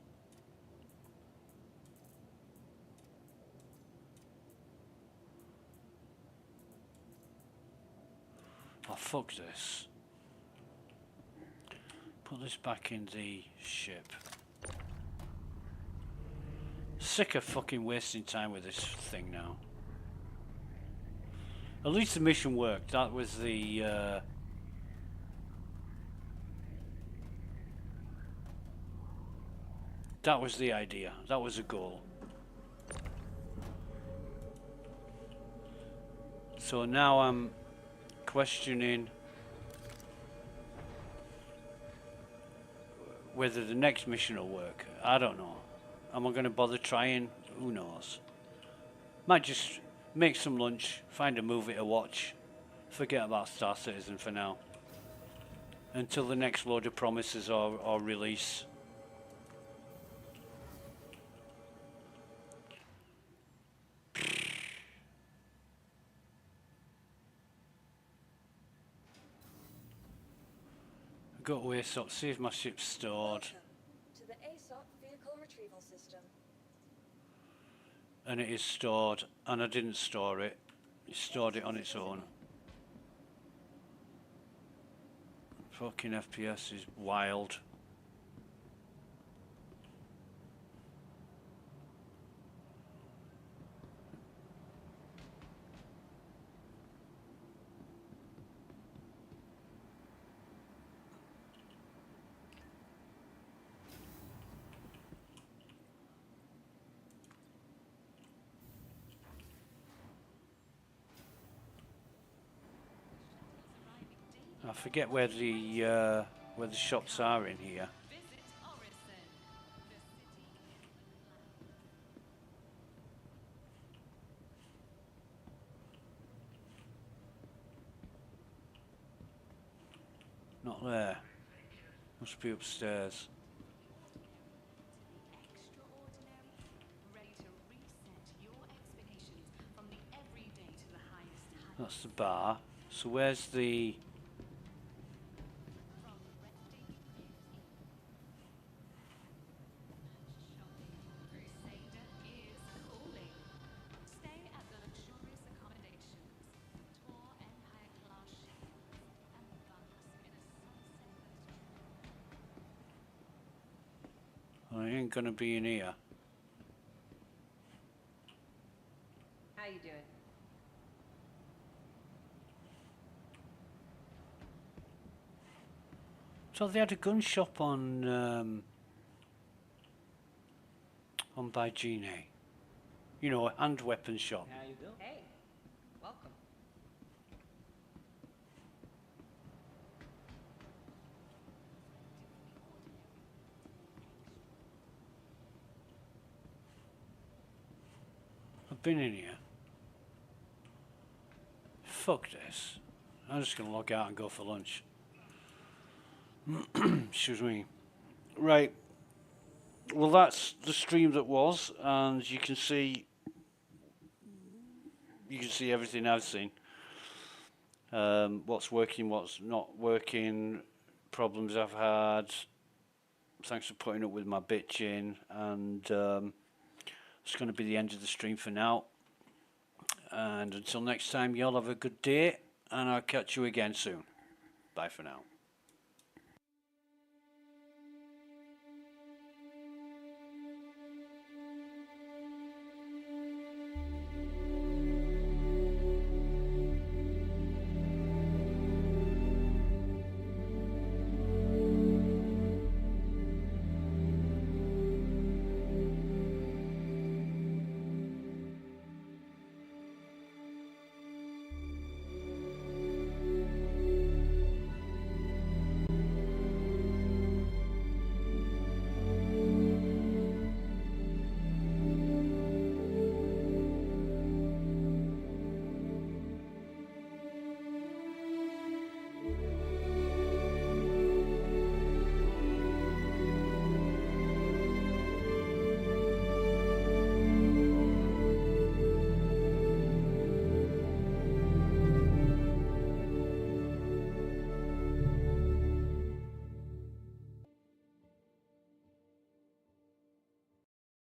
Speaker 1: Oh, fuck this. Put this back in the ship. Sick of fucking wasting time with this thing now. At least the mission worked. That was the that was the idea. That was the goal. So now I'm questioning whether the next mission will work. I don't know. Am I going to bother trying? Who knows? Might just make some lunch, find a movie to watch, forget about Star Citizen for now. Until the next load of promises or release. Go to ASOP, see if my ship's stored.
Speaker 2: Welcome to the ASOP vehicle retrieval system.
Speaker 1: And it is stored, and I didn't store it. It stored it on its own. Fucking FPS is wild. I forget where the shops are in here.
Speaker 9: Visit Orison, the city.
Speaker 1: Not there. Must be upstairs.
Speaker 9: Extraordinary, ready to reset your expectations from the everyday to the highest heights.
Speaker 1: That's the bar. So where's the...
Speaker 9: From breathtaking views Crusader is calling. Stay at the luxurious accommodations, tour Empire class ships, and bask in a sunset
Speaker 1: I ain't gonna be in here.
Speaker 10: How you doing?
Speaker 1: So they had a gun shop on by Gene. You know, a hand weapon shop.
Speaker 8: How you doing?
Speaker 10: Hey, welcome.
Speaker 1: I've been in here. Fuck this. I'm just gonna log out and go for lunch. Excuse me. Right. Well, that's the stream that was, and you can see everything I've seen. What's working, what's not working, problems I've had. Thanks for putting up with my bitching, and it's going to be the end of the stream for now. And until next time, y'all have a good day, and I'll catch you again soon. Bye for now.